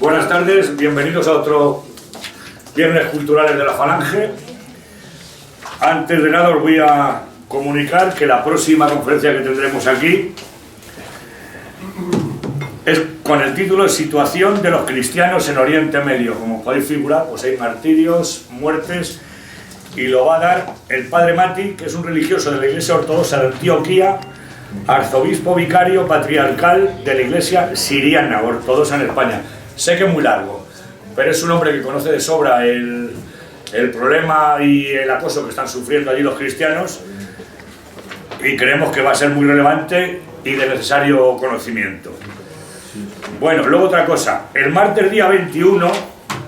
Buenas tardes, bienvenidos a otro Viernes Culturales de la Falange. Antes de nada os voy a comunicar que la próxima conferencia que tendremos aquí es con el título Situación de los cristianos en Oriente Medio. Como podéis figurar, pues hay martirios, muertes, y lo va a dar el padre Mati, que es un religioso de la Iglesia Ortodoxa de Antioquía, arzobispo vicario patriarcal de la Iglesia Siriana Ortodoxa en España. Sé que es muy largo, pero es un hombre que conoce de sobra el problema y el acoso que están sufriendo allí los cristianos, y creemos que va a ser muy relevante y de necesario conocimiento. Bueno, luego otra cosa, el martes día 21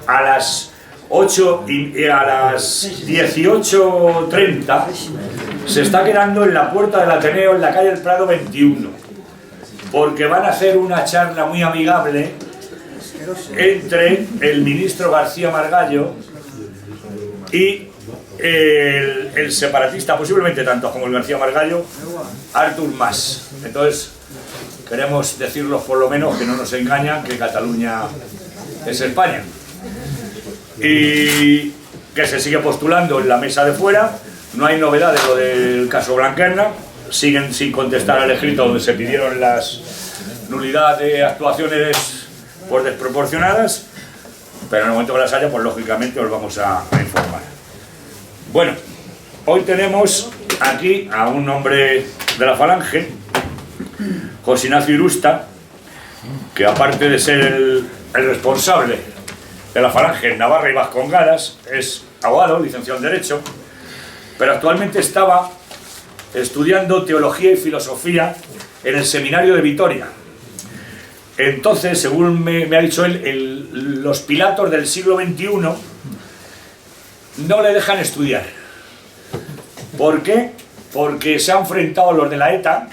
a las 8 y a las 18:30 se está quedando en la puerta del Ateneo en la calle del Prado 21, porque van a hacer una charla muy amigable entre el ministro García Margallo y el separatista, posiblemente tanto como el García Margallo, Artur Mas. Entonces queremos decirlos por lo menos, que no nos engañan, que Cataluña es España y que se sigue postulando en la mesa de fuera. No hay novedad de lo del caso Blanquerna, siguen sin contestar al escrito donde se pidieron las nulidades de actuaciones por desproporcionadas, pero en el momento que las haya, pues lógicamente os vamos a informar. Bueno, hoy tenemos aquí a un hombre de la Falange, José Ignacio Irusta, que aparte de ser el responsable de la Falange en Navarra y Vascongadas, es abogado, licenciado en Derecho, pero actualmente estaba estudiando Teología y Filosofía en el Seminario de Vitoria. Entonces, según me ha dicho él, los Pilatos del siglo XXI no le dejan estudiar. ¿Por qué? Porque se han enfrentado a los de la ETA.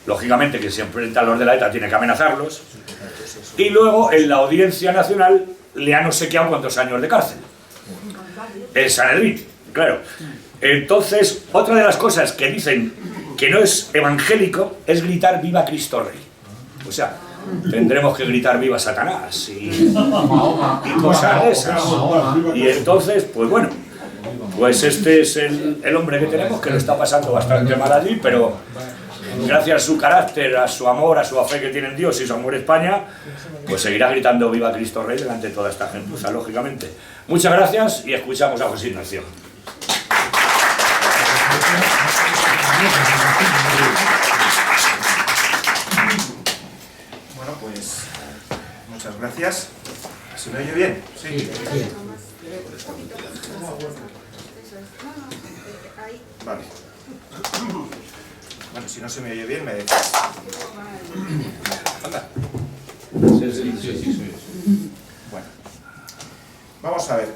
Lógicamente, que se enfrentan a los de la ETA tiene que amenazarlos. Y luego, en la Audiencia Nacional, le han obsequiado cuántos años de cárcel. El Sanedrín, claro. Entonces, otra de las cosas que dicen que no es evangélico es gritar "Viva Cristo Rey". O sea, tendremos que gritar "Viva Satanás" y cosas de esas. Y entonces, pues bueno, pues este es el hombre que tenemos, que lo está pasando bastante mal allí, pero gracias a su carácter, a su amor, a su fe que tiene en Dios y su amor a España, pues seguirá gritando "Viva Cristo Rey" delante de toda esta gentuza, lógicamente. Muchas gracias y escuchamos a José Ignacio. Bueno, pues muchas gracias. ¿Se me oye bien? Sí. Vale. Bueno, si no se me oye bien, me decís. Anda. Bueno. Vamos a ver.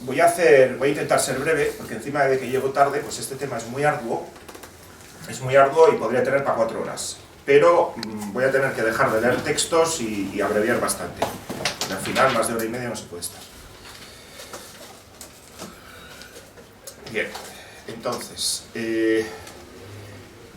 Voy a intentar ser breve, porque encima de que llego tarde, pues este tema es muy arduo. Es muy arduo y podría tener para 4 horas. Pero voy a tener que dejar de leer textos y abreviar bastante. Al final, más de hora y media no se puede estar. Bien, entonces,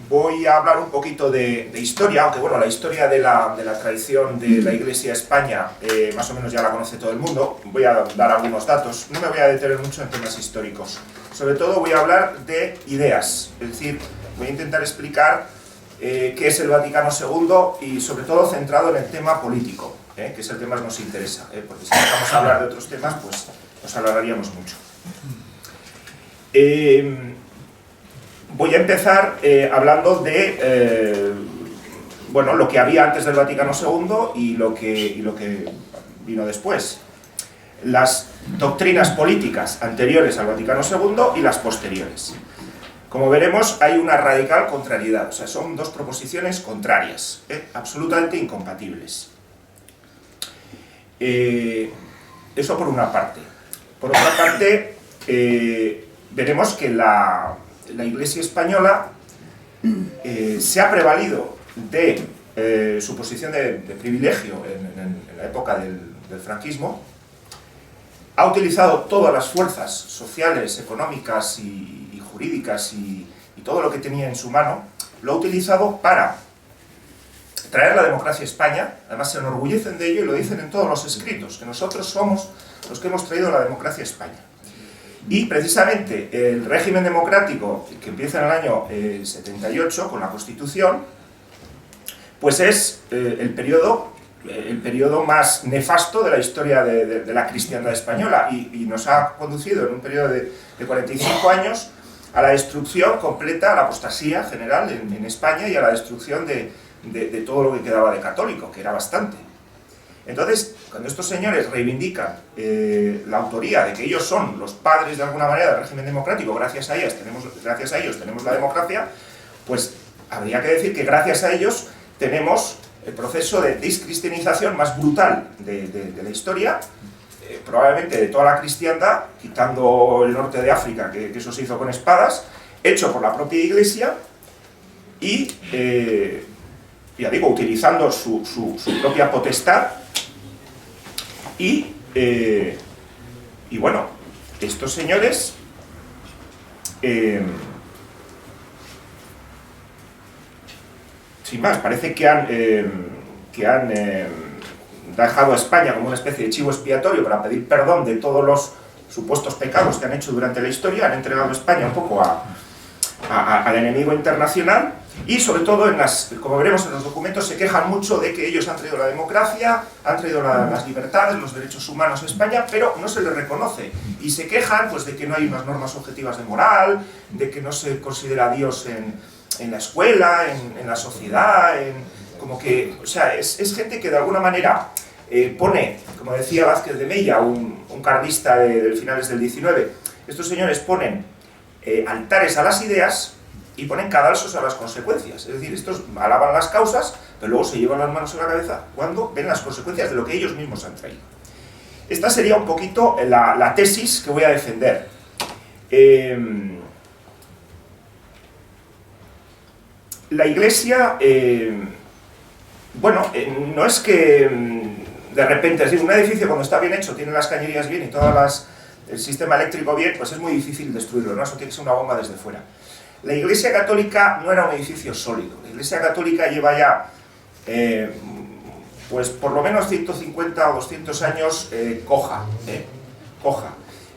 voy a hablar un poquito de historia, aunque bueno, la historia de la tradición de la Iglesia de España más o menos ya la conoce todo el mundo. Voy a dar algunos datos, no me voy a detener mucho en temas históricos. Sobre todo voy a hablar de ideas, es decir, voy a intentar explicar qué es el Vaticano II y sobre todo centrado en el tema político, que es el tema que nos interesa, porque si empezamos a hablar de otros temas, pues nos alargaríamos mucho. Voy a empezar hablando de bueno, lo que había antes del Vaticano II y lo que vino después. Las doctrinas políticas anteriores al Vaticano II y las posteriores. Como veremos, hay una radical contrariedad, o sea, son dos proposiciones contrarias, absolutamente incompatibles. Eso por una parte. Por otra parte, veremos que la Iglesia española se ha prevalido de su posición de privilegio en la época del franquismo, ha utilizado todas las fuerzas sociales, económicas y jurídicas y todo lo que tenía en su mano, lo ha utilizado para traer la democracia a España. Además se enorgullecen de ello y lo dicen en todos los escritos, que nosotros somos los que hemos traído la democracia a España. Y precisamente el régimen democrático, que empieza en el año 78 con la Constitución, pues es el periodo más nefasto de la historia de la cristiandad española, y nos ha conducido en un periodo de 45 años a la destrucción completa, a la apostasía general en España, y a la destrucción de todo lo que quedaba de católico, que era bastante. Entonces, cuando estos señores reivindican la autoría de que ellos son los padres de alguna manera del régimen democrático, gracias a ellos tenemos la democracia, pues habría que decir que gracias a ellos tenemos el proceso de descristianización más brutal de la historia, probablemente de toda la cristiandad, quitando el norte de África, que eso se hizo con espadas, hecho por la propia Iglesia, y, ya digo, utilizando su propia potestad, y bueno, estos señores sin más, parece que han dejado a España como una especie de chivo expiatorio para pedir perdón de todos los supuestos pecados que han hecho durante la historia. Han entregado a España un poco al enemigo internacional, y sobre todo, como veremos en los documentos, se quejan mucho de que ellos han traído la democracia, han traído las libertades, los derechos humanos a España, pero no se les reconoce, y se quejan pues de que no hay unas normas objetivas de moral, de que no se considera a Dios en la escuela, en la sociedad, como que, o sea, es gente que de alguna manera pone, como decía Vázquez de Mella, un carlista de finales del 19, estos señores ponen altares a las ideas y ponen cadalsos a las consecuencias. Es decir, estos alaban las causas, pero luego se llevan las manos a la cabeza cuando ven las consecuencias de lo que ellos mismos han traído. Esta sería un poquito la tesis que voy a defender. La Iglesia, bueno, no es que de repente, es decir, un edificio cuando está bien hecho, tiene las cañerías bien y el sistema eléctrico bien, pues es muy difícil destruirlo, ¿no? Eso tiene que ser una bomba desde fuera. La Iglesia Católica no era un edificio sólido. La Iglesia Católica lleva ya, pues por lo menos 150 o 200 años coja,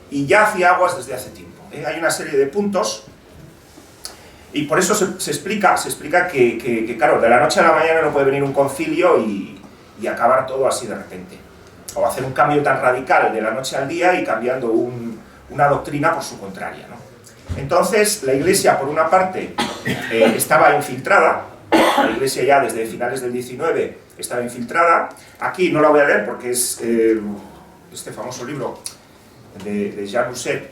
y ya hacía aguas desde hace tiempo. Hay una serie de puntos, y por eso se explica que, claro, de la noche a la mañana no puede venir un concilio y acabar todo así de repente, o hacer un cambio tan radical de la noche al día y cambiando una doctrina por su contraria, ¿no? Entonces, la Iglesia, por una parte, estaba infiltrada. La Iglesia ya desde finales del 19 estaba infiltrada. Aquí no la voy a leer porque es este famoso libro de Jean Rousset,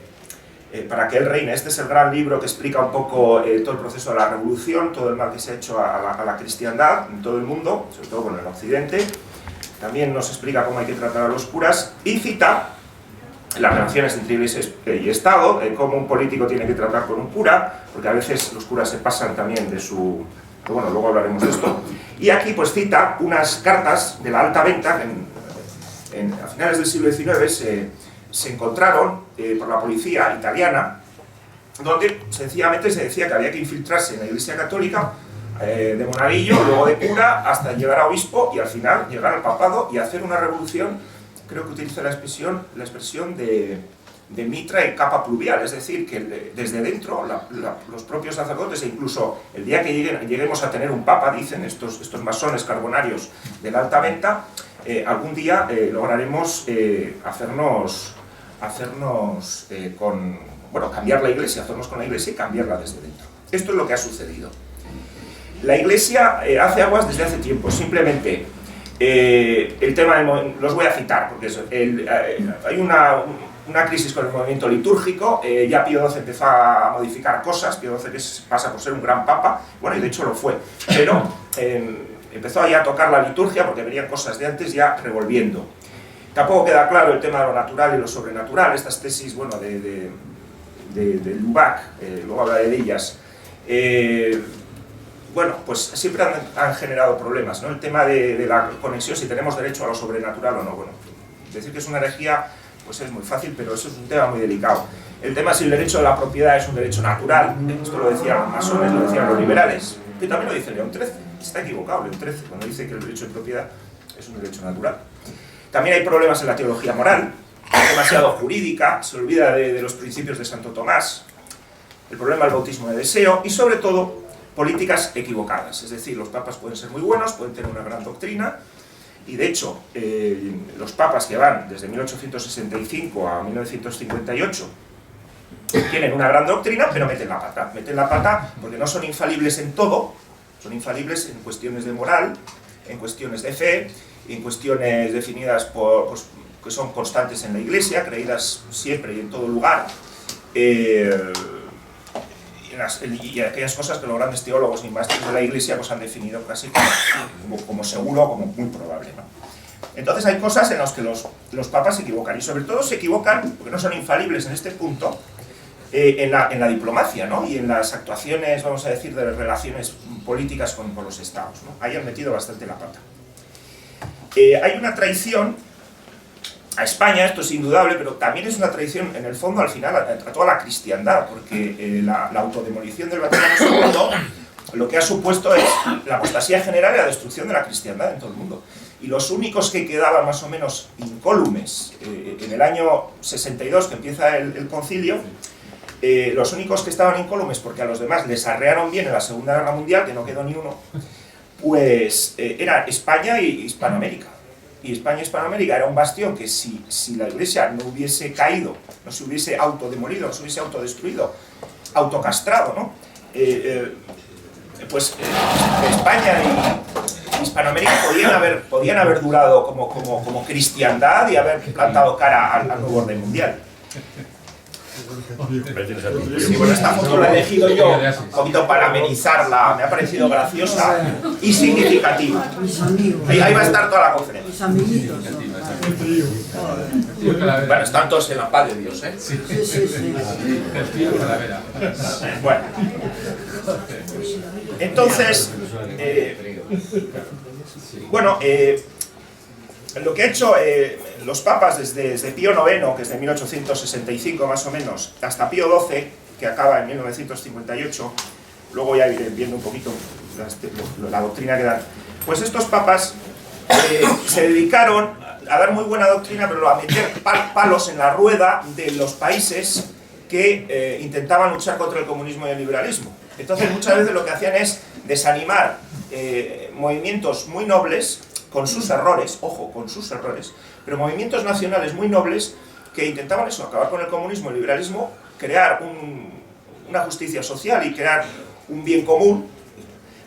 Para que él reine. Este es el gran libro que explica un poco todo el proceso de la revolución, todo el mal que se ha hecho a la cristiandad en todo el mundo, sobre todo en el occidente. También nos explica cómo hay que tratar a los curas, y cita las relaciones entre Iglesia y Estado, cómo un político tiene que tratar con un cura, porque a veces los curas se pasan también de su... Pero bueno, luego hablaremos de esto. Y aquí pues cita unas cartas de la alta venta, a finales del siglo XIX se encontraron por la policía italiana, donde sencillamente se decía que había que infiltrarse en la Iglesia Católica, de monaguillo, luego de cura, hasta llegar a obispo, y al final llegar al papado y hacer una revolución. Creo que utiliza la expresión de mitra y capa pluvial, es decir, que desde dentro los propios sacerdotes, e incluso el día que lleguemos a tener un papa, dicen estos masones carbonarios de la alta venta, algún día lograremos cambiar la Iglesia, hacernos con la Iglesia y cambiarla desde dentro. Esto es lo que ha sucedido. La Iglesia hace aguas desde hace tiempo, simplemente... el tema los voy a citar porque hay una crisis con el movimiento litúrgico. Ya Pío XII empezó a modificar cosas. Pío XII que pasa por ser un gran papa, bueno, y de hecho lo fue, pero empezó ya a tocar la liturgia porque venían cosas de antes ya revolviendo. Tampoco queda claro el tema de lo natural y lo sobrenatural, estas tesis, bueno, de Lubac, luego hablaré de ellas. Bueno, pues siempre han generado problemas, ¿no? El tema de la conexión, si tenemos derecho a lo sobrenatural o no. Bueno, decir que es una herejía, pues es muy fácil, pero eso es un tema muy delicado. El tema si el derecho a la propiedad es un derecho natural, esto lo decían los masones, lo decían los liberales, que también lo dice León XIII. está equivocado León XIII cuando dice que el derecho de propiedad es un derecho natural. También hay problemas en la teología moral, es demasiado jurídica, se olvida de los principios de Santo Tomás, el problema del bautismo de deseo y sobre todo políticas equivocadas. Es decir, los papas pueden ser muy buenos, pueden tener una gran doctrina y de hecho los papas que van desde 1865 a 1958 tienen una gran doctrina, pero meten la pata porque no son infalibles en todo, son infalibles en cuestiones de moral, en cuestiones de fe, en cuestiones definidas por, pues, que son constantes en la Iglesia, creídas siempre y en todo lugar, y aquellas cosas que los grandes teólogos y maestros de la Iglesia pues, han definido casi como seguro, como muy probable, ¿no? Entonces hay cosas en las que los papas se equivocan, y sobre todo se equivocan, porque no son infalibles en este punto, en la diplomacia, ¿no? Y en las actuaciones, vamos a decir, de relaciones políticas con los estados, ¿no? Ahí han metido bastante la pata. Hay una traición a España, esto es indudable, pero también es una traición, en el fondo, al final, a toda la cristiandad, porque la autodemolición del Vaticano II lo que ha supuesto es la apostasía general y la destrucción de la cristiandad en todo el mundo. Y los únicos que quedaban más o menos incólumes en el año 62, que empieza el concilio, los únicos que estaban incólumes porque a los demás les arrearon bien en la Segunda Guerra Mundial, que no quedó ni uno, pues era España y Hispanoamérica. Y España y Hispanoamérica era un bastión que si la Iglesia no hubiese caído, no se hubiese autodemolido, no se hubiese autodestruido, autocastrado, ¿no? Pues España y Hispanoamérica podían haber durado como cristiandad y haber plantado cara al nuevo orden mundial. Sí, bueno, esta foto la he elegido yo un poquito para amenizarla, me ha parecido graciosa y significativa. Ahí va a estar toda la conferencia. Bueno, están todos en la paz de Dios, ¿eh? Sí. Bueno. Entonces, lo que ha hecho los papas desde Pío IX, que es de 1865 más o menos, hasta Pío XII, que acaba en 1958, luego ya iré viendo un poquito la doctrina que dan, pues estos papas se dedicaron a dar muy buena doctrina, pero a meter palos en la rueda de los países que intentaban luchar contra el comunismo y el liberalismo. Entonces muchas veces lo que hacían es desanimar movimientos muy nobles, con sus errores, ojo, con sus errores, pero movimientos nacionales muy nobles que intentaban eso, acabar con el comunismo y el liberalismo, crear una justicia social y crear un bien común,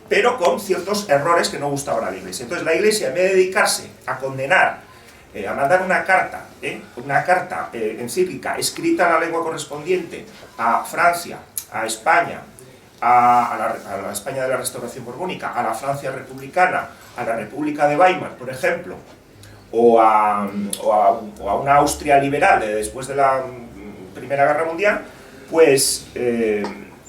pero con ciertos errores que no gustaban a la Iglesia. Entonces la Iglesia, en vez de dedicarse a condenar, a mandar una carta encíclica escrita en la lengua correspondiente a Francia, a España, a la España de la Restauración Borbónica, a la Francia republicana, a la República de Weimar, por ejemplo, o a una Austria liberal después de la Primera Guerra Mundial, pues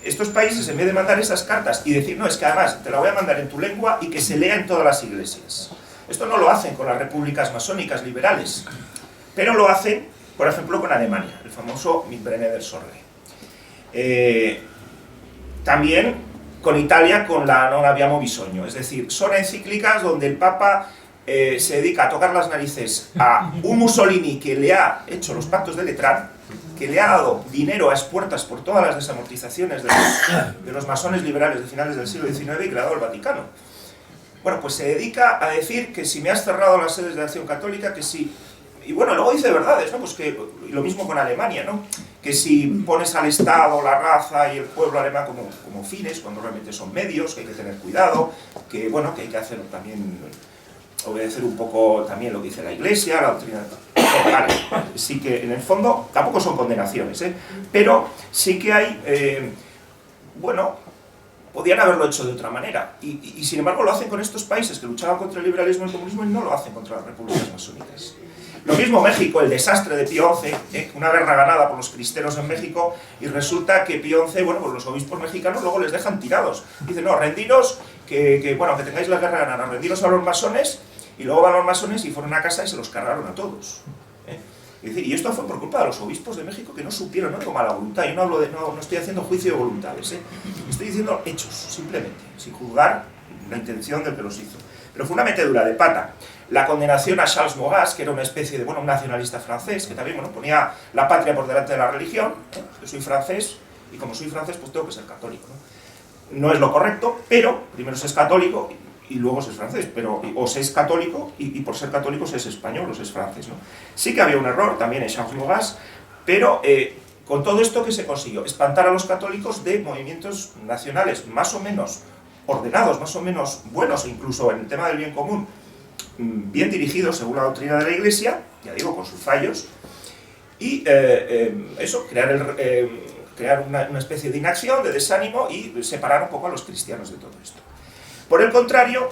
estos países, en vez de mandar esas cartas y decir, no, es que además te la voy a mandar en tu lengua y que se lea en todas las iglesias. Esto no lo hacen con las repúblicas masónicas liberales, pero lo hacen, por ejemplo, con Alemania, el famoso Mitbrene del Sorge. También con Italia, con la Non Abbiamo Bisogno, es decir, son encíclicas donde el Papa se dedica a tocar las narices a un Mussolini que le ha hecho los pactos de Letrán, que le ha dado dinero a expuertas por todas las desamortizaciones de los masones liberales de finales del siglo XIX y que le ha dado el Vaticano. Bueno, pues se dedica a decir que si me has cerrado las sedes de Acción Católica, que si... Y bueno, luego dice verdades, ¿no? Pues que lo mismo con Alemania, ¿no? Que si pones al Estado, la raza y el pueblo alemán como fines, cuando realmente son medios, que hay que tener cuidado, que bueno, que hay que hacer también, obedecer un poco también lo que dice la Iglesia, la doctrina... Vale, sí que en el fondo tampoco son condenaciones, pero sí que hay, podían haberlo hecho de otra manera, y sin embargo lo hacen con estos países que luchaban contra el liberalismo y el comunismo y no lo hacen contra las repúblicas masónicas. Lo mismo México, el desastre de Pío XI, una guerra ganada por los cristeros en México, y resulta que Pío XI, bueno, pues los obispos mexicanos luego les dejan tirados. Dicen, no, rendiros, que tengáis la guerra ganada, rendiros a los masones, y luego van los masones y fueron a casa y se los cargaron a todos. Es decir, y esto fue por culpa de los obispos de México que no supieron, no con mala voluntad. Yo no estoy haciendo juicio de voluntades, estoy diciendo hechos, simplemente, sin juzgar la intención del que los hizo. Pero fue una metedura de pata. La condenación a Charles Maurras, que era una especie de, bueno, un nacionalista francés, que también, bueno, ponía la patria por delante de la religión. Yo soy francés, y como soy francés, pues tengo que ser católico, ¿no? No es lo correcto, pero primero se es católico y luego se es francés, pero o se es católico y por ser católico se es español o se es francés, ¿no? Sí que había un error también en Charles Maurras, pero con todo esto, ¿qué se consiguió? Espantar a los católicos de movimientos nacionales más o menos ordenados, más o menos buenos, incluso en el tema del bien común, bien dirigidos según la doctrina de la Iglesia, ya digo, con sus fallos, y eso, crear una especie de inacción, de desánimo y separar un poco a los cristianos de todo esto. Por el contrario,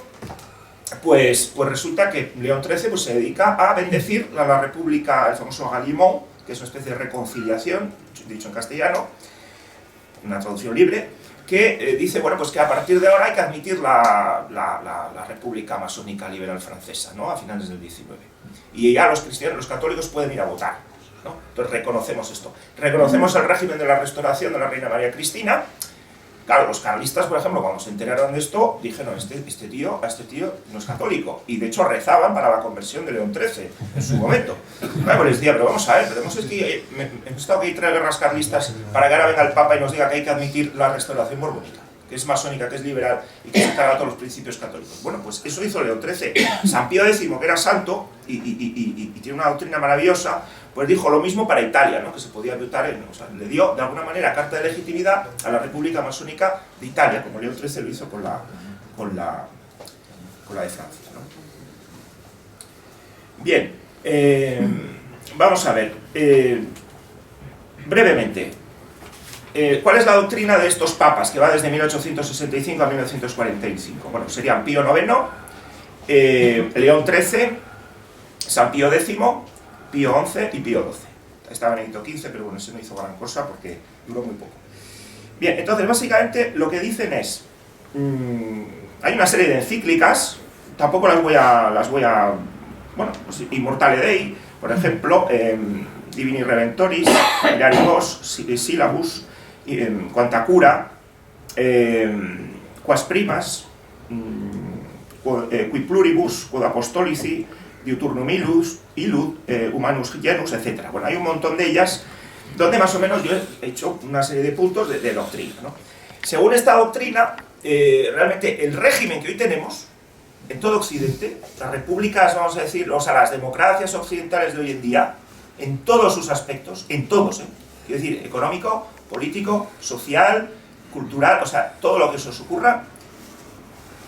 pues resulta que León XIII pues, se dedica a bendecir a la República, el famoso Galimond, que es una especie de reconciliación, dicho en castellano, una traducción libre, que dice, bueno, pues que a partir de ahora hay que admitir la República Masónica Liberal Francesa, ¿no? A finales del XIX. Y ya los cristianos, los católicos pueden ir a votar, ¿no? Entonces reconocemos esto. Reconocemos el régimen de la restauración de la reina María Cristina. Claro, los carlistas, por ejemplo, cuando se enteraron de esto, dijeron, este tío no es católico. Y de hecho rezaban para la conversión de León XIII en su momento. Bueno, les decía, pero vamos a ver, hemos estado que hay 3 guerras carlistas para que ahora venga el Papa y nos diga que hay que admitir la restauración borbónica, que es masónica, que es liberal y que se carga todos los principios católicos. Bueno, pues eso hizo León XIII. San Pío X, que era santo y tiene una doctrina maravillosa, pues dijo lo mismo para Italia, ¿no? Que se podía votar o sea, le dio de alguna manera carta de legitimidad a la República Masónica de Italia, como León XIII lo hizo con la de Francia, ¿no? Bien, vamos a ver, brevemente, ¿cuál es la doctrina de estos papas, que va desde 1865 a 1945? Bueno, serían Pío IX, León XIII, San Pío X, Pío XI y Pío XII. Estaba Benedicto XV, pero bueno, ese no hizo gran cosa porque duró muy poco. Bien, entonces básicamente lo que dicen es, hay una serie de encíclicas, tampoco las voy a bueno, pues Immortale Dei, por ejemplo, Divini Redentoris, Hilaribus, Syllabus, Quanta Cura, Quas Primas, Qui Pluribus, Quod Apostolici, Diuturnum Illud, Humanus Genus, etc. Bueno, hay un montón de ellas donde más o menos yo he hecho una serie de puntos de doctrina, ¿no? Según esta doctrina, realmente el régimen que hoy tenemos en todo Occidente, las repúblicas, vamos a decir, o sea, las democracias occidentales de hoy en día, en todos sus aspectos, en todos, quiero decir, económico, político, social, cultural, o sea, todo lo que se os ocurra,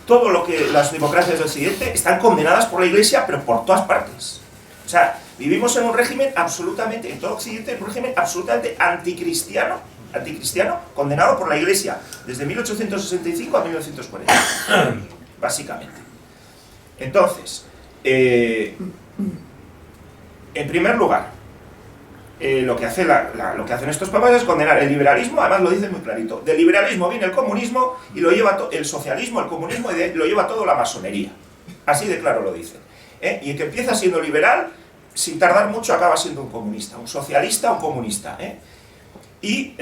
todo lo que las democracias de Occidente están condenadas por la Iglesia, pero por todas partes. O sea, vivimos en un régimen absolutamente, en todo Occidente, un régimen absolutamente anticristiano, condenado por la Iglesia, desde 1865 a 1940, básicamente. Entonces, en primer lugar, lo que hacen estos papas es condenar el liberalismo, además lo dicen muy clarito. Del liberalismo viene el comunismo y lo lleva el socialismo, el comunismo, y lo lleva todo la masonería. Así de claro lo dicen. Y el que empieza siendo liberal, sin tardar mucho acaba siendo un comunista, un socialista, un comunista. Y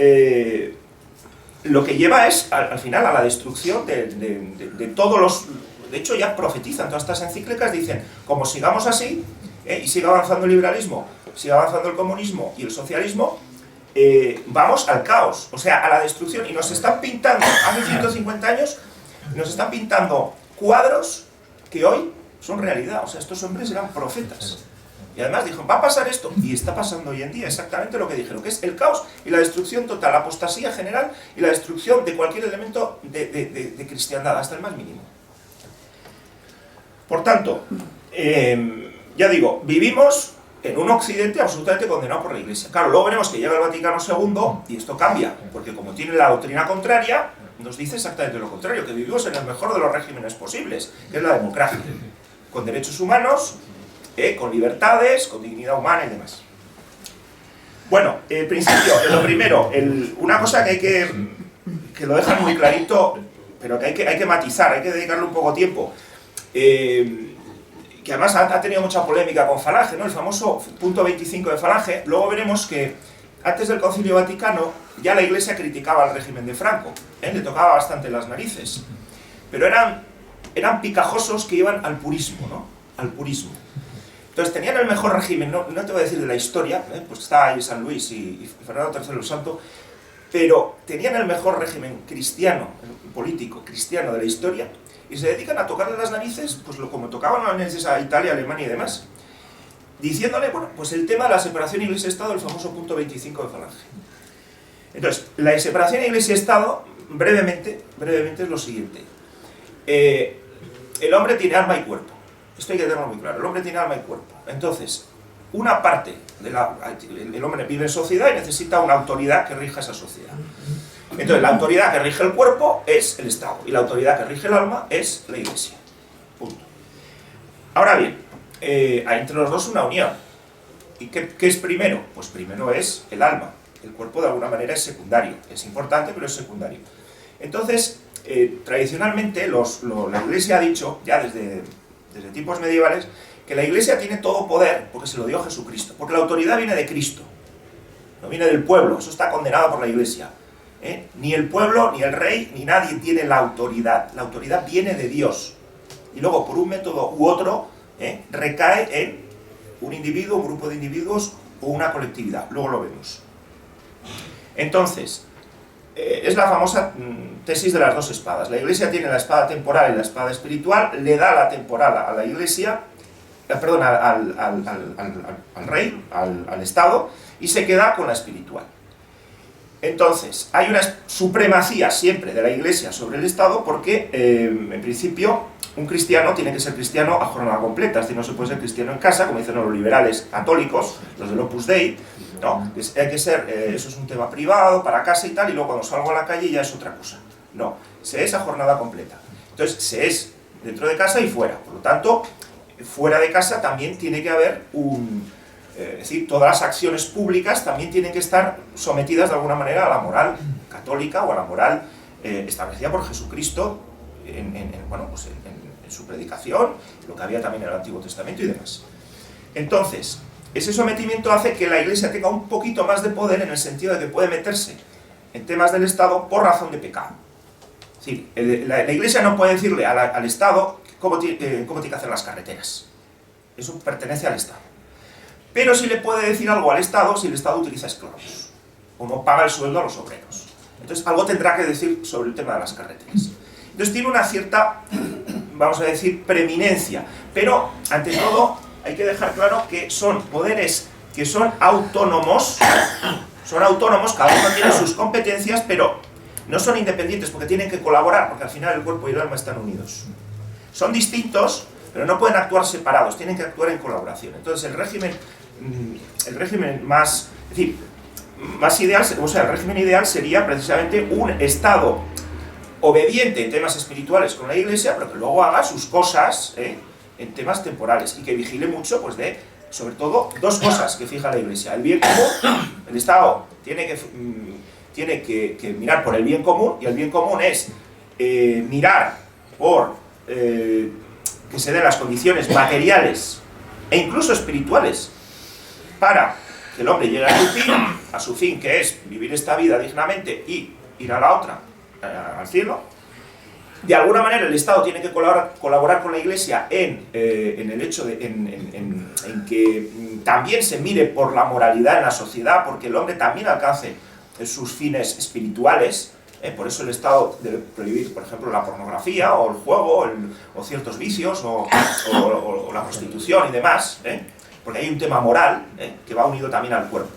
lo que lleva es, al final, a la destrucción de todos los... De hecho, ya profetizan todas estas encíclicas, dicen, como sigamos así, y siga avanzando el liberalismo, siga avanzando el comunismo y el socialismo, vamos al caos, o sea, a la destrucción. Y nos están pintando, hace 150 años, nos están pintando cuadros que hoy son realidad. O sea, estos hombres eran profetas. Y además dijeron, va a pasar esto, y está pasando hoy en día exactamente lo que dijeron, que es el caos y la destrucción total, la apostasía general y la destrucción de cualquier elemento de cristiandad, hasta el más mínimo. Por tanto, ya digo, vivimos en un occidente absolutamente condenado por la Iglesia. Claro, luego veremos que llega el Vaticano II y esto cambia, porque como tiene la doctrina contraria, nos dice exactamente lo contrario, que vivimos en el mejor de los regímenes posibles, que es la democracia, con derechos humanos, con libertades, con dignidad humana y demás. Bueno, el principio, lo primero, una cosa que lo dejan muy clarito, pero que hay que matizar, hay que dedicarle un poco de tiempo, que además ha tenido mucha polémica con Falange, ¿no? El famoso punto 25 de Falange. Luego veremos que antes del Concilio Vaticano ya la Iglesia criticaba al régimen de Franco, le tocaba bastante las narices, pero eran eran picajosos que iban al purismo, ¿no? Al purismo. Entonces tenían el mejor régimen, no te voy a decir de la historia, pues está ahí San Luis y Fernando III el Santo, pero tenían el mejor régimen cristiano, político, cristiano de la historia, y se dedican a tocarle las narices, pues como tocaban las narices a Italia, Alemania y demás, diciéndole, bueno, pues el tema de la separación Iglesia-Estado, el famoso punto 25 de Falange. Entonces, la separación Iglesia-Estado, brevemente es lo siguiente. El hombre tiene alma y cuerpo. Esto hay que tenerlo muy claro. El hombre tiene alma y cuerpo. Entonces, una parte el hombre vive en sociedad y necesita una autoridad que rija esa sociedad. Entonces, la autoridad que rige el cuerpo es el Estado y la autoridad que rige el alma es la Iglesia. Punto. Ahora bien, hay entre los dos una unión. ¿Y qué es primero? Pues primero es el alma. El cuerpo de alguna manera es secundario. Es importante, pero es secundario. Entonces, tradicionalmente la Iglesia ha dicho, ya desde tiempos medievales, que la Iglesia tiene todo poder porque se lo dio Jesucristo, porque la autoridad viene de Cristo, no viene del pueblo, eso está condenado por la Iglesia. Ni el pueblo, ni el rey, ni nadie tiene la autoridad viene de Dios, y luego por un método u otro recae en un individuo, un grupo de individuos o una colectividad, luego lo vemos. Entonces, es la famosa tesis de las dos espadas. La Iglesia tiene la espada temporal y la espada espiritual, le da la temporal a la Iglesia, perdón, al rey, al Estado, y se queda con la espiritual. Entonces, hay una supremacía siempre de la Iglesia sobre el Estado porque, en principio, un cristiano tiene que ser cristiano a jornada completa, es decir, no se puede ser cristiano en casa, como dicen los liberales católicos, los del Opus Dei, ¿no? Hay que ser, eso es un tema privado, para casa y tal, y luego cuando salgo a la calle ya es otra cosa. No, se es a jornada completa. Entonces, se es dentro de casa y fuera. Por lo tanto, fuera de casa también tiene que haber es decir, todas las acciones públicas también tienen que estar sometidas de alguna manera a la moral católica o a la moral establecida por Jesucristo en su predicación, lo que había también en el Antiguo Testamento y demás. Entonces, ese sometimiento hace que la Iglesia tenga un poquito más de poder en el sentido de que puede meterse en temas del Estado por razón de pecado. Es decir, la Iglesia no puede decirle al Estado cómo tiene que hacer las carreteras. Eso pertenece al Estado. Pero sí le puede decir algo al Estado si el Estado utiliza esclavos, o no paga el sueldo a los obreros. Entonces algo tendrá que decir sobre el tema de las carreteras. Entonces tiene una cierta, vamos a decir, preeminencia, pero ante todo hay que dejar claro que son poderes que son autónomos, cada uno tiene sus competencias, pero no son independientes porque tienen que colaborar, porque al final el cuerpo y el alma están unidos. Son distintos, pero no pueden actuar separados, tienen que actuar en colaboración. Entonces el régimen más ideal, o sea, el régimen ideal sería precisamente un Estado obediente en temas espirituales con la Iglesia, pero que luego haga sus cosas en temas temporales y que vigile mucho, pues sobre todo, dos cosas que fija la Iglesia. El bien común, el Estado tiene que mirar por el bien común, y el bien común es mirar por que se den las condiciones materiales e incluso espirituales para que el hombre llegue a su fin, que es vivir esta vida dignamente y ir a la otra, al cielo. De alguna manera el Estado tiene que colaborar con la Iglesia en el hecho en que también se mire por la moralidad en la sociedad, porque el hombre también alcance sus fines espirituales. Por eso el Estado debe prohibir, por ejemplo, la pornografía, o el juego, o ciertos vicios, o la prostitución y demás, porque hay un tema moral que va unido también al cuerpo.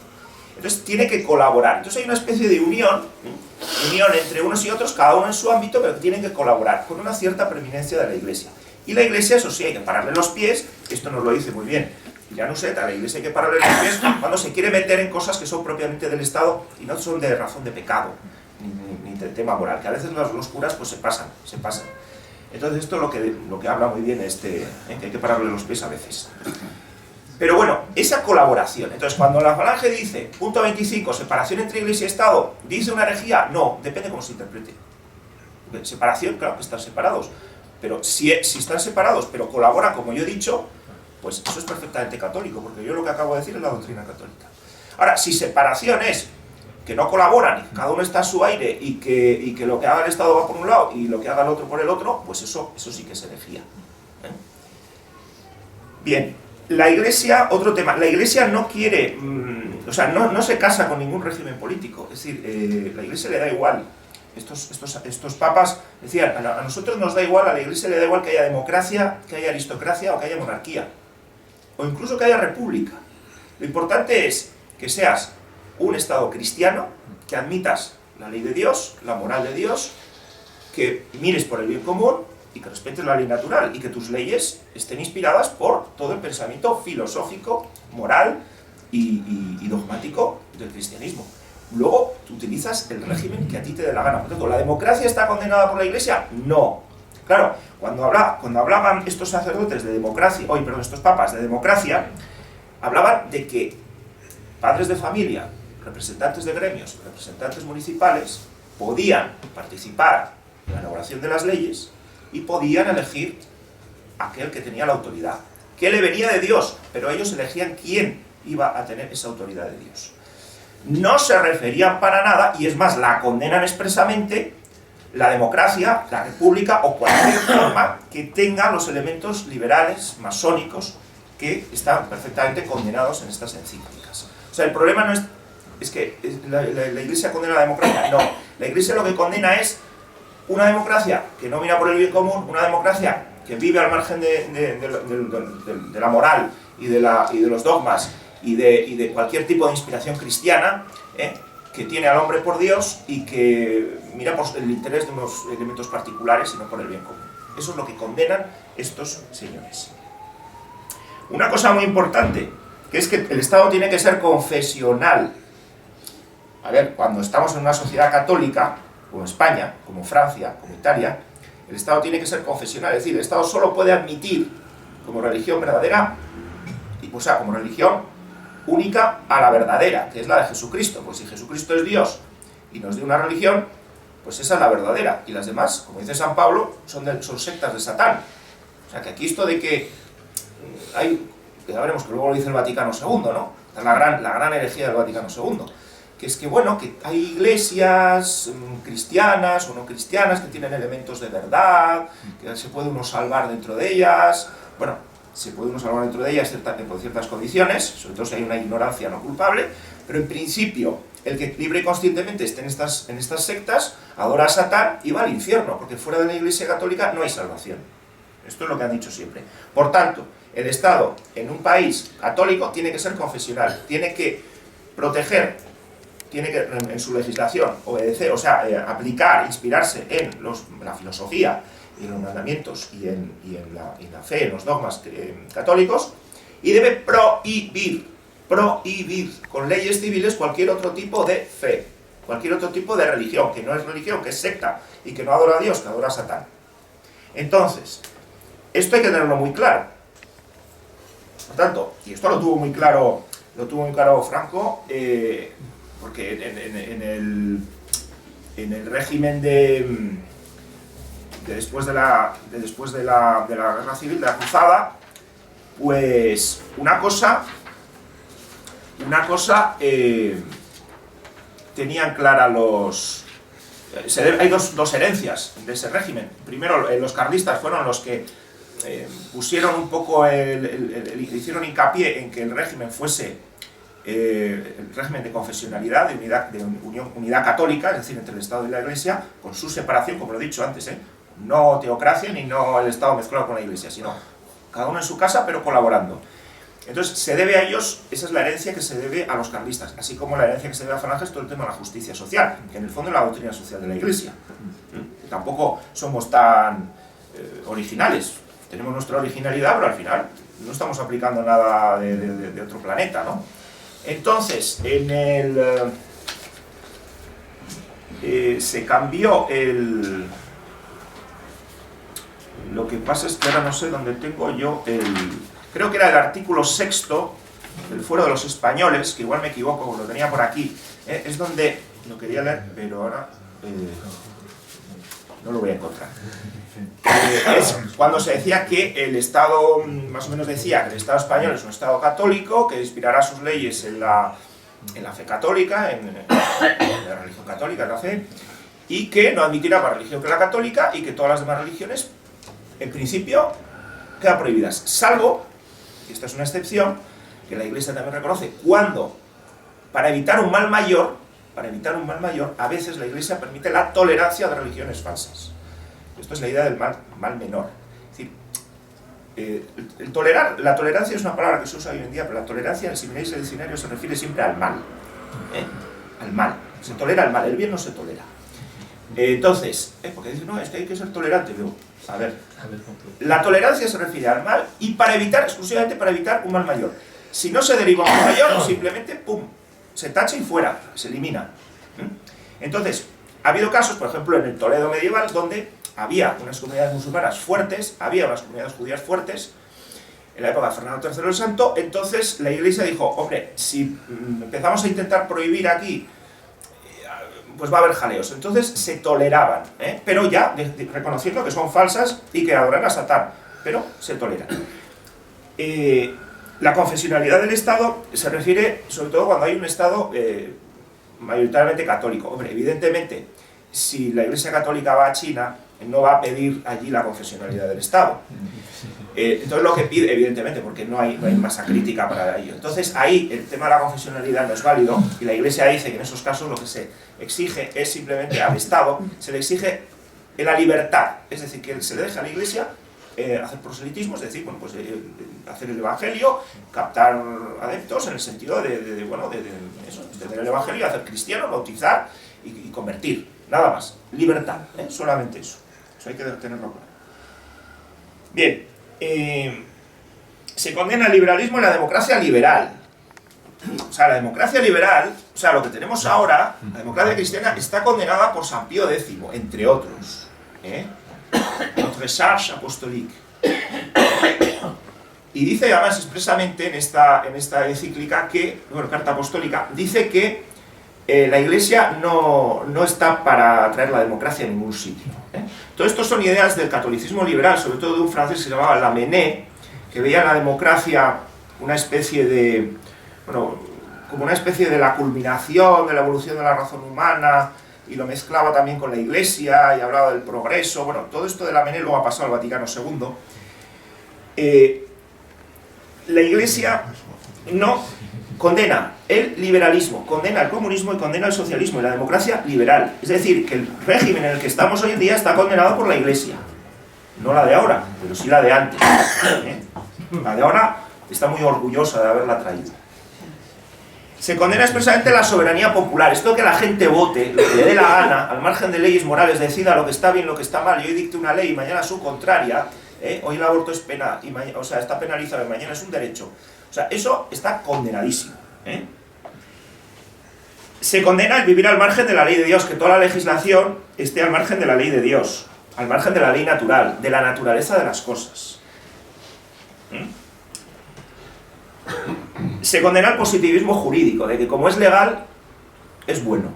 Entonces tiene que colaborar. Entonces hay una especie de unión entre unos y otros, cada uno en su ámbito, pero que tienen que colaborar con una cierta preeminencia de la Iglesia. Y la Iglesia, eso sí, hay que pararle los pies, esto nos lo dice muy bien Llanuset, a la Iglesia hay que pararle los pies cuando se quiere meter en cosas que son propiamente del Estado y no son de razón de pecado, ni de tema moral, que a veces los curas pues se pasan. Entonces esto es lo que habla muy bien que hay que pararle los pies a veces. Pero bueno, esa colaboración. Entonces, cuando la Falange dice, punto 25, separación entre Iglesia y Estado, ¿dice una herejía? No, depende cómo se interprete. Separación, claro que están separados. Pero si están separados, pero colaboran, como yo he dicho, pues eso es perfectamente católico, porque yo lo que acabo de decir es la doctrina católica. Ahora, si separación es que no colaboran, y que cada uno está a su aire, y que lo que haga el Estado va por un lado y lo que haga el otro por el otro, pues eso sí que es herejía. Bien, la Iglesia, otro tema, la Iglesia no quiere, o sea, no se casa con ningún régimen político, es decir, la Iglesia le da igual. Estos papas decían, a nosotros nos da igual, a la Iglesia le da igual que haya democracia, que haya aristocracia o que haya monarquía, o incluso que haya república. Lo importante es que seas un Estado cristiano, que admitas la ley de Dios, la moral de Dios, que mires por el bien común y que respetes la ley natural, y que tus leyes estén inspiradas por todo el pensamiento filosófico, moral y dogmático del cristianismo. Luego, tú utilizas el régimen que a ti te dé la gana. Por tanto, ¿la democracia está condenada por la Iglesia? No. Claro, cuando hablaban estos sacerdotes de democracia, estos papas de democracia, hablaban de que padres de familia, representantes de gremios, representantes municipales, podían participar en la elaboración de las leyes y podían elegir aquel que tenía la autoridad, que le venía de Dios, pero ellos elegían quién iba a tener esa autoridad de Dios. No se referían para nada, y es más, la condenan expresamente, la democracia, la república o cualquier forma que tenga los elementos liberales, masónicos, que están perfectamente condenados en estas encíclicas. O sea, el problema no es que la Iglesia condena la democracia, no. La Iglesia lo que condena es una democracia que no mira por el bien común, una democracia que vive al margen de la moral y de los dogmas y de cualquier tipo de inspiración cristiana, que tiene al hombre por Dios y que mira por el interés de unos elementos particulares y no por el bien común. Eso es lo que condenan estos señores. Una cosa muy importante, que es que el Estado tiene que ser confesional. A ver, cuando estamos en una sociedad católica, como España, como Francia, como Italia, el Estado tiene que ser confesional, es decir, el Estado solo puede admitir como religión verdadera, o sea, como religión única a la verdadera, que es la de Jesucristo. Pues si Jesucristo es Dios y nos dio una religión, pues esa es la verdadera, y las demás, como dice San Pablo, son sectas de Satán. O sea, que aquí esto de que que ya veremos que luego lo dice el Vaticano II, ¿no? La gran herejía del Vaticano II, que es que, bueno, que hay iglesias cristianas o no cristianas que tienen elementos de verdad, que se puede uno salvar dentro de ellas. Bueno, se puede uno salvar dentro de ellas con ciertas condiciones, sobre todo si hay una ignorancia no culpable, pero en principio, el que libre y conscientemente esté en estas sectas, adora a Satán y va al infierno, porque fuera de la Iglesia Católica no hay salvación. Esto es lo que han dicho siempre. Por tanto, el Estado en un país católico tiene que ser confesional, tiene que proteger, tiene que en su legislación obedecer, o sea, aplicar, inspirarse en la filosofía y en los mandamientos y en la fe, en los dogmas católicos, y debe prohibir con leyes civiles cualquier otro tipo de fe, cualquier otro tipo de religión, que no es religión, que es secta, y que no adora a Dios, que adora a Satán. Entonces, esto hay que tenerlo muy claro. Por tanto, y esto lo tuvo muy claro Franco, porque en el régimen de después de la guerra civil, de la cruzada, pues una cosa tenían clara hay dos herencias de ese régimen. Primero, los carlistas fueron los que pusieron un poco hicieron hincapié en que el régimen fuese el régimen de confesionalidad, de unidad católica, es decir, entre el Estado y la Iglesia, con su separación, como lo he dicho antes, no teocracia ni no el Estado mezclado con la Iglesia, sino cada uno en su casa pero colaborando. Entonces se debe a ellos, esa es la herencia que se debe a los carlistas, así como la herencia que se debe a Falange es todo el tema de la justicia social, que en el fondo es la doctrina social de la Iglesia. Tampoco somos tan originales, tenemos nuestra originalidad, pero al final no estamos aplicando nada de otro planeta, ¿no? Entonces, se cambió lo que pasa es que ahora no sé dónde tengo yo creo que era el artículo 6 del Fuero de los Españoles, que igual me equivoco, lo tenía por aquí, es donde, lo quería leer, pero ahora no lo voy a encontrar. Es cuando se decía que el Estado, más o menos decía que el Estado español es un Estado católico, que inspirará sus leyes en la en la fe católica, en la religión católica, en la fe, y que no admitirá más religión que la católica y que todas las demás religiones, en principio, quedan prohibidas, salvo, y esta es una excepción, que la Iglesia también reconoce, cuando, para evitar un mal mayor, a veces la Iglesia permite la tolerancia de religiones falsas. Esto es la idea del mal menor. Es decir, la tolerancia es una palabra que se usa hoy en día, pero la tolerancia, si miráis el diccionario, se refiere siempre al mal. Al mal. Se tolera el mal, el bien no se tolera. Entonces, porque dicen, no, es que hay que ser tolerante. Digo, a ver, la tolerancia se refiere al mal y exclusivamente para evitar un mal mayor. Si no se deriva un mal mayor, simplemente, pum, se tacha y fuera, se elimina. Entonces, ha habido casos, por ejemplo, en el Toledo medieval, donde había unas comunidades musulmanas fuertes, había unas comunidades judías fuertes, en la época de Fernando III el Santo. Entonces la Iglesia dijo, hombre, si empezamos a intentar prohibir aquí, pues va a haber jaleos. Entonces se toleraban, pero ya reconociendo que son falsas y que adoran a Satán, pero se toleran. La confesionalidad del Estado se refiere sobre todo cuando hay un Estado mayoritariamente católico. Hombre, evidentemente, si la Iglesia Católica va a China, no va a pedir allí la confesionalidad del Estado. Entonces lo que pide, evidentemente, porque no hay masa crítica para ello. Entonces ahí el tema de la confesionalidad no es válido, y la Iglesia dice que en esos casos lo que se exige es simplemente al Estado, se le exige la libertad, es decir, que se le deja a la Iglesia hacer proselitismo, es decir, bueno, pues, hacer el Evangelio, captar adeptos en el sentido de tener el Evangelio, hacer cristianos, bautizar y convertir, nada más, libertad, solamente eso. Eso hay que tenerlo claro. Bien, se condena el liberalismo y la democracia liberal. O sea, la democracia liberal, o sea, lo que tenemos ahora, la democracia cristiana, está condenada por San Pío X, entre otros. Notre charge apostolique. Y dice además expresamente en esta encíclica carta apostólica, dice que la Iglesia no está para traer la democracia a ningún sitio. Todo esto son ideas del catolicismo liberal, sobre todo de un francés que se llamaba Lamennais, que veía en la democracia una especie de, como una especie de la culminación de la evolución de la razón humana, y lo mezclaba también con la Iglesia, y hablaba del progreso. Bueno, todo esto de Lamennais luego ha pasado al Vaticano II. La Iglesia no condena el liberalismo, condena el comunismo y condena el socialismo y la democracia liberal. Es decir, que el régimen en el que estamos hoy en día está condenado por la Iglesia. No la de ahora, pero sí la de antes. La de ahora está muy orgullosa de haberla traído. Se condena expresamente la soberanía popular. Esto que la gente vote, lo que le dé la gana, al margen de leyes morales, decida lo que está bien, lo que está mal, y hoy dicte una ley y mañana su contraria, hoy el aborto es pena, y está penalizado y mañana es un derecho. O sea, eso está condenadísimo. Se condena el vivir al margen de la ley de Dios, que toda la legislación esté al margen de la ley de Dios, al margen de la ley natural, de la naturaleza de las cosas. Se condena el positivismo jurídico, de que como es legal, es bueno.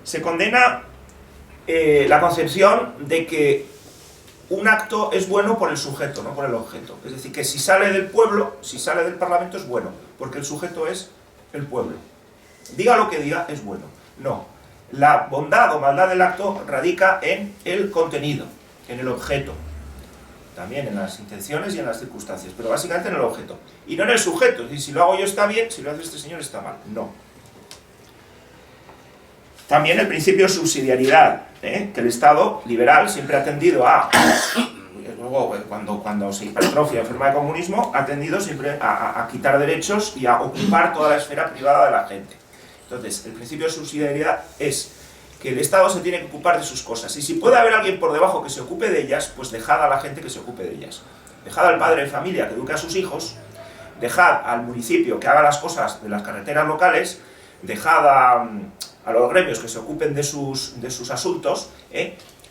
Se condena la concepción de que un acto es bueno por el sujeto, no por el objeto. Es decir, que si sale del pueblo, si sale del Parlamento es bueno, porque el sujeto es el pueblo. Diga lo que diga, es bueno. No. La bondad o maldad del acto radica en el contenido, en el objeto. También en las intenciones y en las circunstancias, pero básicamente en el objeto. Y no en el sujeto. Es decir, si lo hago yo está bien, si lo hace este señor está mal. No. También el principio de subsidiariedad, que el Estado liberal siempre ha tendido a, luego cuando se hipertrofia en forma de comunismo, ha tendido siempre a quitar derechos y a ocupar toda la esfera privada de la gente. Entonces, el principio de subsidiariedad es que el Estado se tiene que ocupar de sus cosas, y si puede haber alguien por debajo que se ocupe de ellas, pues dejad a la gente que se ocupe de ellas. Dejad al padre de familia que eduque a sus hijos, dejad al municipio que haga las cosas de las carreteras locales, dejad a los gremios que se ocupen de sus asuntos,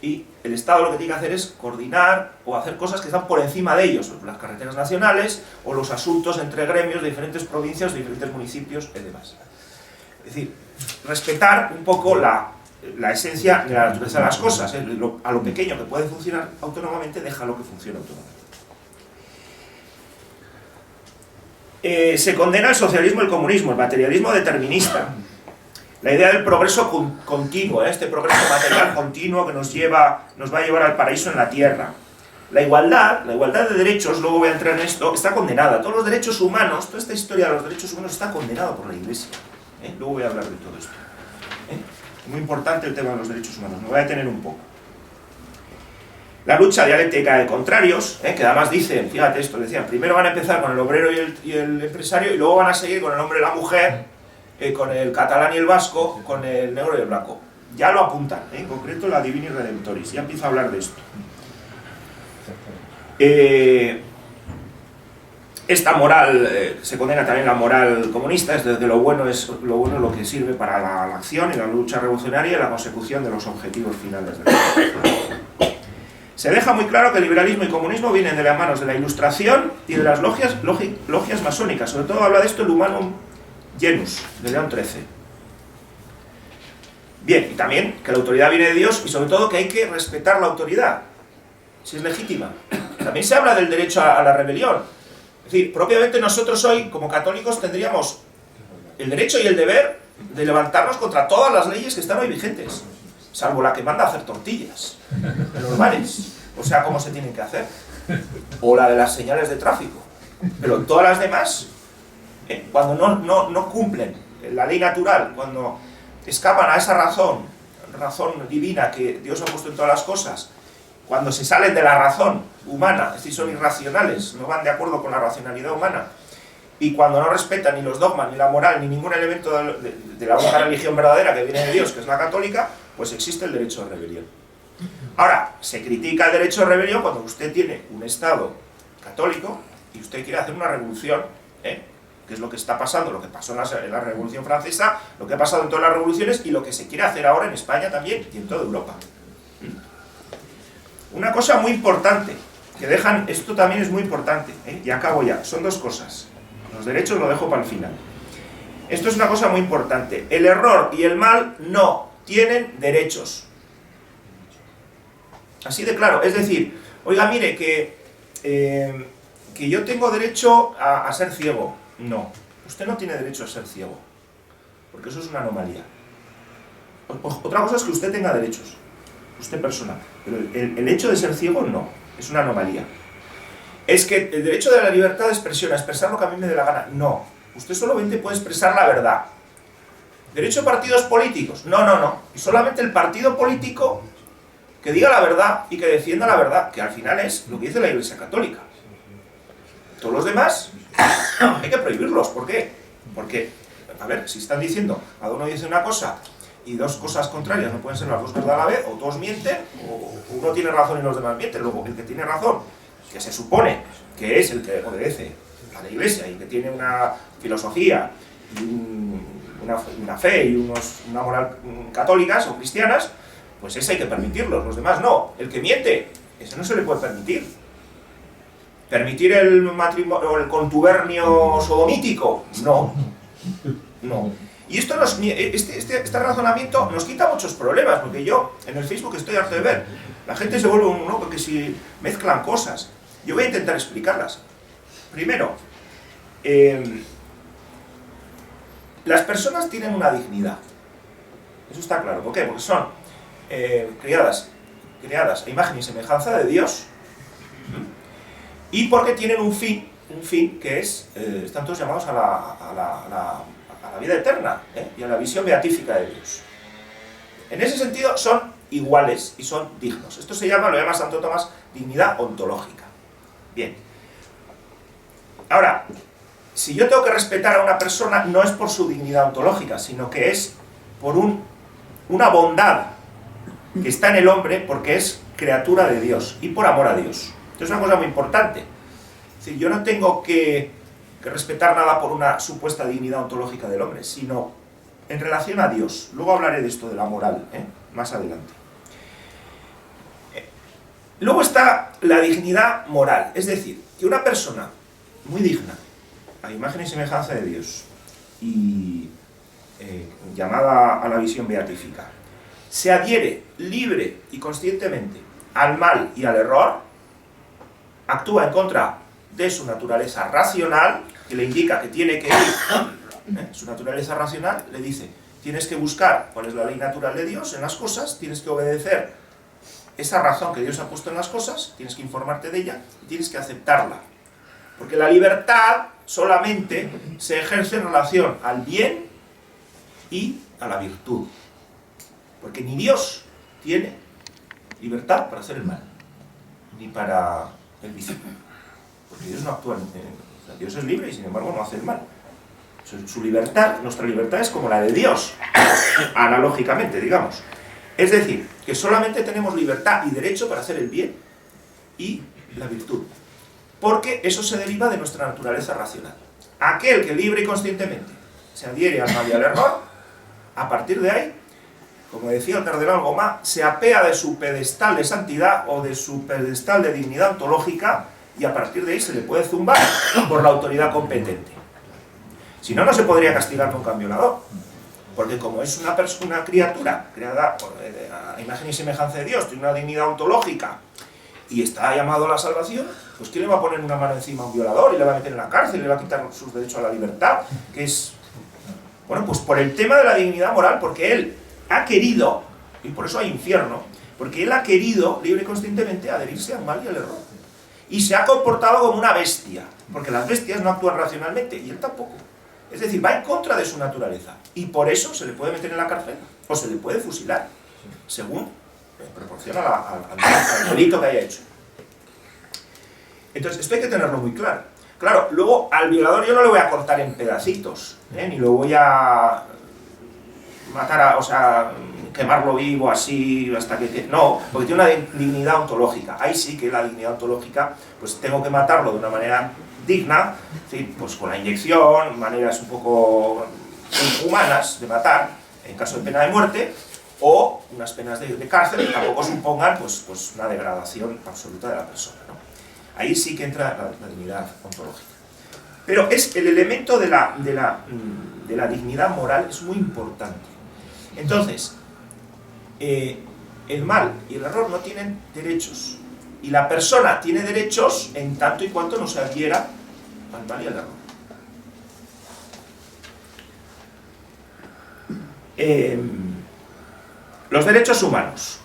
y el Estado lo que tiene que hacer es coordinar o hacer cosas que están por encima de ellos, las carreteras nacionales o los asuntos entre gremios de diferentes provincias, de diferentes municipios y demás. Es decir, respetar un poco la esencia de la naturaleza de las cosas, a lo pequeño que puede funcionar autónomamente, deja lo que funciona autónomamente. Se condena el socialismo y el comunismo, el materialismo determinista, la idea del progreso continuo, este progreso material continuo que nos va a llevar al paraíso en la tierra. La igualdad de derechos, luego voy a entrar en esto, está condenada. Todos los derechos humanos, toda esta historia de los derechos humanos está condenada por la Iglesia. Luego voy a hablar de todo esto. Muy importante el tema de los derechos humanos, me voy a detener un poco. La lucha dialéctica de contrarios, que además dicen, fíjate esto, decían, primero van a empezar con el obrero y el empresario y luego van a seguir con el hombre y la mujer, con el catalán y el vasco, con el negro y el blanco. Ya lo apuntan, en concreto la Divini Redemptoris, ya empiezo a hablar de esto. Esta moral, se condena también la moral comunista, es desde lo bueno es lo que sirve para la acción y la lucha revolucionaria y la consecución de los objetivos finales de la vida. Se deja muy claro que el liberalismo y comunismo vienen de las manos de la Ilustración y de las logias masónicas. Sobre todo habla de esto el Humanum Genus, de León XIII. Bien, y también que la autoridad viene de Dios y sobre todo que hay que respetar la autoridad, si es legítima. También se habla del derecho a la rebelión. Es decir, propiamente nosotros hoy, como católicos, tendríamos el derecho y el deber de levantarnos contra todas las leyes que están hoy vigentes, salvo la que manda a hacer tortillas en los bares, o sea, cómo se tienen que hacer, o la de las señales de tráfico. Pero todas las demás, cuando no cumplen la ley natural, cuando escapan a esa razón divina que Dios ha puesto en todas las cosas, cuando se salen de la razón humana, es decir, son irracionales, no van de acuerdo con la racionalidad humana, y cuando no respetan ni los dogmas, ni la moral, ni ningún elemento de la única religión verdadera que viene de Dios, que es la católica, pues existe el derecho de rebelión. Ahora, se critica el derecho de rebelión cuando usted tiene un Estado católico y usted quiere hacer una revolución, que es lo que está pasando, lo que pasó en la Revolución Francesa, lo que ha pasado en todas las revoluciones y lo que se quiere hacer ahora en España también y en toda Europa. Una cosa muy importante, que dejan, esto también es muy importante, y acabo ya, son dos cosas. Los derechos lo dejo para el final. Esto es una cosa muy importante. El error y el mal no tienen derechos. Así de claro, es decir, oiga, mire, que yo tengo derecho a ser ciego. No, usted no tiene derecho a ser ciego, porque eso es una anomalía. Otra cosa es que usted tenga derechos, usted persona, pero el hecho de ser ciego no, es una anomalía. Es que el derecho de la libertad de expresión, a expresar lo que a mí me dé la gana, no. Usted solamente puede expresar la verdad. ¿Derecho a partidos políticos? No. Y solamente el partido político que diga la verdad y que defienda la verdad, que al final es lo que dice la Iglesia Católica. Todos los demás hay que prohibirlos. ¿Por qué? Porque, a ver, si están diciendo, cada uno dice una cosa y dos cosas contrarias no pueden ser las dos verdad a la vez, o todos mienten, o uno tiene razón y los demás mienten. Luego, el que tiene razón, que se supone que es el que obedece a la Iglesia y que tiene una filosofía y una fe y una moral católicas o cristianas, pues ese hay que permitirlos, los demás no. El que miente, ese no se le puede permitir. ¿Permitir el matrimonio o el contubernio sodomítico? No. Y esto este razonamiento nos quita muchos problemas, porque yo en el Facebook estoy harto de ver, la gente se vuelve un loco que si mezclan cosas. Yo voy a intentar explicarlas. Primero, las personas tienen una dignidad. Eso está claro. ¿Por qué? Porque son creadas a imagen y semejanza de Dios, y porque tienen un fin que es, están todos llamados a la vida eterna, y a la visión beatífica de Dios. En ese sentido son iguales y son dignos. Esto lo llama Santo Tomás, dignidad ontológica. Bien. Ahora, si yo tengo que respetar a una persona, no es por su dignidad ontológica, sino que es por una bondad que está en el hombre porque es criatura de Dios y por amor a Dios. Esto es una cosa muy importante. Es decir, yo no tengo que respetar nada por una supuesta dignidad ontológica del hombre, sino en relación a Dios. Luego hablaré de esto, de la moral, más adelante. Luego está la dignidad moral, es decir, que una persona muy digna, a imagen y semejanza de Dios, y llamada a la visión beatífica, se adhiere libre y conscientemente al mal y al error, actúa en contra de su naturaleza racional, que le indica que tiene que ir, su naturaleza racional le dice, tienes que buscar cuál es la ley natural de Dios en las cosas, tienes que obedecer esa razón que Dios ha puesto en las cosas, tienes que informarte de ella y tienes que aceptarla. Porque la libertad solamente se ejerce en relación al bien y a la virtud. Porque ni Dios tiene libertad para hacer el mal, ni para el vicio. Porque Dios no actúa, Dios es libre y sin embargo no hace el mal. Su libertad, nuestra libertad es como la de Dios, analógicamente, digamos. Es decir, que solamente tenemos libertad y derecho para hacer el bien y la virtud. Porque eso se deriva de nuestra naturaleza racional. Aquel que libre y conscientemente se adhiere al mal y al error, a partir de ahí, como decía el cardenal Gomá, se apea de su pedestal de santidad o de su pedestal de dignidad ontológica y a partir de ahí se le puede zumbar por la autoridad competente. Si no, no se podría castigar nunca a un violador. Porque como es una criatura creada a imagen y semejanza de Dios, tiene una dignidad ontológica y está llamado a la salvación, pues ¿quién le va a poner una mano encima a un violador y le va a meter en la cárcel y le va a quitar sus derechos a la libertad? Que es, bueno, pues por el tema de la dignidad moral, porque él ha querido, y por eso hay infierno, porque él ha querido libre y conscientemente adherirse al mal y al error. Y se ha comportado como una bestia, porque las bestias no actúan racionalmente, y él tampoco. Es decir, va en contra de su naturaleza, y por eso se le puede meter en la cárcel, o se le puede fusilar, según proporciona al delito que haya hecho. Entonces, esto hay que tenerlo muy claro. Claro, luego al violador yo no le voy a cortar en pedacitos, ni lo voy a matar, o sea, quemarlo vivo así hasta que... No, porque tiene una dignidad ontológica. Ahí sí que la dignidad ontológica, pues tengo que matarlo de una manera digna, ¿sí? Pues con la inyección, maneras un poco inhumanas de matar, en caso de pena de muerte, o unas penas de cárcel que tampoco supongan pues una degradación absoluta de la persona, ¿no? Ahí sí que entra la dignidad ontológica. Pero es el elemento de la dignidad moral es muy importante. Entonces, el mal y el error no tienen derechos. Y la persona tiene derechos en tanto y cuanto no se adhiera al mal y al error. Los derechos humanos.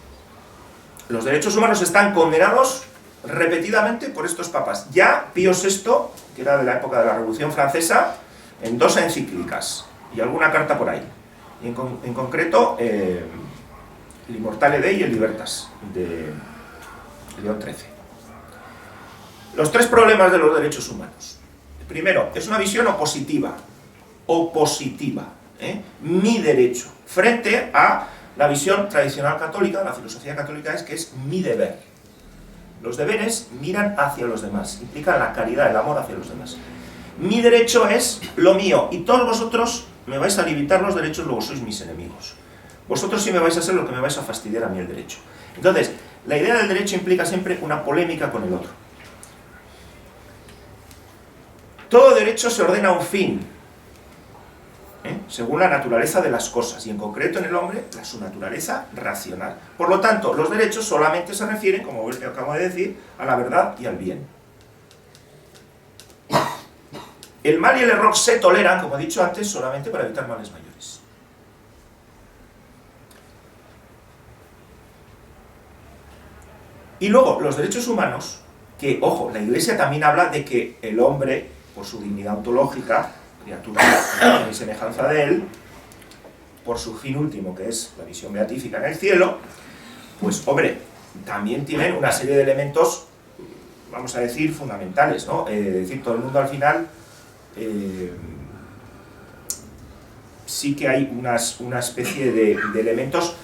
Los derechos humanos están condenados repetidamente por estos papas. Ya Pío VI, que era de la época de la Revolución Francesa, en 2 encíclicas y alguna carta por ahí. Y en concreto, el Immortale Dei y el Libertas, de León XIII. Los 3 problemas de los derechos humanos. Primero, es una visión opositiva. Mi derecho. Frente a la visión tradicional católica, la filosofía católica es que es mi deber. Los deberes miran hacia los demás, implican la caridad, el amor hacia los demás. Mi derecho es lo mío, y todos vosotros me vais a limitar los derechos, luego sois mis enemigos. Vosotros sí me vais a hacer lo que me vais a fastidiar a mí el derecho. Entonces, la idea del derecho implica siempre una polémica con el otro. Todo derecho se ordena a un fin, según la naturaleza de las cosas, y en concreto en el hombre, su naturaleza racional. Por lo tanto, los derechos solamente se refieren, como acabo de decir, a la verdad y al bien. El mal y el error se toleran, como he dicho antes, solamente para evitar males mayores. Y luego, los derechos humanos, que, ojo, la Iglesia también habla de que el hombre, por su dignidad ontológica, criatura y semejanza de él, por su fin último, que es la visión beatífica en el cielo, pues, hombre, también tienen una serie de elementos, vamos a decir, fundamentales, ¿no? Es decir, todo el mundo al final, sí que hay una especie de elementos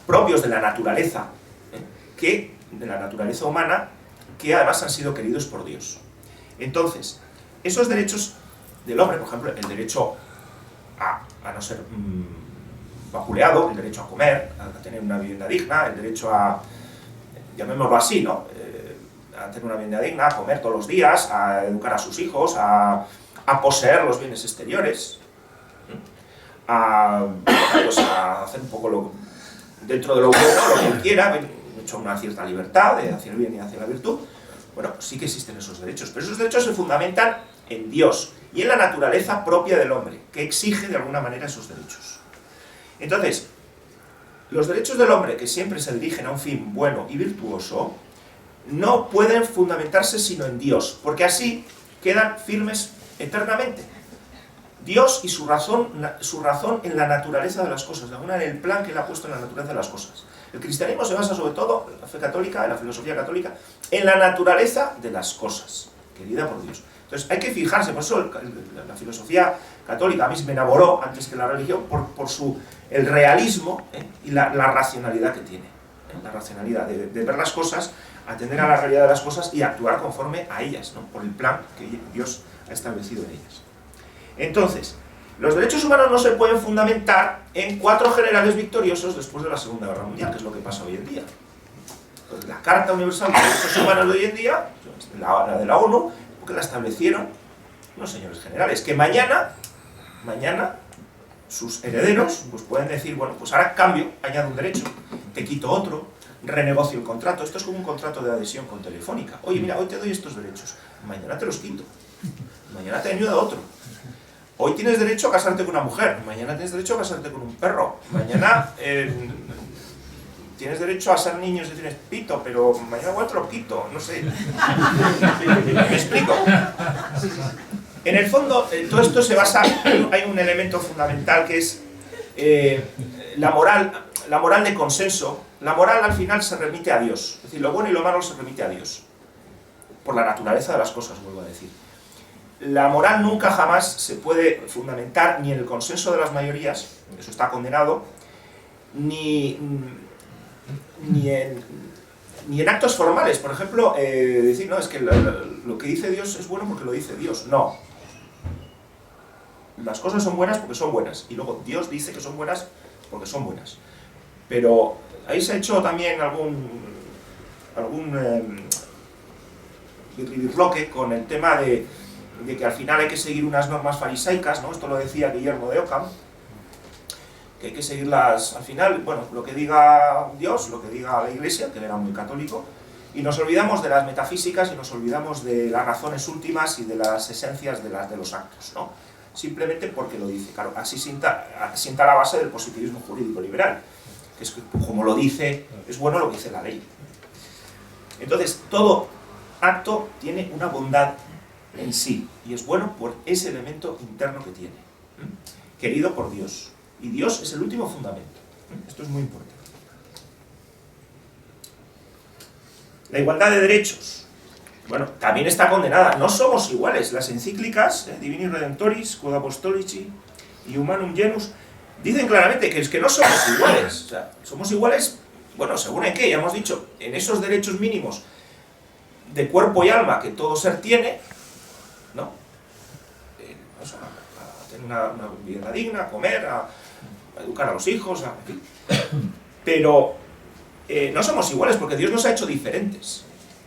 propios de la naturaleza, de la naturaleza humana, que además han sido queridos por Dios. Entonces, esos derechos del hombre, por ejemplo, el derecho a no ser vapuleado, el derecho a comer, a tener una vivienda digna, el derecho a, llamémoslo así, ¿no? A tener una vivienda digna, a comer todos los días, a educar a sus hijos, a poseer los bienes exteriores, a hacer un poco dentro de lo bueno, lo que él quiera, hecho una cierta libertad hacia el bien y hacia la virtud. Bueno, pues sí que existen esos derechos, pero esos derechos se fundamentan en Dios y en la naturaleza propia del hombre, que exige de alguna manera esos derechos. Entonces, los derechos del hombre, que siempre se dirigen a un fin bueno y virtuoso, no pueden fundamentarse sino en Dios, porque así quedan firmes eternamente. Dios y su razón en la naturaleza de las cosas, de alguna manera en el plan que Él ha puesto en la naturaleza de las cosas. El cristianismo se basa sobre todo, en la fe católica, en la filosofía católica, en la naturaleza de las cosas, querida por Dios. Entonces hay que fijarse, por eso la filosofía católica a mí me enamoró antes que la religión, por el realismo y la racionalidad que tiene. La racionalidad de ver las cosas, atender a la realidad de las cosas y actuar conforme a ellas, ¿no? Por el plan que Dios ha establecido en ellas. Entonces, los derechos humanos no se pueden fundamentar en 4 generales victoriosos después de la Segunda Guerra Mundial, que es lo que pasa hoy en día. Entonces, la Carta Universal de Derechos Humanos de hoy en día, la de la ONU, porque la establecieron unos señores generales, que mañana sus herederos pues pueden decir, bueno, pues ahora cambio, añado un derecho, te quito otro, renegocio el contrato. Esto es como un contrato de adhesión con Telefónica. Oye, mira, hoy te doy estos derechos, mañana te los quito, mañana te añado otro. Hoy tienes derecho a casarte con una mujer, mañana tienes derecho a casarte con un perro, mañana tienes derecho a ser niño si tienes pito, pero mañana igual te lo quito, no sé. ¿Me explico? En el fondo, todo esto se basa, hay un elemento fundamental que es la moral de consenso. La moral al final se remite a Dios, es decir, lo bueno y lo malo se remite a Dios, por la naturaleza de las cosas, vuelvo a decir. La moral nunca jamás se puede fundamentar ni en el consenso de las mayorías, eso está condenado, ni en actos formales. Por ejemplo, decir, no, es que lo que dice Dios es bueno porque lo dice Dios. No. Las cosas son buenas porque son buenas, y luego Dios dice que son buenas porque son buenas. Pero ahí se ha hecho también algún birlibirloque con el tema de que al final hay que seguir unas normas farisaicas, ¿no? Esto lo decía Guillermo de Ockham, que hay que seguirlas al final, bueno, lo que diga Dios, lo que diga la Iglesia, que él era muy católico, y nos olvidamos de las metafísicas y nos olvidamos de las razones últimas y de las esencias de los actos, ¿no? Simplemente porque lo dice. Claro, así sienta la base del positivismo jurídico liberal, que es que, como lo dice, es bueno lo que dice la ley. Entonces, todo acto tiene una bondad en sí, y es bueno por ese elemento interno que tiene, querido por Dios. Y Dios es el último fundamento. Esto es muy importante. La igualdad de derechos, bueno, también está condenada. No somos iguales. Las encíclicas, Divini Redemptoris, Quod Apostolici y Humanum Genus, dicen claramente que es que no somos iguales. O sea, somos iguales, bueno, según en qué, ya hemos dicho, en esos derechos mínimos de cuerpo y alma que todo ser tiene, ¿no? O sea, a tener una vivienda digna, a comer, a educar a los hijos, en fin. Pero no somos iguales porque Dios nos ha hecho diferentes.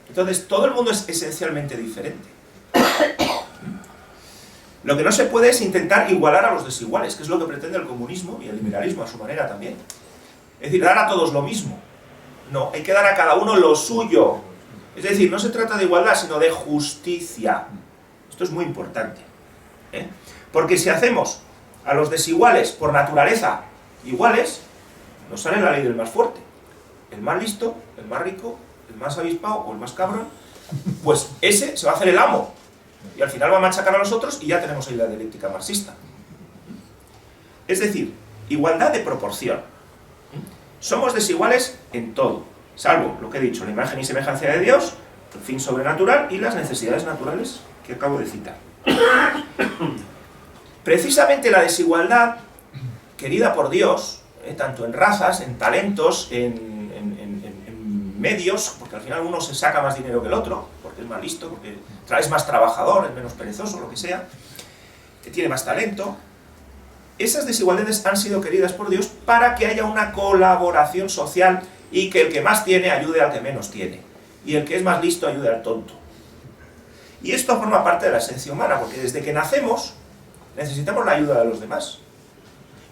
Entonces, todo el mundo es esencialmente diferente. Lo que no se puede es intentar igualar a los desiguales, que es lo que pretende el comunismo y el liberalismo a su manera también. Es decir, dar a todos lo mismo. No, hay que dar a cada uno lo suyo. Es decir, no se trata de igualdad, sino de justicia. Esto es muy importante. Porque si hacemos a los desiguales por naturaleza iguales, nos sale la ley del más fuerte. El más listo, el más rico, el más avispado o el más cabrón, pues ese se va a hacer el amo. Y al final va a machacar a los otros y ya tenemos ahí la dialéctica marxista. Es decir, igualdad de proporción. Somos desiguales en todo, salvo lo que he dicho, la imagen y semejanza de Dios, el fin sobrenatural y las necesidades naturales que acabo de citar. Precisamente la desigualdad, querida por Dios, tanto en razas, en talentos, en medios, porque al final uno se saca más dinero que el otro, porque es más listo, porque es más trabajador, es menos perezoso, lo que sea, que tiene más talento. Esas desigualdades han sido queridas por Dios para que haya una colaboración social y que el que más tiene ayude al que menos tiene, y el que es más listo ayude al tonto. Y esto forma parte de la esencia humana, porque desde que nacemos necesitamos la ayuda de los demás.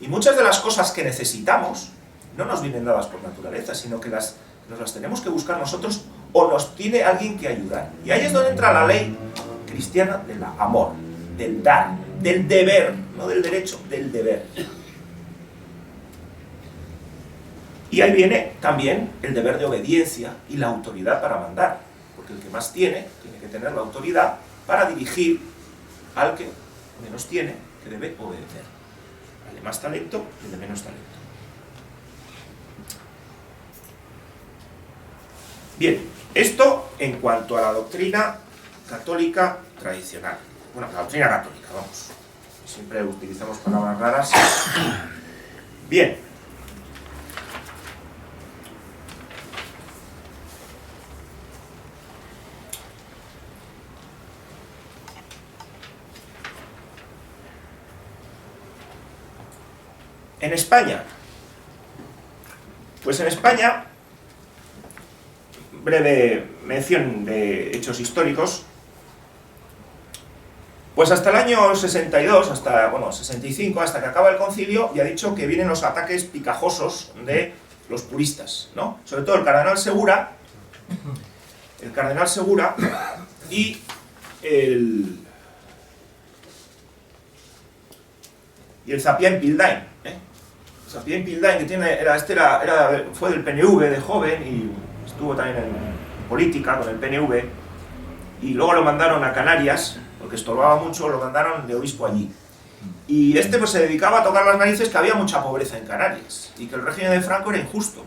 Y muchas de las cosas que necesitamos no nos vienen dadas por naturaleza, sino que las nos las tenemos que buscar nosotros o nos tiene alguien que ayudar. Y ahí es donde entra la ley cristiana del amor, del dar, del deber, no del derecho, del deber. Y ahí viene también el deber de obediencia y la autoridad para mandar, porque el que más tiene que tener la autoridad para dirigir al que menos tiene, que debe obedecer. Al de más talento y al de menos talento. Bien, esto en cuanto a la doctrina católica tradicional. Bueno, la doctrina católica, vamos. Siempre utilizamos palabras raras. Bien. En España, pues en España, breve mención de hechos históricos, pues hasta el año 62, hasta, bueno, 65, hasta que acaba el concilio, ya he dicho que vienen los ataques picajosos de los puristas, ¿no? Sobre todo el cardenal Segura y el Zapién Pildain, Zapién Pildain, que fue del PNV de joven y estuvo también en política con el PNV, y luego lo mandaron a Canarias, porque estorbaba mucho, lo mandaron de obispo allí. Y pues se dedicaba a tocar las narices que había mucha pobreza en Canarias, y que el régimen de Franco era injusto.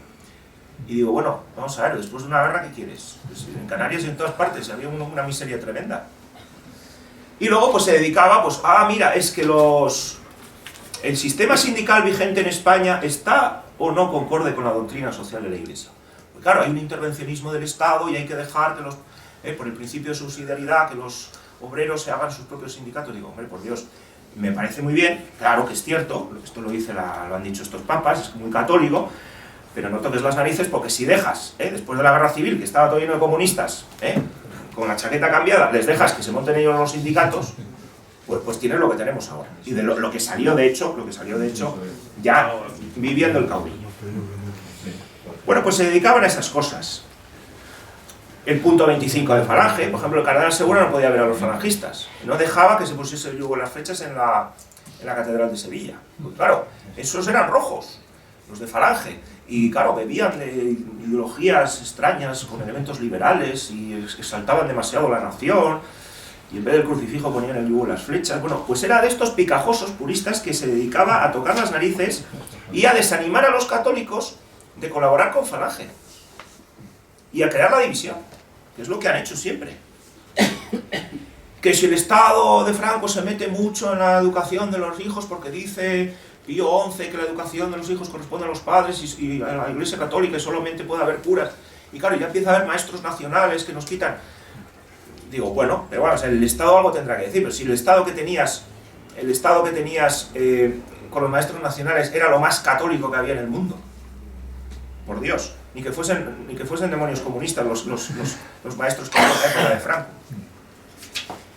Y digo, bueno, vamos a ver, después de una guerra, ¿qué quieres? Pues en Canarias y en todas partes había una miseria tremenda. Y luego pues se dedicaba, pues, mira, es que el sistema sindical vigente en España está o no concorde con la doctrina social de la Iglesia. Pues claro, hay un intervencionismo del Estado y hay que dejar que por el principio de subsidiariedad, que los obreros se hagan sus propios sindicatos. Digo, hombre, por Dios, me parece muy bien, claro que es cierto, esto lo han dicho estos papas, es muy católico, pero no toques las narices porque si dejas, después de la guerra civil, que estaba todo lleno de comunistas, con la chaqueta cambiada, les dejas que se monten ellos los sindicatos, pues tienes lo que tenemos ahora. Y de lo que salió de hecho, ya viviendo el caudillo. Bueno, pues se dedicaban a esas cosas. El punto 25 de Falange, por ejemplo, el cardenal Segura no podía ver a los falangistas. No dejaba que se pusiese el yugo en las flechas en la catedral de Sevilla. Pues claro, esos eran rojos, los de Falange. Y claro, bebían de ideologías extrañas con elementos liberales y exaltaban demasiado la nación. Y en vez del crucifijo ponían el yugo en las flechas. Bueno, pues era de estos picajosos puristas que se dedicaba a tocar las narices y a desanimar a los católicos de colaborar con Falange y a crear la división, que es lo que han hecho siempre. Que si el Estado de Franco se mete mucho en la educación de los hijos porque dice Pío XI que la educación de los hijos corresponde a los padres y a la Iglesia Católica solamente puede haber curas, y claro, ya empieza a haber maestros nacionales que nos quitan. Digo, bueno, pero bueno, o sea, el Estado algo tendrá que decir, pero si el Estado que tenías con los maestros nacionales era lo más católico que había en el mundo, por Dios, ni que fuesen demonios comunistas los maestros que había en la época de Franco.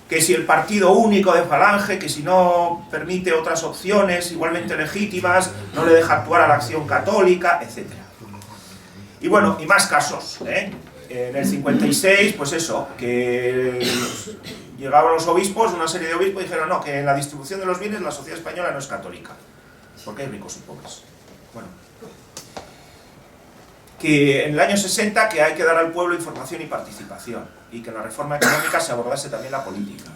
Que si el partido único de Falange, que si no permite otras opciones igualmente legítimas, no le deja actuar a la acción católica, etc. Y bueno, y más casos, En el 56, pues eso, que llegaban los obispos, una serie de obispos, y dijeron, no, que en la distribución de los bienes la sociedad española no es católica, porque hay ricos y pobres. Bueno, que en el año 60 que hay que dar al pueblo información y participación, y que en la reforma económica se abordase también la política.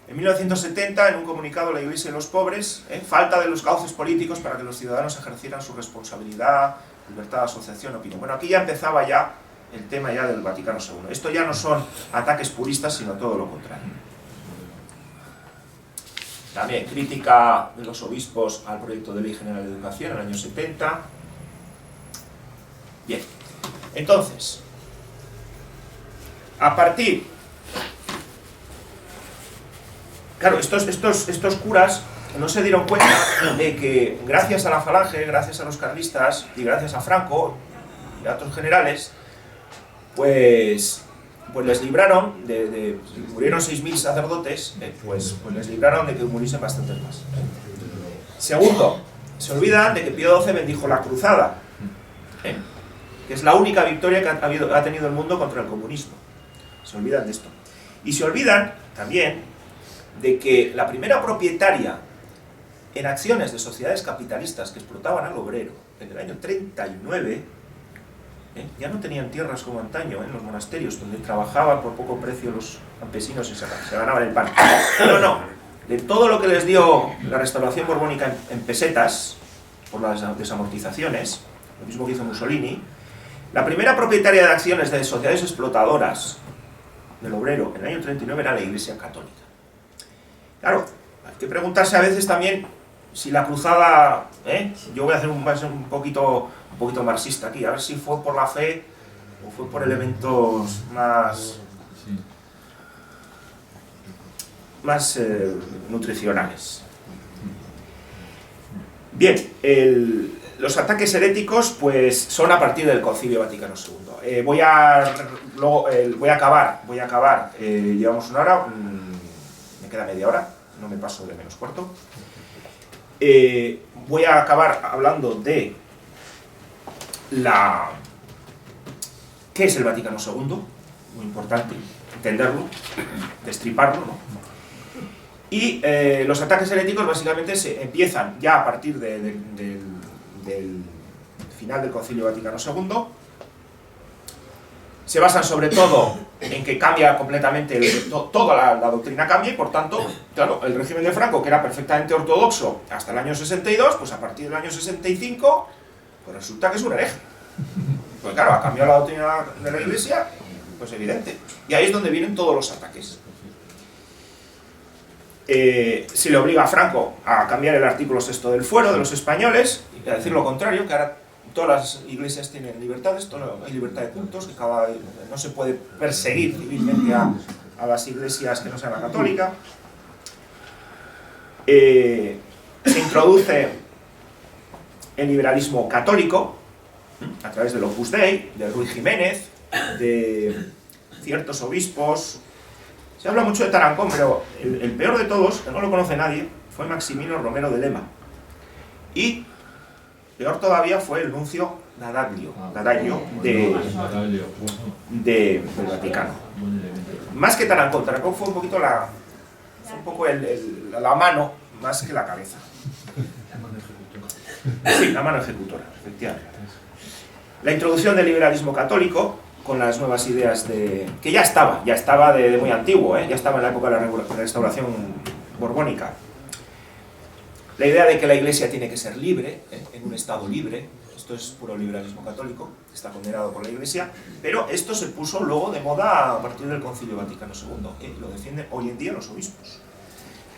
En 1970, en un comunicado, la Iglesia y los pobres, falta de los cauces políticos para que los ciudadanos ejercieran su responsabilidad, libertad de asociación, opinión. Bueno, aquí ya empezaba ya el tema ya del Vaticano II. Esto ya no son ataques puristas, sino todo lo contrario. También crítica de los obispos al proyecto de Ley General de Educación en el año 70. Bien, entonces, a partir... Claro, estos curas no se dieron cuenta de que gracias a la Falange, gracias a los carlistas y gracias a Franco y a otros generales, pues les libraron murieron 6.000 sacerdotes, pues les libraron de que muriesen bastantes más. Segundo, se olvidan de que Pío XII bendijo la cruzada. que es la única victoria que ha tenido el mundo contra el comunismo. Se olvidan de esto. Y se olvidan también de que la primera propietaria en acciones de sociedades capitalistas que explotaban al obrero en el año 39, ya no tenían tierras como antaño, en los monasterios, donde trabajaban por poco precio los campesinos y se ganaban el pan. No, de todo lo que les dio la restauración borbónica en pesetas, por las desamortizaciones, lo mismo que hizo Mussolini, la primera propietaria de acciones de sociedades explotadoras del obrero en el año 39 era la Iglesia Católica. Claro, hay que preguntarse a veces también si la cruzada, yo voy a hacer un poquito marxista aquí, a ver si fue por la fe o fue por elementos más nutricionales. Bien, los ataques heréticos pues son a partir del Concilio Vaticano II. Voy a acabar, llevamos una hora, me queda media hora, no me paso de menos cuarto. Voy a acabar hablando de ¿qué es el Vaticano II? Muy importante entenderlo, destriparlo, ¿no? Y los ataques heréticos básicamente se empiezan ya a partir del final del Concilio Vaticano II. Se basan sobre todo en que cambia completamente, toda la doctrina cambia y por tanto, claro, el régimen de Franco, que era perfectamente ortodoxo hasta el año 62, pues a partir del año 65, pues resulta que es un hereje. Pues claro, ha cambiado la doctrina de la Iglesia, pues evidente. Y ahí es donde vienen todos los ataques. Se le obliga a Franco a cambiar el artículo 6 del fuero de los españoles y a decir lo contrario, que ahora todas las iglesias tienen libertades, hay libertad de cultos, que no se puede perseguir civilmente a las iglesias que no sean la católica. Se introduce el liberalismo católico a través del Opus Dei, de Ruy Jiménez, de ciertos obispos. Se habla mucho de Tarancón, pero el peor de todos, que no lo conoce nadie, fue Maximino Romero de Lema. Y peor todavía fue el nuncio D'Adaglio del Vaticano. Más que Tarancón fue un poquito la mano más que la cabeza. Sí, la mano ejecutora, efectivamente. La introducción del liberalismo católico con las nuevas ideas que ya estaba de muy antiguo, ya estaba en la época de la restauración borbónica. La idea de que la Iglesia tiene que ser libre, en un Estado libre, esto es puro liberalismo católico, está condenado por la Iglesia, pero esto se puso luego de moda a partir del Concilio Vaticano II, lo defienden hoy en día los obispos.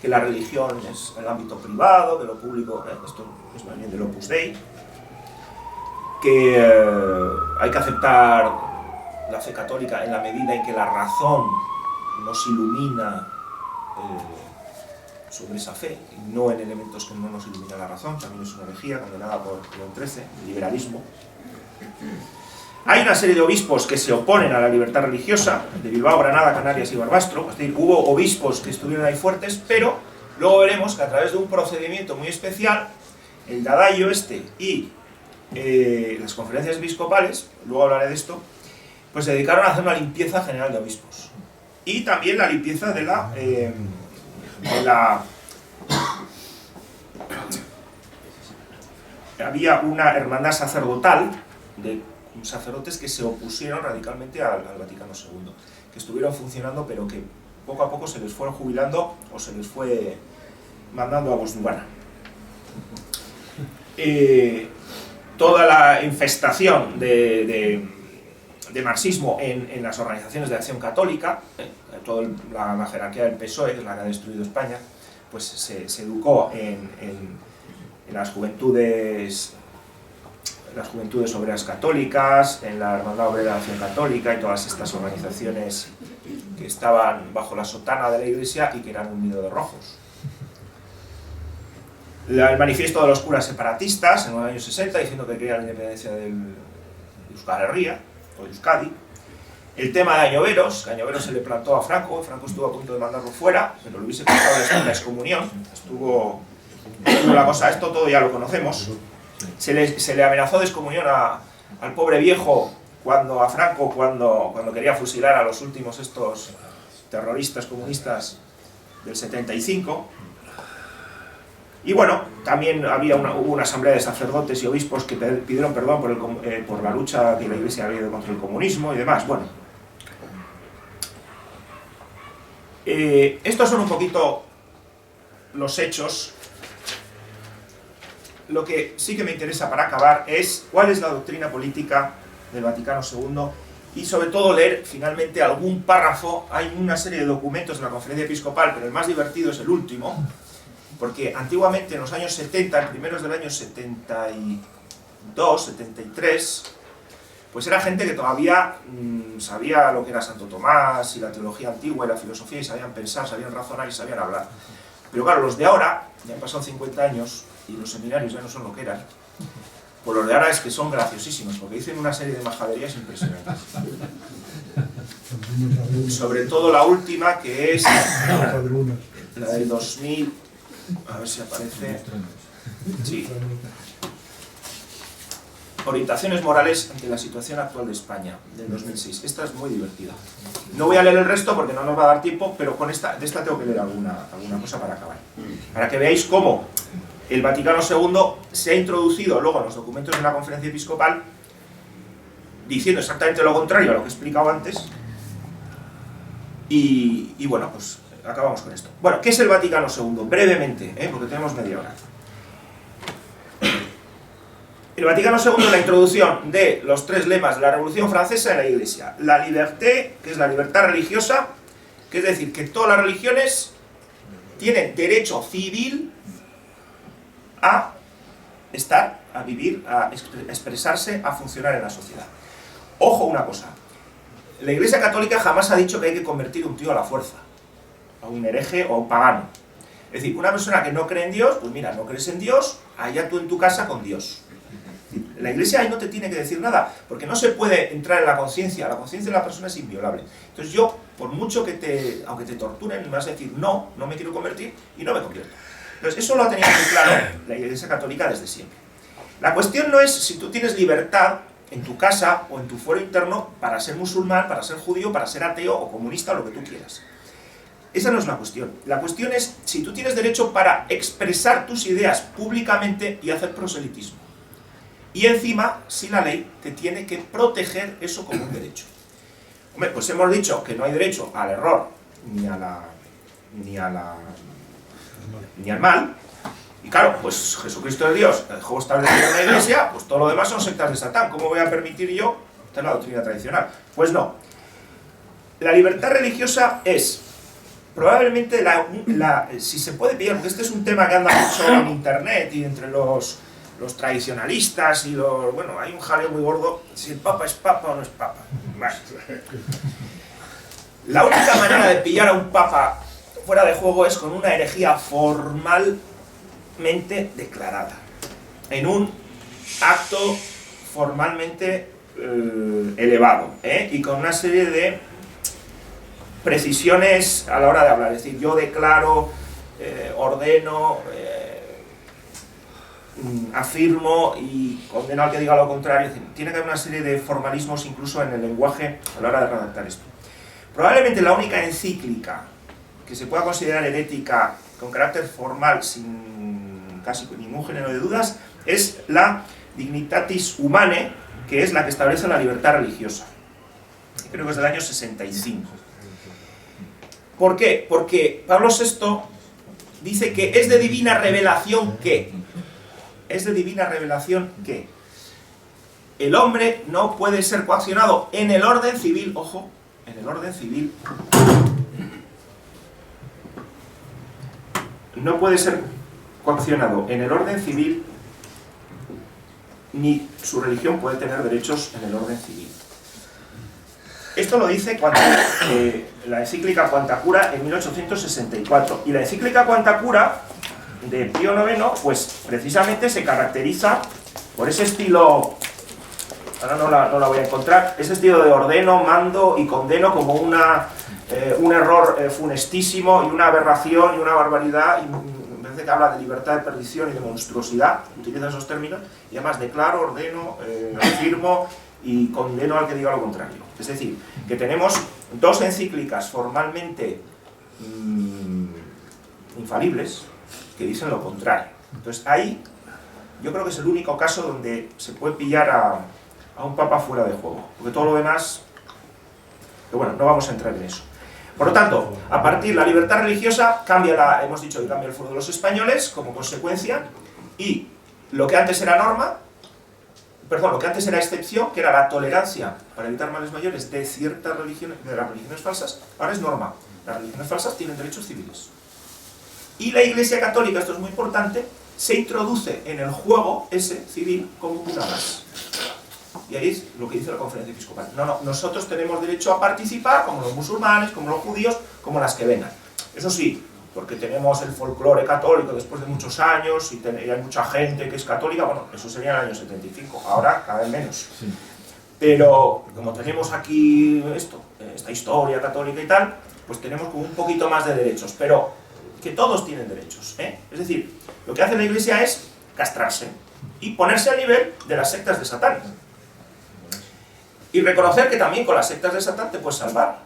Que la religión es el ámbito privado, que lo público, esto es más bien del Opus Dei, que hay que aceptar la fe católica en la medida en que la razón nos ilumina sobre esa fe, y no en elementos que no nos ilumina la razón. También es una herejía condenada por León XIII, el liberalismo. Hay una serie de obispos que se oponen a la libertad religiosa, de Bilbao, Granada, Canarias y Barbastro, es decir, hubo obispos que estuvieron ahí fuertes, pero luego veremos que a través de un procedimiento muy especial, el D'Adaglio y las conferencias episcopales, luego hablaré de esto, pues se dedicaron a hacer una limpieza general de obispos. Y también la limpieza había una hermandad sacerdotal de sacerdotes que se opusieron radicalmente al Vaticano II, que estuvieron funcionando, pero que poco a poco se les fueron jubilando o se les fue mandando a Bosnubana. Toda la infestación de marxismo en las organizaciones de acción católica, toda la jerarquía del PSOE, que es la que ha destruido España, pues se educó en las juventudes obreras católicas, en la Hermandad Obrera de Acción Católica y todas estas organizaciones que estaban bajo la sotana de la Iglesia y que eran un nido de rojos. El manifiesto de los curas separatistas en los años 60, diciendo que quería la independencia de Euskal Herria o Euskadi. El tema de Añoveros, que Añoveros se le plantó a Franco estuvo a punto de mandarlo fuera, pero lo hubiese costado la excomunión. Estuvo la cosa, esto todo ya lo conocemos. Se le amenazó de excomunión a al pobre viejo a Franco cuando quería fusilar a los últimos estos terroristas comunistas del 75. Y bueno, también hubo una asamblea de sacerdotes y obispos que pidieron perdón por la lucha que la Iglesia había ido contra el comunismo y demás. Bueno, estos son un poquito los hechos. Lo que sí que me interesa para acabar es cuál es la doctrina política del Vaticano II y sobre todo leer finalmente algún párrafo. Hay una serie de documentos de la Conferencia Episcopal, pero el más divertido es el último, porque antiguamente en los años 70, en primeros del año 72, 73, pues era gente que todavía sabía lo que era Santo Tomás y la teología antigua y la filosofía, y sabían pensar, sabían razonar y sabían hablar. Pero claro, los de ahora, ya han pasado 50 años y los seminarios ya no son lo que eran, pues los de ahora es que son graciosísimos, porque dicen una serie de majaderías impresionantes. Sobre todo la última, que es la del 2000, a ver si aparece, sí. Orientaciones morales ante la situación actual de España, del 2006. Esta es muy divertida. No voy a leer el resto porque no nos va a dar tiempo, pero de esta tengo que leer alguna cosa para acabar. Para que veáis cómo el Vaticano II se ha introducido luego en los documentos de la Conferencia Episcopal diciendo exactamente lo contrario a lo que he explicado antes. Y bueno, pues acabamos con esto. Bueno, ¿qué es el Vaticano II? Brevemente, porque tenemos media hora. El Vaticano II es la introducción de los 3 lemas de la Revolución Francesa en la Iglesia. La liberté, que es la libertad religiosa, que es decir, que todas las religiones tienen derecho civil a estar, a vivir, a expresarse, a funcionar en la sociedad. Ojo una cosa, la Iglesia Católica jamás ha dicho que hay que convertir a un tío a la fuerza, a un hereje o a un pagano. Es decir, una persona que no cree en Dios, pues mira, no crees en Dios, allá tú en tu casa con Dios. La Iglesia ahí no te tiene que decir nada, porque no se puede entrar en la conciencia de la persona es inviolable. Entonces yo, por mucho que aunque te torturen, me vas a decir, no me quiero convertir y no me convierto. Entonces eso lo ha tenido muy claro la Iglesia Católica desde siempre. La cuestión no es si tú tienes libertad en tu casa o en tu fuero interno para ser musulmán, para ser judío, para ser ateo o comunista o lo que tú quieras. Esa no es la cuestión. La cuestión es si tú tienes derecho para expresar tus ideas públicamente y hacer proselitismo. Y encima, si la ley te tiene que proteger eso como un derecho. Hombre, pues hemos dicho que no hay derecho al error ni al mal. Y claro, pues Jesucristo es Dios, dejó establecido en la Iglesia, pues todo lo demás son sectas de Satán. ¿Cómo voy a permitir yo? Esta es la doctrina tradicional. Pues no. La libertad religiosa es probablemente si se puede pillar, porque este es un tema que anda mucho en internet y entre los tradicionalistas y bueno, hay un jaleo muy gordo, si el Papa es Papa o no es Papa. Vale. La única manera de pillar a un Papa fuera de juego es con una herejía formalmente declarada, en un acto formalmente elevado, y con una serie de precisiones a la hora de hablar, es decir, yo declaro, ordeno, afirmo y condeno al que diga lo contrario. Es decir, tiene que haber una serie de formalismos incluso en el lenguaje a la hora de redactar esto. Probablemente la única encíclica que se pueda considerar herética con carácter formal sin casi ningún género de dudas es la Dignitatis Humanae, que es la que establece la libertad religiosa. Creo que es del año 65. ¿Por qué? Porque Pablo VI dice que es de divina revelación que el hombre no puede ser coaccionado en el orden civil, ojo, en el orden civil, no puede ser coaccionado en el orden civil, ni su religión puede tener derechos en el orden civil. Esto lo dice la encíclica Quanta Cura en 1864, y la encíclica Quanta Cura de Pío IX, pues precisamente se caracteriza por ese estilo, ahora no la voy a encontrar, ese estilo de ordeno, mando y condeno como un error funestísimo y una aberración y una barbaridad, y me parece gente que habla de libertad de perdición y de monstruosidad, utiliza esos términos, y además declaro, ordeno, afirmo y condeno al que diga lo contrario. Es decir, que tenemos dos encíclicas formalmente infalibles que dicen lo contrario. Entonces ahí yo creo que es el único caso donde se puede pillar a un papa fuera de juego, porque todo lo demás, que bueno, no vamos a entrar en eso. Por lo tanto, a partir de la libertad religiosa cambia hemos dicho que cambia el fuero de los españoles como consecuencia, y lo que antes era norma, perdón, lo que antes era excepción, que era la tolerancia para evitar males mayores de ciertas religiones, de las religiones falsas, ahora es norma. Las religiones falsas tienen derechos civiles. Y la Iglesia Católica, esto es muy importante, se introduce en el juego ese civil como una más. Y ahí es lo que dice la Conferencia Episcopal. No, nosotros tenemos derecho a participar, como los musulmanes, como los judíos, como las que vengan. Eso sí, porque tenemos el folclore católico después de muchos años y hay mucha gente que es católica, bueno, eso sería en el año 75, ahora cada vez menos. Sí. Pero como tenemos aquí esta historia católica y tal, pues tenemos como un poquito más de derechos, pero que todos tienen derechos, ¿eh? Es decir, lo que hace la Iglesia es castrarse y ponerse al nivel de las sectas de Satán. Y reconocer que también con las sectas de Satán te puedes salvar,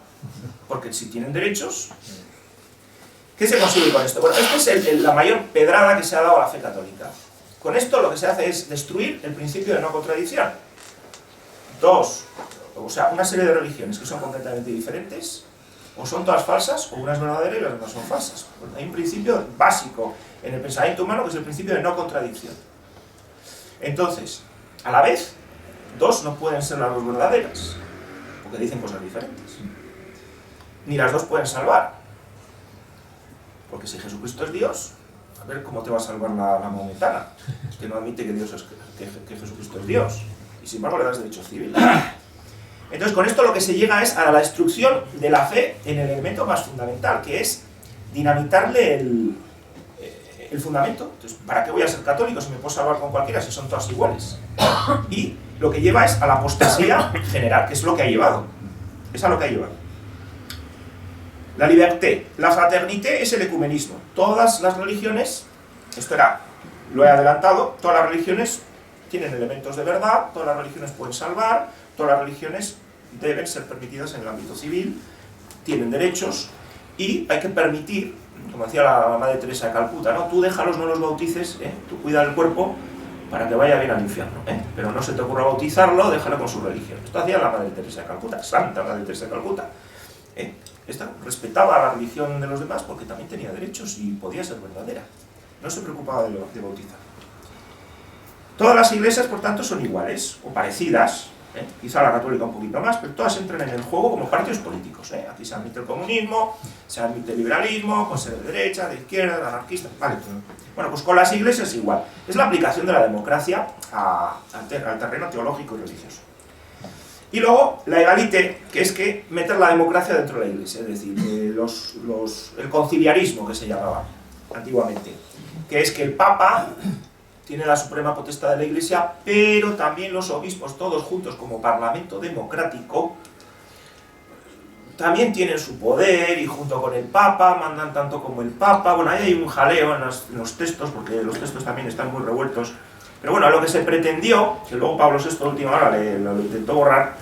porque si tienen derechos... ¿Qué se consigue con esto? Bueno, esta es la mayor pedrada que se ha dado a la fe católica. Con esto lo que se hace es destruir el principio de no contradicción. Una serie de religiones que son completamente diferentes, o son todas falsas, o una es verdadera y las demás son falsas. Bueno, hay un principio básico en el pensamiento humano que es el principio de no contradicción. Entonces, a la vez, dos no pueden ser las dos verdaderas, porque dicen cosas diferentes. Ni las dos pueden salvar. Porque si Jesucristo es Dios, a ver cómo te va a salvar la maometana, que no admite que Jesucristo es Dios, y sin embargo le das derechos civiles. Entonces con esto lo que se llega es a la destrucción de la fe en el elemento más fundamental, que es dinamitarle el fundamento. Entonces, ¿para qué voy a ser católico si me puedo salvar con cualquiera si son todas iguales? Y lo que lleva es a la apostasía general, que es lo que ha llevado. Es a lo que ha llevado. La liberté, la fraternité es el ecumenismo. Todas las religiones, lo he adelantado, todas las religiones tienen elementos de verdad, todas las religiones pueden salvar, todas las religiones deben ser permitidas en el ámbito civil, tienen derechos y hay que permitir, como decía la Madre Teresa de Calcuta, ¿no? Tú déjalos, no los bautices, tú cuida del cuerpo para que vaya bien al infierno, pero no se te ocurra bautizarlo, déjalo con su religión. Esto hacía la Madre Teresa de Calcuta, Santa Madre Teresa de Calcuta. Esta respetaba la religión de los demás porque también tenía derechos y podía ser verdadera. No se preocupaba de bautizar. Todas las iglesias, por tanto, son iguales o parecidas, quizá la católica un poquito más, pero todas entran en el juego como partidos políticos. Aquí se admite el comunismo, se admite el liberalismo, puede ser de derecha, de izquierda, de anarquista, vale. Bueno, pues con las iglesias igual. Es la aplicación de la democracia al terreno teológico y religioso. Y luego la egalité, que es que meter la democracia dentro de la iglesia, es decir, el conciliarismo que se llamaba antiguamente, que es que el Papa tiene la suprema potestad de la iglesia, pero también los obispos todos juntos como parlamento democrático también tienen su poder y junto con el Papa mandan tanto como el Papa. Bueno, ahí hay un jaleo en los textos, porque los textos también están muy revueltos. Pero bueno, lo que se pretendió, que luego Pablo VI a última hora lo intentó borrar,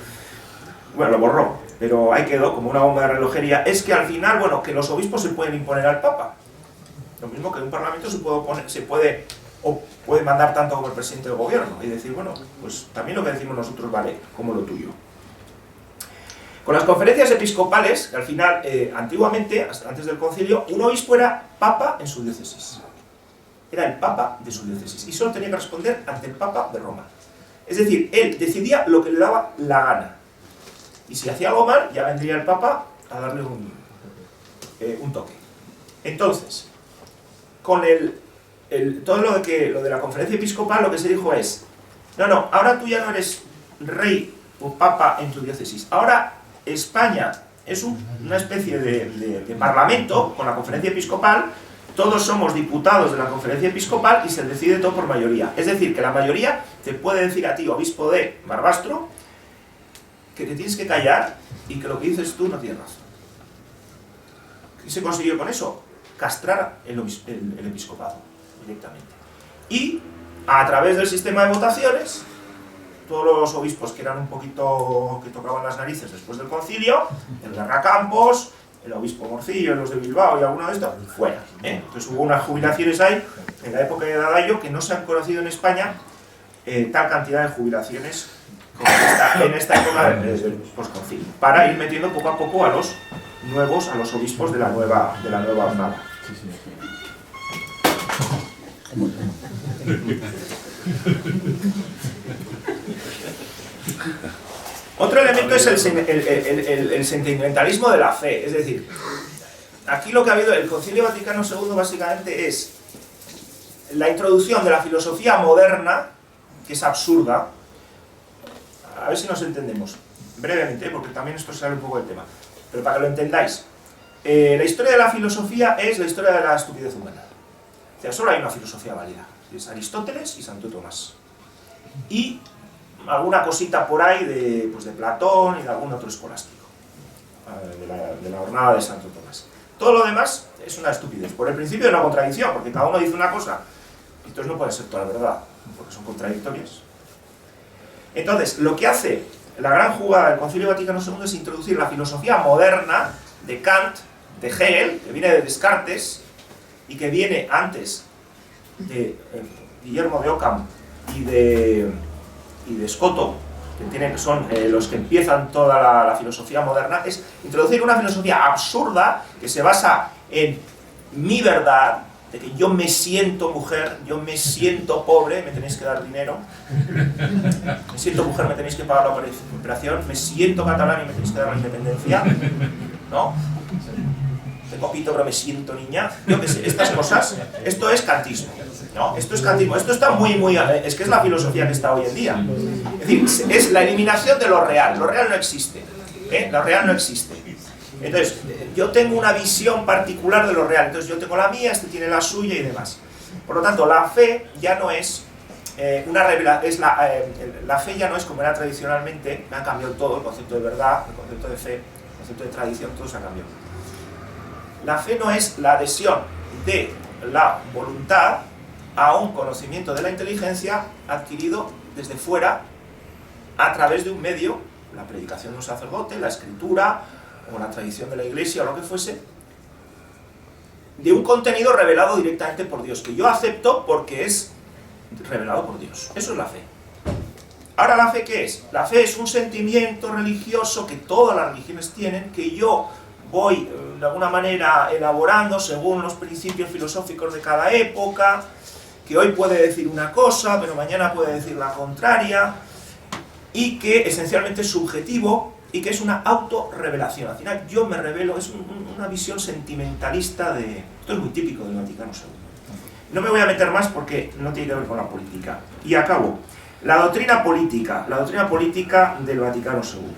bueno, lo borró, pero ahí quedó como una bomba de relojería, es que al final, bueno, que los obispos se pueden imponer al Papa. Lo mismo que un parlamento puede mandar tanto como el presidente del gobierno y decir, bueno, pues también lo que decimos nosotros vale como lo tuyo. Con las conferencias episcopales, que al final, antiguamente, hasta antes del concilio, un obispo era papa en su diócesis. Era el papa de su diócesis y solo tenía que responder ante el Papa de Roma. Es decir, él decidía lo que le daba la gana. Y si hacía algo mal, ya vendría el Papa a darle un toque. Entonces, con todo lo de la conferencia episcopal, lo que se dijo es, no, ahora tú ya no eres rey o papa en tu diócesis. Ahora España es una especie de parlamento con la conferencia episcopal. Todos somos diputados de la conferencia episcopal y se decide todo por mayoría. Es decir, que la mayoría te puede decir a ti, obispo de Barbastro, que te tienes que callar y que lo que dices tú no tiene razón. ¿Qué se consiguió con eso? castrar el episcopado directamente. Y a través del sistema de votaciones, todos los obispos que eran un poquito, que tocaban las narices después del concilio, el Garracampos, el obispo Morcillo, los de Bilbao y alguno de estos, fuera. Entonces hubo unas jubilaciones ahí, en la época de Dadayo, que no se han conocido en España tal cantidad de jubilaciones como en esta época del posconcilio, para ir metiendo poco a poco a los nuevos, a los obispos de la nueva hornada. Otro elemento es el sentimentalismo de la fe, es decir, aquí lo que ha habido, el Concilio Vaticano II básicamente es la introducción de la filosofía moderna, que es absurda. A ver si nos entendemos, brevemente, porque también esto sale un poco del tema, pero para que lo entendáis. La historia de la filosofía es la historia de la estupidez humana. O sea, solo hay una filosofía válida, es Aristóteles y Santo Tomás. Y alguna cosita por ahí de Platón y de algún otro escolástico, de la jornada de Santo Tomás. Todo lo demás es una estupidez, por el principio de una contradicción, porque cada uno dice una cosa, y entonces no puede ser toda la verdad, porque son contradictorias. Entonces, lo que hace la gran jugada del Concilio Vaticano II es introducir la filosofía moderna de Kant, de Hegel, que viene de Descartes, y que viene antes de Guillermo de Ockham y de Scotto, que son los que empiezan toda la filosofía moderna, es introducir una filosofía absurda que se basa en mi verdad, de que yo me siento mujer, yo me siento pobre, me tenéis que dar dinero, me siento mujer, me tenéis que pagar la operación, me siento catalán y me tenéis que dar la independencia, ¿no? Tengo pito pero me siento niña, yo qué sé, estas cosas, esto es kantismo, ¿no? Esto es kantismo, esto está muy, es que es la filosofía que está hoy en día. Es decir, es la eliminación de lo real no existe, lo real no existe. Entonces, yo tengo una visión particular de lo real, entonces yo tengo la mía, este tiene la suya y demás. Por lo tanto, la fe ya no es una revelación, la fe ya no es como era tradicionalmente, me ha cambiado todo, el concepto de verdad, el concepto de fe, el concepto de tradición, todo se ha cambiado. La fe no es la adhesión de la voluntad a un conocimiento de la inteligencia adquirido desde fuera a través de un medio, la predicación de un sacerdote, la escritura o la tradición de la iglesia o lo que fuese, de un contenido revelado directamente por Dios, que yo acepto porque es revelado por Dios. Eso es la fe. Ahora, ¿la fe qué es? La fe es un sentimiento religioso que todas las religiones tienen, que yo voy de alguna manera elaborando según los principios filosóficos de cada época, que hoy puede decir una cosa, pero mañana puede decir la contraria, y que esencialmente es subjetivo y que es una autorrevelación. Al final yo me revelo, es una visión sentimentalista de... Esto es muy típico del Vaticano II. No me voy a meter más porque no tiene que ver con la política. Y acabo. La doctrina política del Vaticano II,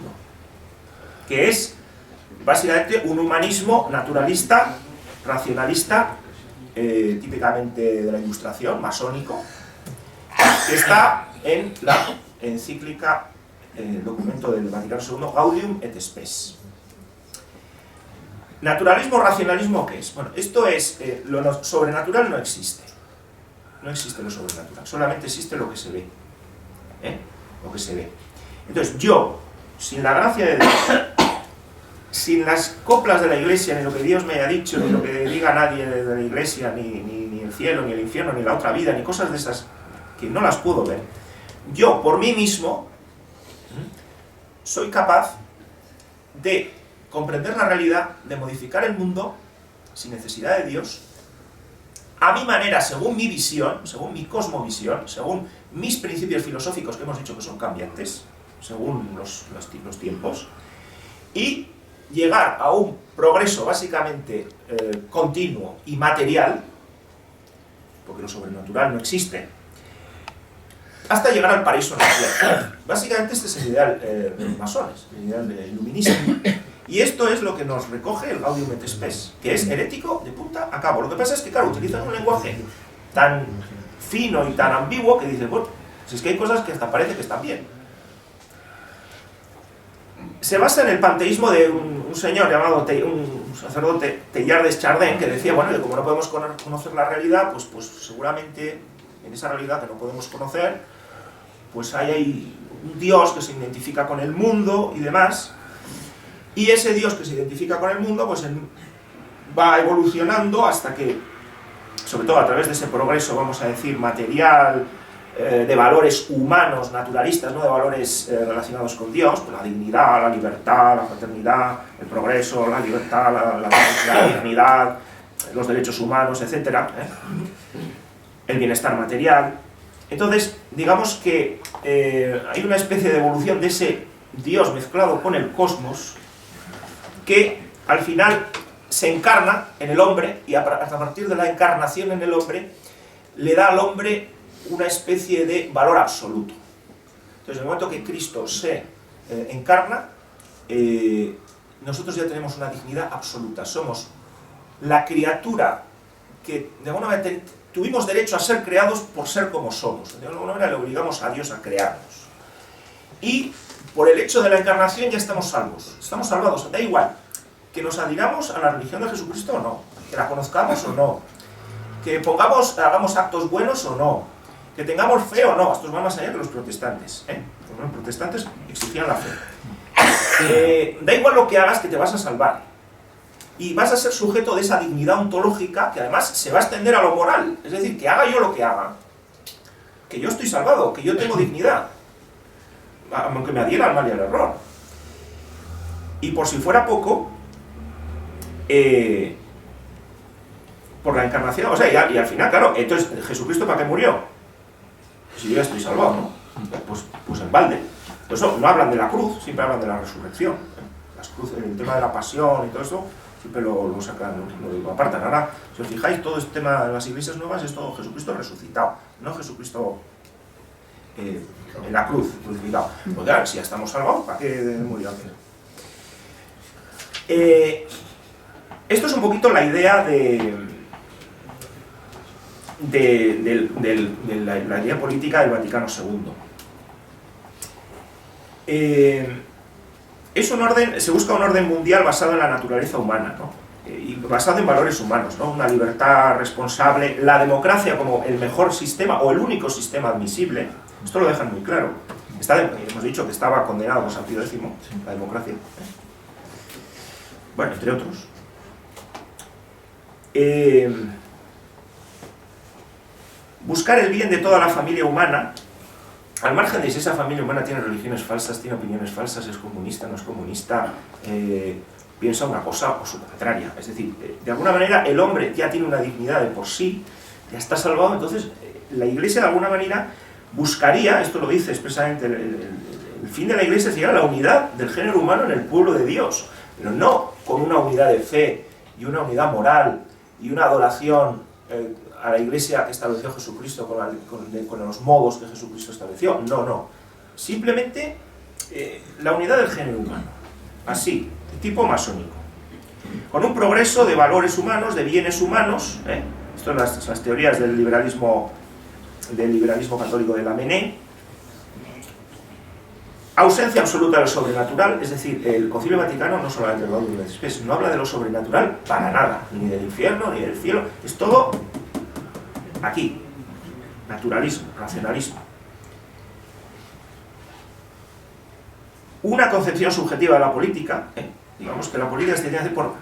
que es básicamente un humanismo naturalista, racionalista, típicamente de la Ilustración, masónico, que está en la encíclica, documento del Vaticano II, Gaudium et Spes. Naturalismo, racionalismo, ¿qué es? Bueno, esto es, lo sobrenatural no existe. No existe lo sobrenatural, solamente existe lo que se ve. Lo que se ve. Entonces yo, sin la gracia de Dios, sin las coplas de la iglesia, ni lo que Dios me haya dicho, ni lo que diga nadie de la iglesia, ni el cielo, ni el infierno, ni la otra vida, ni cosas de esas que no las puedo ver, yo por mí mismo soy capaz de comprender la realidad, de modificar el mundo sin necesidad de Dios, a mi manera, según mi visión, según mi cosmovisión, según mis principios filosóficos que hemos dicho que son cambiantes, según los tiempos, y llegar a un progreso básicamente continuo y material, porque lo sobrenatural no existe, hasta llegar al paraíso en la tierra. Básicamente este es el ideal de los masones, el ideal del iluminismo. Y esto es lo que nos recoge el Gaudium et Spes, que es herético de punta a cabo. Lo que pasa es que, claro, utilizan un lenguaje tan fino y tan ambiguo que dice, bueno, si es que hay cosas que hasta parece que están bien. Se basa en el panteísmo de un señor llamado, un sacerdote, Teilhard de Chardin, que decía, bueno, que como no podemos conocer la realidad, pues seguramente en esa realidad que no podemos conocer, pues hay un Dios que se identifica con el mundo y demás, y ese Dios que se identifica con el mundo, pues va evolucionando hasta que, sobre todo a través de ese progreso, vamos a decir, material, de valores humanos, naturalistas, no de valores relacionados con Dios, pues la dignidad, la libertad, la fraternidad, el progreso, la libertad, la dignidad, los derechos humanos, etc. El bienestar material. Entonces, digamos que hay una especie de evolución de ese Dios mezclado con el cosmos que al final se encarna en el hombre, y a partir de la encarnación en el hombre le da al hombre una especie de valor absoluto. Entonces, en el momento que Cristo se encarna, nosotros ya tenemos una dignidad absoluta. Somos la criatura que de alguna manera tuvimos derecho a ser creados por ser como somos. De alguna manera le obligamos a Dios a crearnos. Y por el hecho de la encarnación ya estamos salvos. Estamos salvados. Da igual que nos adhiramos a la religión de Jesucristo o no, que la conozcamos o no, que hagamos actos buenos o no, que tengamos fe o no. Estos van más allá que los protestantes. Los protestantes exigían la fe. Da igual lo que hagas, que te vas a salvar. Y vas a ser sujeto de esa dignidad ontológica que además se va a extender a lo moral. Es decir, que haga yo lo que haga, que yo estoy salvado, que yo tengo dignidad, aunque me adhiera al mal y al error. Y por si fuera poco, por la encarnación, o sea, y al final, claro, entonces, ¿Jesucristo para qué murió? Si yo ya estoy salvado, ¿no? Pues en balde. Por eso no hablan de la cruz, siempre hablan de la resurrección. Las cruces, el tema de la pasión y todo eso, siempre lo sacan, lo apartan. Ahora, si os fijáis, todo este tema de las iglesias nuevas es todo Jesucristo resucitado, no Jesucristo en la cruz, crucificado. Pues claro, si ya estamos salvados, ¿para qué murió? Esto es un poquito la idea de la idea política del Vaticano II. Es un orden, se busca un orden mundial basado en la naturaleza humana, ¿no? Y basado en valores humanos, ¿no? Una libertad responsable, la democracia como el mejor sistema o el único sistema admisible. Esto lo dejan muy claro. Hemos dicho que estaba condenado con San Pío X, la democracia. Bueno, entre otros. Buscar el bien de toda la familia humana, al margen de si esa familia humana tiene religiones falsas, tiene opiniones falsas, es comunista, no es comunista, piensa una cosa o su contraria. Es decir, de alguna manera el hombre ya tiene una dignidad de por sí, ya está salvado. Entonces la Iglesia de alguna manera buscaría, esto lo dice expresamente, el fin de la Iglesia es llegar a la unidad del género humano en el pueblo de Dios, pero no con una unidad de fe y una unidad moral y una adoración a la Iglesia que estableció Jesucristo con los modos que Jesucristo estableció. No. Simplemente la unidad del género humano. Así, de tipo masónico. Con un progreso de valores humanos, de bienes humanos. Esto son las teorías del liberalismo católico de Lamennais. Ausencia absoluta del sobrenatural, es decir, el Concilio Vaticano no solamente el Gaudium et Spes, no habla de lo sobrenatural para nada, ni del infierno, ni del cielo, es todo aquí, naturalismo, racionalismo. Una concepción subjetiva de la política, digamos que la política se tiene que hacer por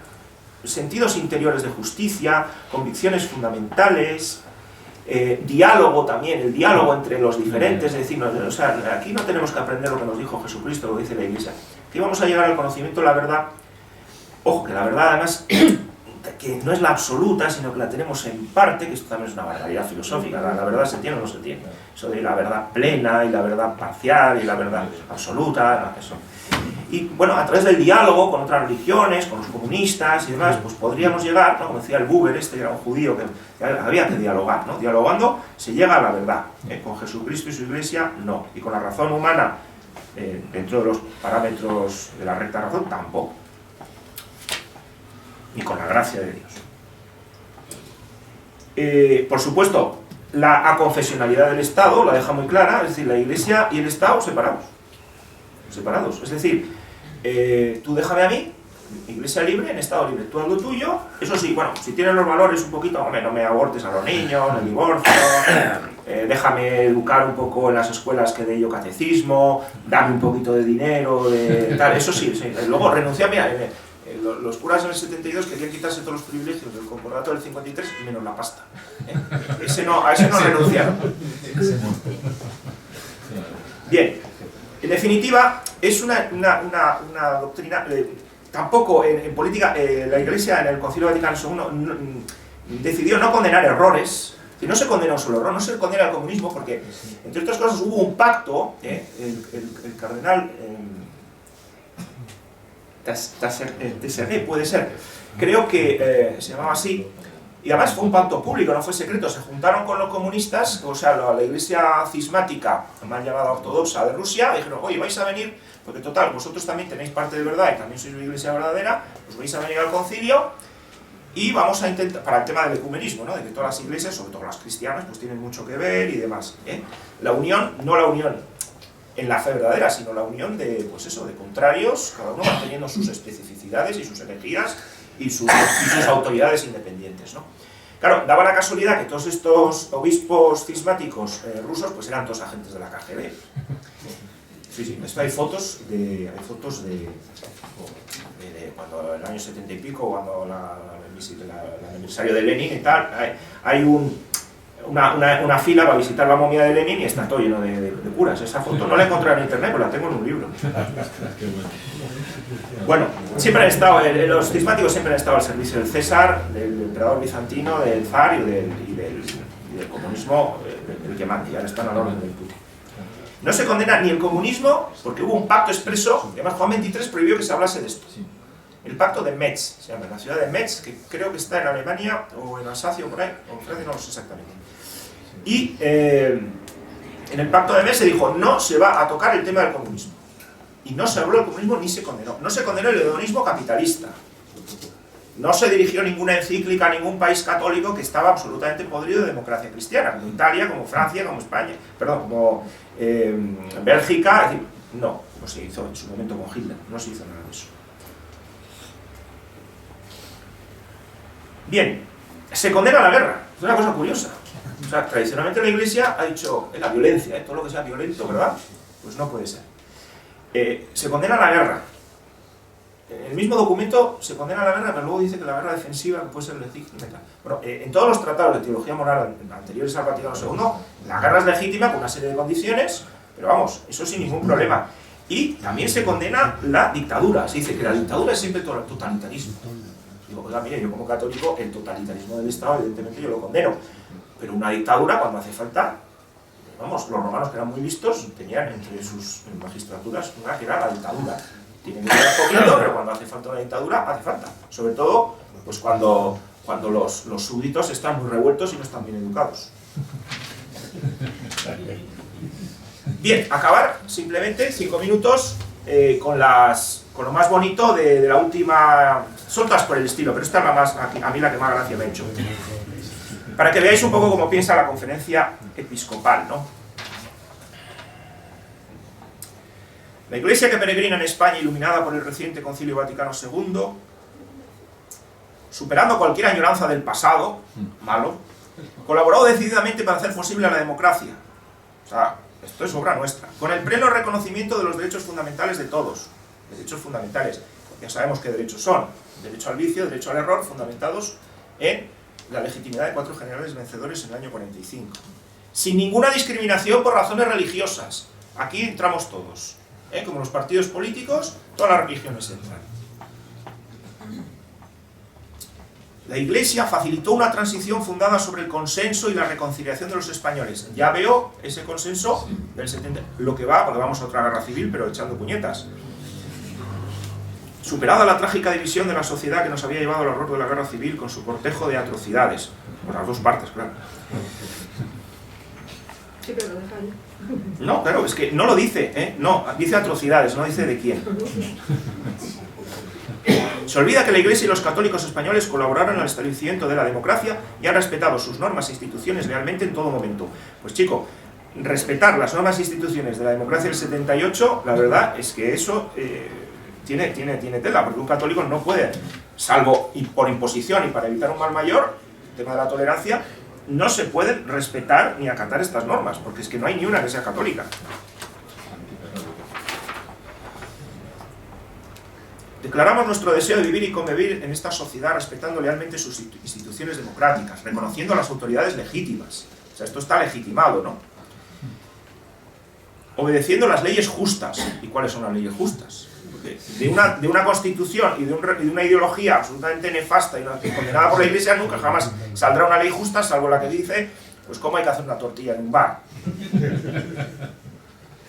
sentidos interiores de justicia, convicciones fundamentales, diálogo también, el diálogo entre los diferentes, es decir, o sea, aquí no tenemos que aprender lo que nos dijo Jesucristo, lo dice la Iglesia, aquí vamos a llegar al conocimiento de la verdad. Ojo, que la verdad además que no es la absoluta, sino que la tenemos en parte, que esto también es una barbaridad filosófica, la verdad se tiene o no se tiene, eso de la verdad plena y la verdad parcial y la verdad absoluta, eso. Y bueno, a través del diálogo con otras religiones, con los comunistas y demás, pues podríamos llegar, ¿no? Como decía el Buber, que era un judío, que había que dialogar, ¿no? Dialogando se llega a la verdad, con Jesucristo y su Iglesia no, y con la razón humana, dentro de los parámetros de la recta razón, tampoco, ni con la gracia de Dios. Por supuesto, la aconfesionalidad del Estado la deja muy clara, es decir, la Iglesia y el Estado separados, es decir, tú déjame a mí Iglesia libre en Estado libre, tú haz lo tuyo, eso sí, bueno, si tienes los valores un poquito, hombre, no me abortes a los niños, el divorcio, déjame educar un poco en las escuelas que de ello catecismo, dame un poquito de dinero, tal, eso sí, sí. Luego renuncia, mira, los curas en el 72 querían quitarse todos los privilegios del concordato del 53 menos la pasta. A ese no renunciaron. Bien, en definitiva, es una doctrina... Tampoco en política, la Iglesia en el Concilio Vaticano II decidió no condenar errores, que no se condena un solo error, no se condena el comunismo, porque, entre otras cosas, hubo un pacto, el cardenal Tesseré, puede ser, creo que se llamaba así, y además fue un pacto público, no fue secreto, se juntaron con los comunistas, o sea, la Iglesia cismática, mal llamada ortodoxa de Rusia, y dijeron, oye, vais a venir, porque total, vosotros también tenéis parte de verdad y también sois una iglesia verdadera, os vais a venir al concilio y vamos a intentar, para el tema del ecumenismo, ¿no? De que todas las iglesias, sobre todo las cristianas, pues tienen mucho que ver y demás. La unión, no la unión en la fe verdadera, sino la unión de, pues eso, de contrarios, cada uno manteniendo sus especificidades y sus herejías y sus autoridades independientes, ¿no? Claro, daba la casualidad que todos estos obispos cismáticos rusos, pues eran todos agentes de la KGB. Sí, sí, esto hay fotos de cuando el año 70 y pico, cuando el aniversario de Lenin y tal, hay una fila para visitar la momia de Lenin y está todo lleno de curas. Esa foto no la he encontrado en internet, pero la tengo en un libro. Bueno, siempre han estado, los cismáticos siempre han estado al servicio del César, del emperador bizantino, del zar y del comunismo, del que mande, ya están a la orden del Putin. No se condena ni el comunismo, porque hubo un pacto expreso, y además Juan XXIII prohibió que se hablase de esto. El pacto de Metz, se llama, la ciudad de Metz, que creo que está en Alemania, o en Alsacia, o por ahí, o en Francia, no lo sé exactamente. Y en el pacto de Metz se dijo, no se va a tocar el tema del comunismo. Y no se habló del comunismo ni se condenó. No se condenó el hedonismo capitalista. No se dirigió ninguna encíclica a ningún país católico que estaba absolutamente podrido de democracia cristiana, como Italia, como Francia, como España, perdón, como Bélgica. No se hizo en su momento con Hitler, no se hizo nada de eso. Bien, se condena la guerra, es una cosa curiosa. O sea, tradicionalmente la Iglesia ha dicho la violencia, todo lo que sea violento, ¿verdad? Pues no puede ser. Se condena la guerra. En el mismo documento se condena la guerra, pero luego dice que la guerra defensiva que puede ser legítima. Bueno, en todos los tratados de teología moral anteriores al Vaticano II, la guerra es legítima con una serie de condiciones, pero vamos, eso sin ningún problema. Y también se condena la dictadura. Se dice que la dictadura es siempre totalitarismo. Digo, oiga, mire, yo como católico, el totalitarismo del Estado, evidentemente yo lo condeno. Pero una dictadura, cuando hace falta, vamos, los romanos que eran muy listos, tenían entre sus magistraturas una que era la dictadura. Tienen que ser poquito, pero cuando hace falta una dictadura, hace falta. Sobre todo, pues cuando los súbditos están muy revueltos y no están bien educados. Bien, acabar simplemente 5 minutos con lo más bonito de la última... Son todas por el estilo, pero esta es la más, a mí la que más gracia me ha hecho. Para que veáis un poco cómo piensa la conferencia episcopal, ¿no? La Iglesia que peregrina en España, iluminada por el reciente Concilio Vaticano II, superando cualquier añoranza del pasado, malo, colaboró decididamente para hacer posible la democracia. O sea, esto es obra nuestra. Con el pleno reconocimiento de los derechos fundamentales de todos. Derechos fundamentales. Ya sabemos qué derechos son. Derecho al vicio, derecho al error, fundamentados en la legitimidad de 4 generales vencedores en el año 45. Sin ninguna discriminación por razones religiosas. Aquí entramos todos. Como los partidos políticos, todas las religiones entran. La Iglesia facilitó una transición fundada sobre el consenso y la reconciliación de los españoles. Ya veo ese consenso del 70, lo que va, porque vamos a otra guerra civil, pero echando puñetas. Superada la trágica división de la sociedad que nos había llevado al horror de la guerra civil con su cortejo de atrocidades. Por las dos partes, claro. Sí, pero lo deja ahí. No, claro, es que no lo dice, no, dice atrocidades, no dice de quién. Se olvida que la Iglesia y los católicos españoles colaboraron al establecimiento de la democracia y han respetado sus normas e instituciones realmente en todo momento. Pues chico, respetar las normas e instituciones de la democracia del 78, la verdad es que eso tiene tela, porque un católico no puede, salvo por imposición y para evitar un mal mayor, el tema de la tolerancia, no se pueden respetar ni acatar estas normas, porque es que no hay ni una que sea católica. Declaramos nuestro deseo de vivir y convivir en esta sociedad respetando lealmente sus instituciones democráticas, reconociendo a las autoridades legítimas. O sea, esto está legitimado, ¿no? Obedeciendo las leyes justas. ¿Y cuáles son las leyes justas? Porque de una constitución y de una ideología absolutamente nefasta y condenada por la Iglesia nunca jamás saldrá una ley justa, salvo la que dice, pues cómo hay que hacer una tortilla en un bar.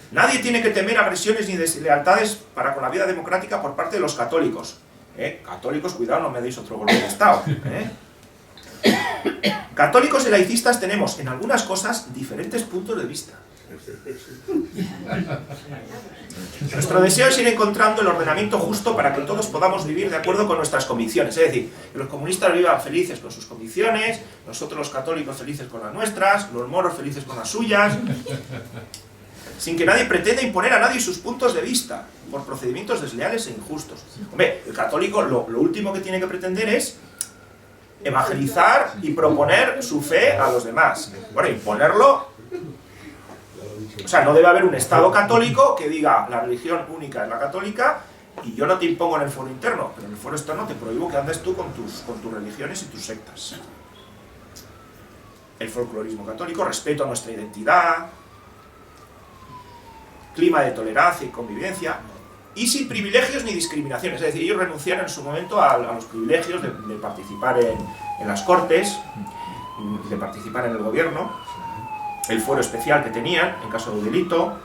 Nadie tiene que temer agresiones ni deslealtades para con la vida democrática por parte de los católicos. Católicos, cuidado, no me deis otro golpe de Estado. Católicos y laicistas tenemos, en algunas cosas, diferentes puntos de vista. Nuestro deseo es ir encontrando el ordenamiento justo para que todos podamos vivir de acuerdo con nuestras convicciones. Es decir, que los comunistas vivan felices con sus convicciones, nosotros los católicos felices con las nuestras, los moros felices con las suyas, sin que nadie pretenda imponer a nadie sus puntos de vista por procedimientos desleales e injustos. Hombre, el católico lo último que tiene que pretender es evangelizar y proponer su fe a los demás. Bueno, imponerlo... O sea, no debe haber un Estado católico que diga la religión única es la católica y yo no te impongo en el foro interno, pero en el foro externo te prohíbo que andes tú con tus religiones y tus sectas. El folclorismo católico, respeto a nuestra identidad, clima de tolerancia y convivencia, y sin privilegios ni discriminaciones. Es decir, ellos renunciaron en su momento a los privilegios de participar en las cortes, de participar en el gobierno, el fuero especial que tenían en caso de delito.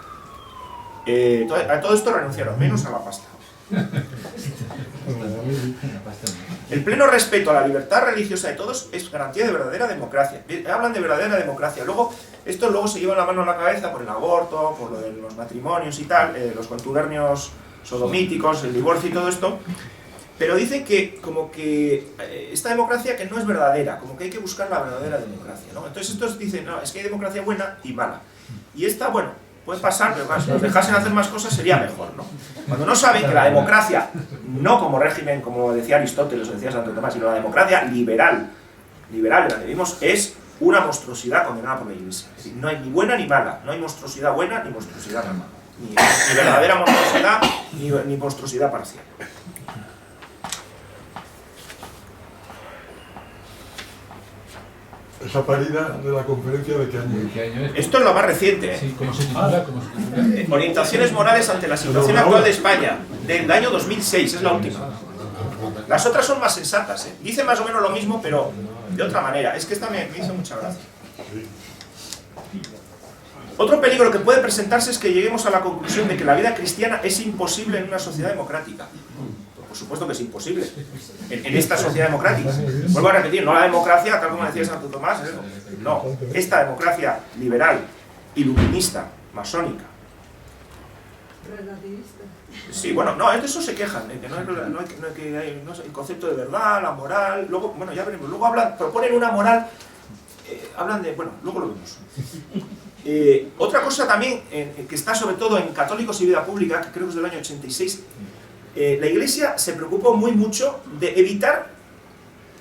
A todo esto renunciaron, menos a la pasta. El pleno respeto a la libertad religiosa de todos es garantía de verdadera democracia. Hablan de verdadera democracia. Esto luego se lleva la mano en la cabeza por el aborto, por lo de los matrimonios y tal, los contubernios sodomíticos, el divorcio y todo esto. Pero dicen que como que esta democracia que no es verdadera, como que hay que buscar la verdadera democracia, ¿no? Entonces estos dicen, no, es que hay democracia buena y mala. Y esta, bueno, puede pasar, pero si nos dejasen hacer más cosas sería mejor, ¿no? Cuando no saben que la democracia, no como régimen, como decía Aristóteles o decía Santo Tomás, sino la democracia liberal en la que vivimos, es una monstruosidad condenada por la Iglesia. Es decir, no hay ni buena ni mala, no hay monstruosidad buena ni monstruosidad mala. Ni verdadera monstruosidad ni monstruosidad parcial. Esa parida de la conferencia, ¿de qué año es? Esto es lo más reciente. Sí, ¿cómo se titula? Orientaciones morales ante la situación actual de España, del año 2006, es la última. Las otras son más sensatas, ¿eh? Dicen más o menos lo mismo, pero de otra manera. Es que esta me hizo mucha gracia. Otro peligro que puede presentarse es que lleguemos a la conclusión de que la vida cristiana es imposible en una sociedad democrática. Por supuesto que es imposible en esta sociedad democrática. Vuelvo a repetir, no la democracia, tal como decía Santo Tomás, no, esta democracia liberal, iluminista, masónica. Sí, bueno, no, de eso se quejan, que no hay el concepto de verdad, la moral, luego, bueno, ya veremos, luego proponen una moral, hablan de, bueno, luego lo vemos. Otra cosa también, que está sobre todo en Católicos y Vida Pública, que creo que es del año 86, la Iglesia se preocupó muy mucho de evitar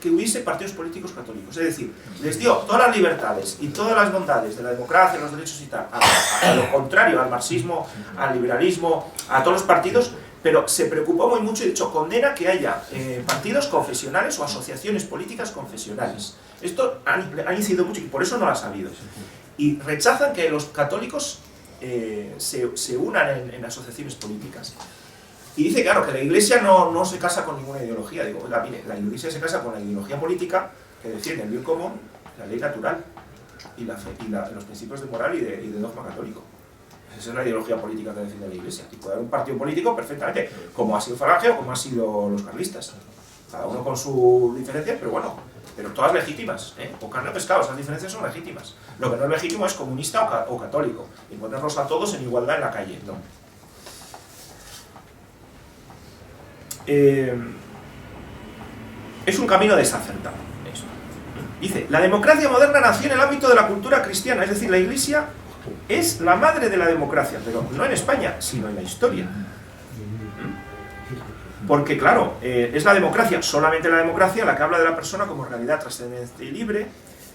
que hubiese partidos políticos católicos. Es decir, les dio todas las libertades y todas las bondades de la democracia, los derechos y tal, a lo contrario, al marxismo, al liberalismo, a todos los partidos, pero se preocupó muy mucho y de hecho condena que haya partidos confesionales o asociaciones políticas confesionales. Esto han incidido mucho y por eso no lo ha sabido. Y rechazan que los católicos se unan en asociaciones políticas. Y dice, claro, que la Iglesia no se casa con ninguna ideología. Digo, oiga, mire, la Iglesia se casa con la ideología política que defiende el bien común, la ley natural y los principios de moral y de dogma católico. Esa es la ideología política que defiende la Iglesia. Y puede haber un partido político perfectamente, como ha sido Falange o como han sido los carlistas. Cada uno con sus diferencias, pero bueno, pero todas legítimas, ¿eh? O carne o pescado, esas diferencias son legítimas. Lo que no es legítimo es comunista o católico. Y ponerlos a todos en igualdad en la calle, ¿no? Es un camino desacertado esto. Dice, la democracia moderna nació en el ámbito de la cultura cristiana, es decir, la Iglesia es la madre de la democracia, pero no en España, sino en la historia. Porque, claro, es la democracia, solamente la democracia, la que habla de la persona como realidad trascendente y libre,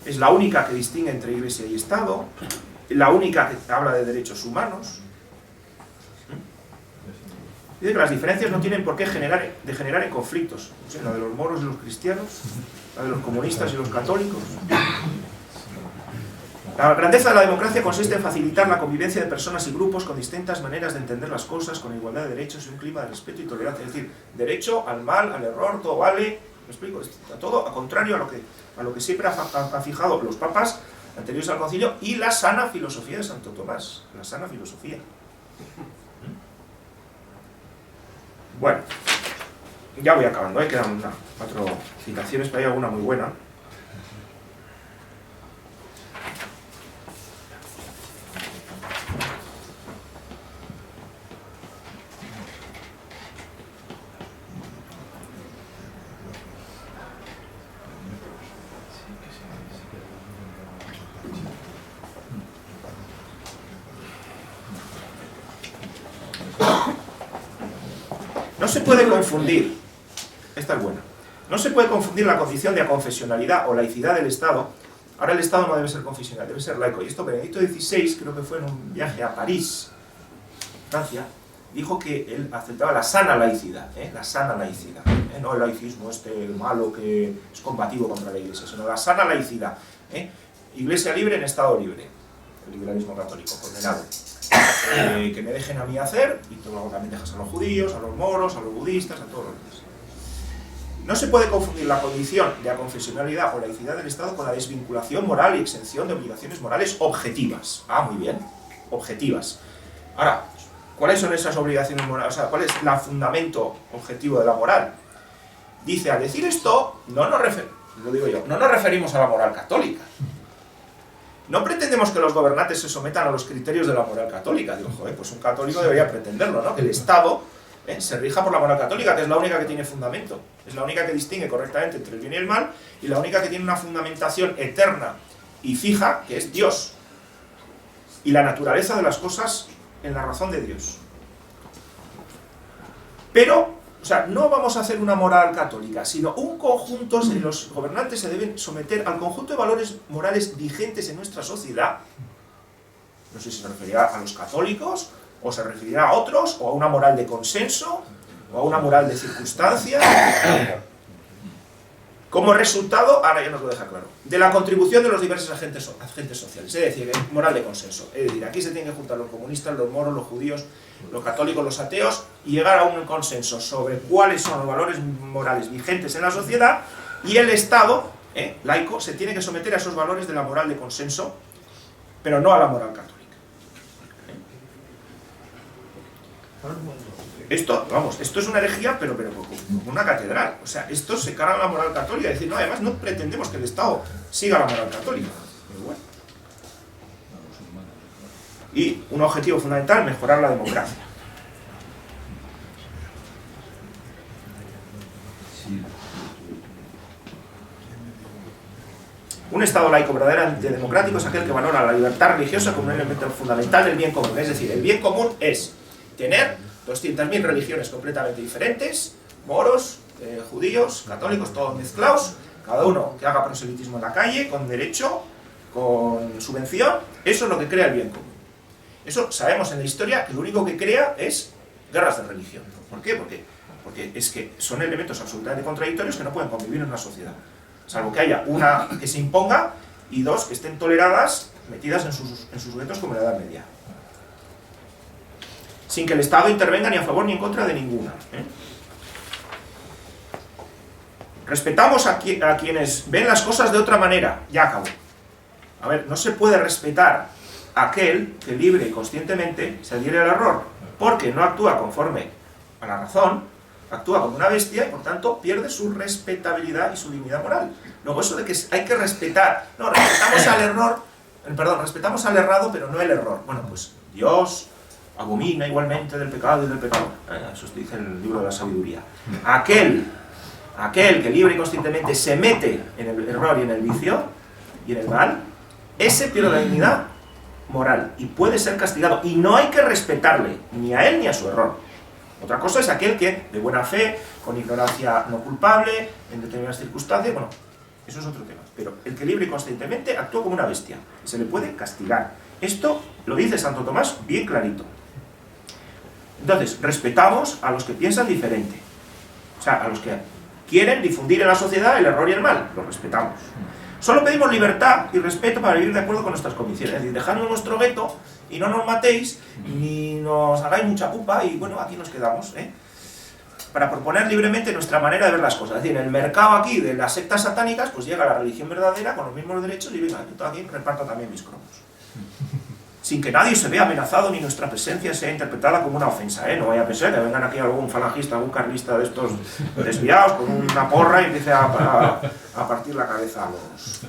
es la única que distingue entre Iglesia y Estado, la única que habla de derechos humanos. Dice que las diferencias no tienen por qué degenerar en conflictos. No sé, la de los moros y los cristianos, la de los comunistas y los católicos. La grandeza de la democracia consiste en facilitar la convivencia de personas y grupos con distintas maneras de entender las cosas, con igualdad de derechos y un clima de respeto y tolerancia. Es decir, derecho al mal, al error, todo vale. ¿Me explico? A todo a contrario a lo que siempre han fijado los papas anteriores al concilio y la sana filosofía de Santo Tomás. La sana filosofía. Bueno, ya voy acabando, quedan 4 citaciones, pero hay alguna muy buena. No se puede confundir, esta es buena, no se puede confundir la condición de aconfesionalidad o laicidad del Estado. Ahora el Estado no debe ser confesional, debe ser laico. Y esto Benedicto XVI, creo que fue en un viaje a París, Francia, dijo que él aceptaba la sana laicidad, la sana laicidad, no el laicismo malo que es combativo contra la Iglesia, sino la sana laicidad. Iglesia libre en Estado libre, el liberalismo católico, condenado. Que me dejen a mí hacer, y tú luego también dejas a los judíos, a los moros, a los budistas, a todos los demás. No se puede confundir la condición de aconfesionalidad o laicidad del Estado con la desvinculación moral y exención de obligaciones morales objetivas. Ah, muy bien, objetivas. Ahora, ¿cuáles son esas obligaciones morales? O sea, ¿cuál es el fundamento objetivo de la moral? Dice, al decir esto, no nos referimos a la moral católica. No pretendemos que los gobernantes se sometan a los criterios de la moral católica. Digo, joder, pues un católico debería pretenderlo, ¿no? Que el Estado se rija por la moral católica, que es la única que tiene fundamento. Es la única que distingue correctamente entre el bien y el mal, y la única que tiene una fundamentación eterna y fija, que es Dios. Y la naturaleza de las cosas en la razón de Dios. Pero, o sea, no vamos a hacer una moral católica, sino un conjunto, los gobernantes se deben someter al conjunto de valores morales vigentes en nuestra sociedad. No sé si se referirá a los católicos, o se referirá a otros, o a una moral de consenso, o a una moral de circunstancia. Como resultado, ahora ya nos lo deja claro, de la contribución de los diversos agentes sociales, es decir, moral de consenso. Es decir, aquí se tienen que juntar los comunistas, los moros, los judíos, los católicos, los ateos, y llegar a un consenso sobre cuáles son los valores morales vigentes en la sociedad, y el Estado, laico, se tiene que someter a esos valores de la moral de consenso, pero no a la moral católica. Esto, vamos, esto es una herejía, pero como una catedral. O sea, esto se carga la moral católica. Es decir, no, además no pretendemos que el Estado siga la moral católica. Pero bueno. Y un objetivo fundamental, mejorar la democracia. Un Estado laico verdaderamente democrático es aquel que valora la libertad religiosa como un elemento fundamental del bien común. Es decir, el bien común es tener 200.000 religiones completamente diferentes, moros, judíos, católicos, todos mezclados, cada uno que haga proselitismo en la calle, con derecho, con subvención. Eso es lo que crea el bien común. Eso sabemos en la historia que lo único que crea es guerras de religión. ¿Por qué? Porque es que son elementos absolutamente contradictorios que no pueden convivir en una sociedad. Salvo que haya una que se imponga y dos que estén toleradas, metidas en sus guetos como en la Edad Media. Sin que el Estado intervenga ni a favor ni en contra de ninguna. Respetamos a quienes ven las cosas de otra manera. Ya acabo. A ver, no se puede respetar a aquel que libre y conscientemente se adhiere al error, porque no actúa conforme a la razón, actúa como una bestia y por tanto pierde su respetabilidad y su dignidad moral. Luego eso de que hay que respetar, no, respetamos al error, respetamos al errado pero no el error. Bueno, pues Dios abomina igualmente del pecado y del pecado. Eso dice el libro de la sabiduría. Aquel que libre y conscientemente se mete en el error y en el vicio y en el mal, ese pierde la dignidad moral y puede ser castigado. Y no hay que respetarle ni a él ni a su error. Otra cosa es aquel que, de buena fe, con ignorancia no culpable, en determinadas circunstancias, bueno, eso es otro tema. Pero el que libre y conscientemente actúa como una bestia, y se le puede castigar. Esto lo dice Santo Tomás bien clarito. Entonces, respetamos a los que piensan diferente. O sea, a los que quieren difundir en la sociedad el error y el mal, los respetamos. Solo pedimos libertad y respeto para vivir de acuerdo con nuestras convicciones. Es decir, dejadnos nuestro gueto y no nos matéis, ni nos hagáis mucha pupa y bueno, aquí nos quedamos, para proponer libremente nuestra manera de ver las cosas. Es decir, en el mercado aquí de las sectas satánicas, pues llega la religión verdadera con los mismos derechos y venga, yo aquí reparto también mis cromos. Sin que nadie se vea amenazado ni nuestra presencia sea interpretada como una ofensa, No vaya a pensar que vengan aquí algún falangista, algún carlista de estos desviados con una porra y empiece a partir la cabeza a los...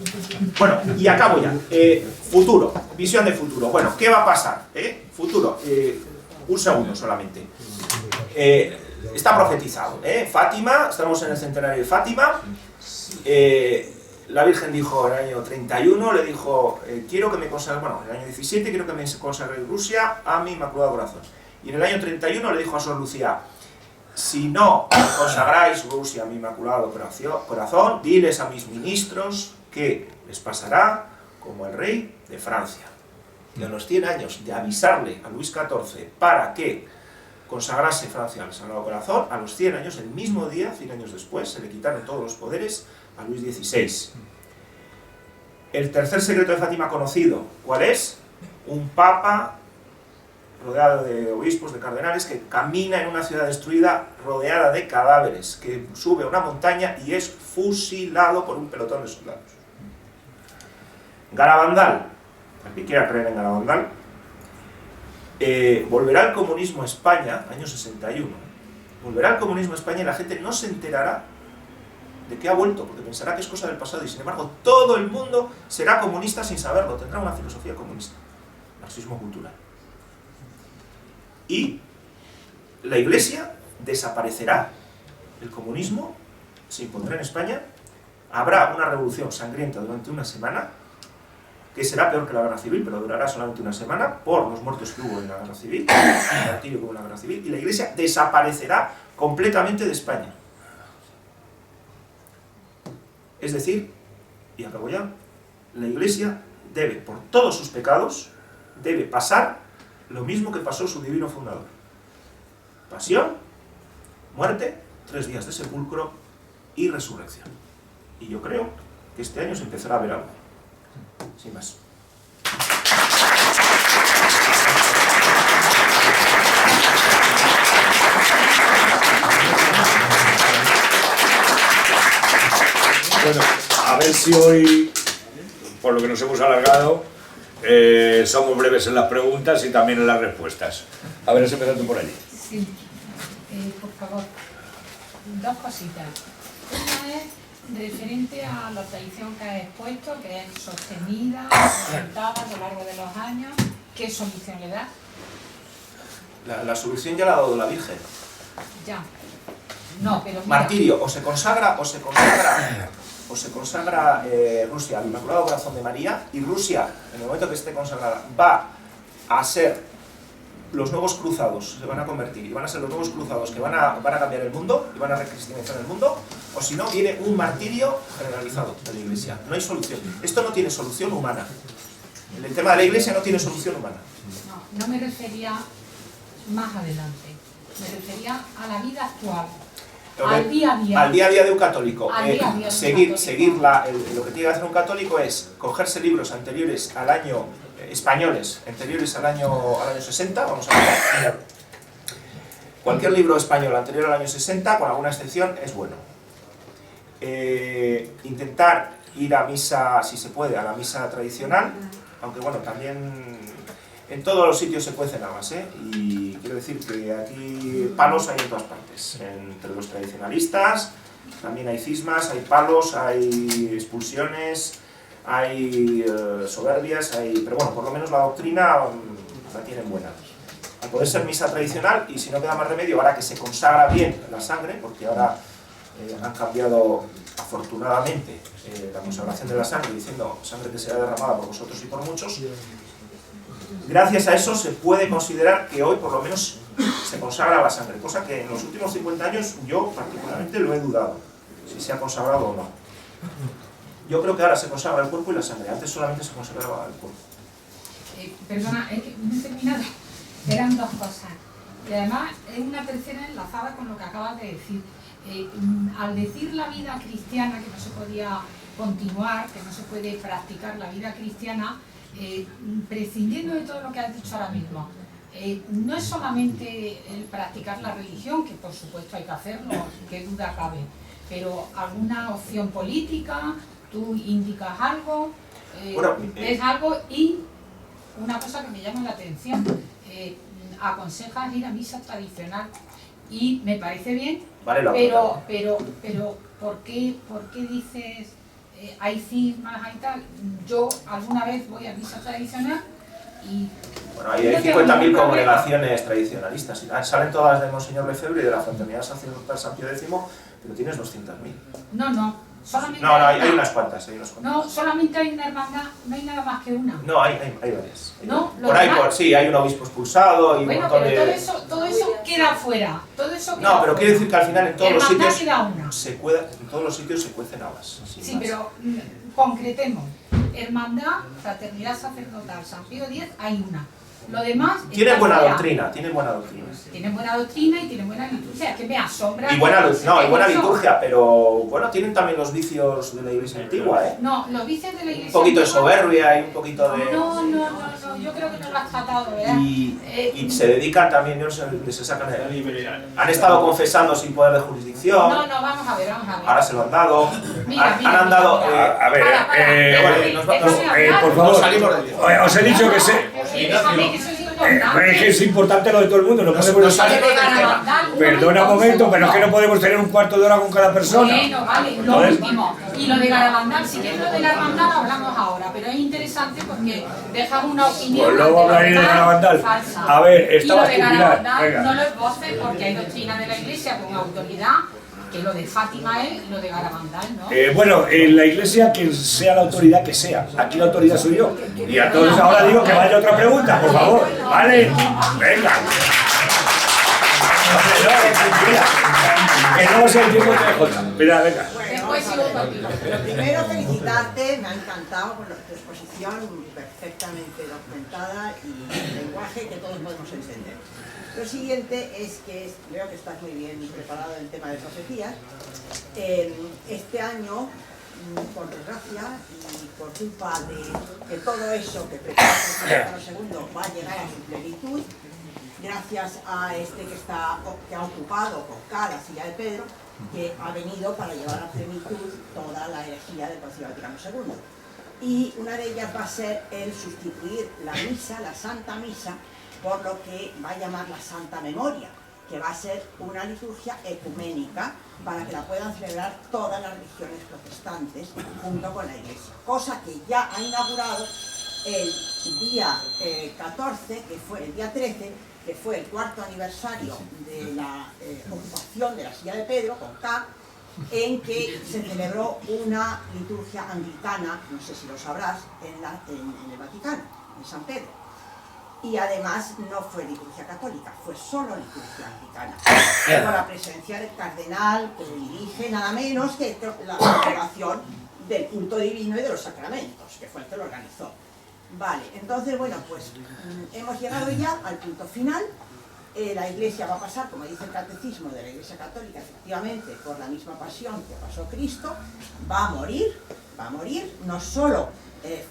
Bueno, y acabo ya. Futuro, visión de futuro. Bueno, ¿qué va a pasar? Futuro, un segundo solamente. Está profetizado, Fátima, estamos en el centenario de Fátima. La Virgen dijo en el año 31, le dijo, quiero que me consagre, bueno, en el año 17 quiero que me consagre Rusia a mi Inmaculado Corazón. Y en el año 31 le dijo a Sor Lucía, si no consagráis Rusia a mi Inmaculado Corazón, diles a mis ministros que les pasará como el rey de Francia. Y a los 100 años de avisarle a Luis XIV para que consagrase Francia al Sagrado Corazón, a los 100 años, el mismo día, 100 años después, se le quitaron todos los poderes a Luis XVI. El tercer secreto de Fátima conocido, ¿cuál es? Un papa rodeado de obispos, de cardenales, que camina en una ciudad destruida rodeada de cadáveres, que sube a una montaña y es fusilado por un pelotón de soldados. Garabandal, el que quiera creer en Garabandal, volverá el comunismo a España, año 61, volverá el comunismo a España y la gente no se enterará de que ha vuelto, porque pensará que es cosa del pasado y sin embargo todo el mundo será comunista sin saberlo, tendrá una filosofía comunista, marxismo cultural. Y la Iglesia desaparecerá, el comunismo se impondrá en España, habrá una revolución sangrienta durante una semana, que será peor que la guerra civil, pero durará solamente una semana, por los muertos que hubo en la guerra civil, el martirio que hubo en la guerra civil, y la Iglesia desaparecerá completamente de España. Es decir, y acabo ya, la Iglesia debe, por todos sus pecados, debe pasar lo mismo que pasó su divino fundador. Pasión, muerte, 3 días de sepulcro y resurrección. Y yo creo que este año se empezará a ver algo. Sin más. Bueno, a ver si hoy, por lo que nos hemos alargado, somos breves en las preguntas y también en las respuestas. A ver, empezando por allí. Sí, por favor, 2 cositas. Una es referente a la tradición que has expuesto, que es sostenida, presentada a lo largo de los años. ¿Qué solución le da? La solución ya la ha dado la Virgen. Ya. No, pero mira, Martirio, o se consagra Rusia al Inmaculado Corazón de María, y Rusia, en el momento que esté consagrada, va a ser los nuevos cruzados, se van a convertir, y van a ser los nuevos cruzados que van a cambiar el mundo, y van a recristianizar el mundo, o si no, viene un martirio generalizado de la Iglesia. No hay solución. Esto no tiene solución humana. El tema de la Iglesia no tiene solución humana. no me refería más adelante. Me refería a la vida actual. Al día a día. Al día a día de un católico. Seguir lo que tiene que hacer un católico es cogerse libros anteriores al año, españoles, anteriores al año 60, vamos a ver. Cualquier libro español anterior al año 60, con alguna excepción, es bueno. Intentar ir a misa, si se puede, a la misa tradicional, aunque bueno, también en todos los sitios se cuecen habas, y quiero decir que aquí palos hay en todas partes, entre los tradicionalistas también hay cismas, hay palos, hay expulsiones, hay soberbias, pero bueno, por lo menos la doctrina la tienen buena. Al poder ser misa tradicional, y si no queda más remedio, ahora que se consagra bien la sangre, porque ahora han cambiado afortunadamente la consagración de la sangre, diciendo sangre que será derramada por vosotros y por muchos. Gracias a eso se puede considerar que hoy por lo menos se consagra la sangre, cosa que en los últimos 50 años yo particularmente lo he dudado, si se ha consagrado o no. Yo creo que ahora se consagra el cuerpo y la sangre, antes solamente se consagraba el cuerpo. Perdona, es que no he terminado. Eran dos cosas. Y además es una tercera enlazada con lo que acabas de decir. Al decir la vida cristiana, que no se podía continuar, que no se puede practicar la vida cristiana, prescindiendo de todo lo que has dicho ahora mismo, no es solamente el practicar la religión, que por supuesto hay que hacerlo, qué duda cabe, pero alguna opción política, tú indicas algo, ves algo y una cosa que me llama la atención, aconsejas ir a misa tradicional y me parece bien, vale la pero ¿por qué dices hay cismas, hay tal? Yo alguna vez voy a misa tradicional y... Bueno, ahí hay 50.000 congregaciones tradicionalistas, salen todas de Monseñor Lefebvre y de la Fraternidad Sacerdotal San Pío X, pero tienes 200.000. No, solamente no, hay unas cuantas, No, solamente hay una hermandad, no hay nada más que una. No, hay varias. No, por ahí, sí, hay un obispo expulsado y bueno, un montón pero de... todo eso queda fuera. Todo eso queda no, pero quiere decir que al final en todos los sitios en todos los sitios se cuecen habas. Sí, más. Pero concretemos. Hermandad, Fraternidad Sacerdotal San Pío X, hay una. Lo demás... Tienen buena doctrina, tienen buena doctrina. Tienen buena doctrina y tienen buena liturgia, es que me asombra... Y buena liturgia, pero bueno, tienen también los vicios de la iglesia antigua, ¿eh? No, los vicios de la iglesia un poquito antigua, de soberbia y un poquito de... No, yo creo que no lo has tratado, ¿verdad? Y se dedican también, no sé, se sacan... Han estado confesando sin poder de jurisdicción. No, vamos a ver. Ahora se lo han dado. Mira, han andado... A ver, por favor, os he dicho que es que es importante lo de todo el mundo, no podemos... Perdona un momento, pero es que no podemos tener un cuarto de hora con cada persona. Bueno, vale, lo último. Y lo de Garabandal, si quieres lo de la hermandad hablamos ahora, pero es interesante porque dejas una opinión... Pues luego hablaré de Garabandal. A ver, estaba estupidez. Y lo de Garabandal no lo esboces porque hay doctrina de la iglesia con autoridad, que lo de Fátima es lo de Garabandal, ¿no? Bueno, en la iglesia que sea la autoridad que sea. Aquí la autoridad soy yo. Y a todos ahora digo que vaya otra pregunta, por favor. ¿Vale? Venga. Que no sea el tiempo de Jota. Mira, venga. Después sigo contigo. Lo primero, felicitarte, me ha encantado con tu exposición perfectamente documentada y el lenguaje que todos podemos entender. Lo siguiente es que veo que estás muy bien preparado en el tema de profecías. Este año, por desgracia y por culpa de que todo eso que prepara el segundo va a llegar a su plenitud, gracias a que ha ocupado con cada silla de Pedro, que ha venido para llevar a plenitud toda la herejía del Concilio Vaticano II. Y una de ellas va a ser el sustituir la misa, la Santa Misa, por lo que va a llamar la Santa Memoria, que va a ser una liturgia ecuménica para que la puedan celebrar todas las religiones protestantes junto con la Iglesia. Cosa que ya ha inaugurado el día 14, que fue el día 13, que fue el cuarto aniversario de la ocupación de la silla de Pedro, con K, en que se celebró una liturgia anglicana, no sé si lo sabrás, en el Vaticano, en San Pedro. Y además no fue liturgia católica, fue solo liturgia anglicana, con la presencia del cardenal que dirige nada menos que la congregación del culto divino y de los sacramentos, que fue el que lo organizó. Vale, entonces, bueno, pues hemos llegado ya al punto final. La Iglesia va a pasar, como dice el Catecismo de la Iglesia Católica, efectivamente, por la misma pasión que pasó Cristo, va a morir, no solo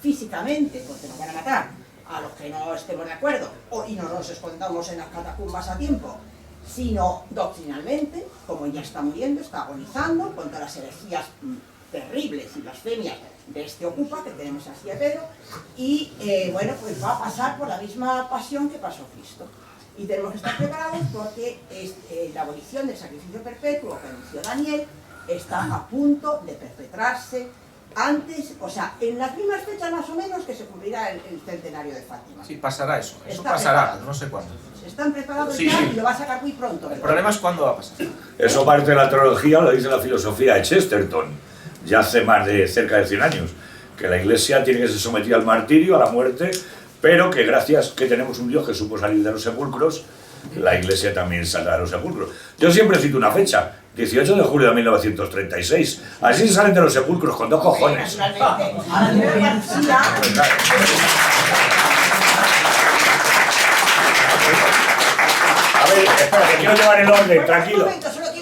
físicamente, porque nos van a matar a los que no estemos de acuerdo y no nos escondamos en las catacumbas a tiempo, sino doctrinalmente, como ya está muriendo, está agonizando contra las herejías terribles y blasfemias de este Ocupa que tenemos así a Pedro, y bueno, pues va a pasar por la misma pasión que pasó Cristo. Y tenemos que estar preparados porque la abolición del sacrificio perpetuo que anunció Daniel está a punto de perpetrarse antes, o sea, en las mismas fechas más o menos que se cumplirá el centenario de Fátima. Sí, pasará eso pasará, no sé cuándo. Están preparados ya y lo va a sacar muy pronto. El problema es cuándo va a pasar. Eso parte de la teología, lo dice la filosofía de Chesterton, ya hace más de cerca de 100 años, que la Iglesia tiene que ser sometida al martirio, a la muerte, pero que gracias que tenemos un Dios que supo salir de los sepulcros, la Iglesia también saldrá de los sepulcros. Yo siempre cito una fecha, 18 de julio de 1936. Así salen de los sepulcros, con 2 cojones. A ver, espera, que quiero llevar el orden, tranquilo.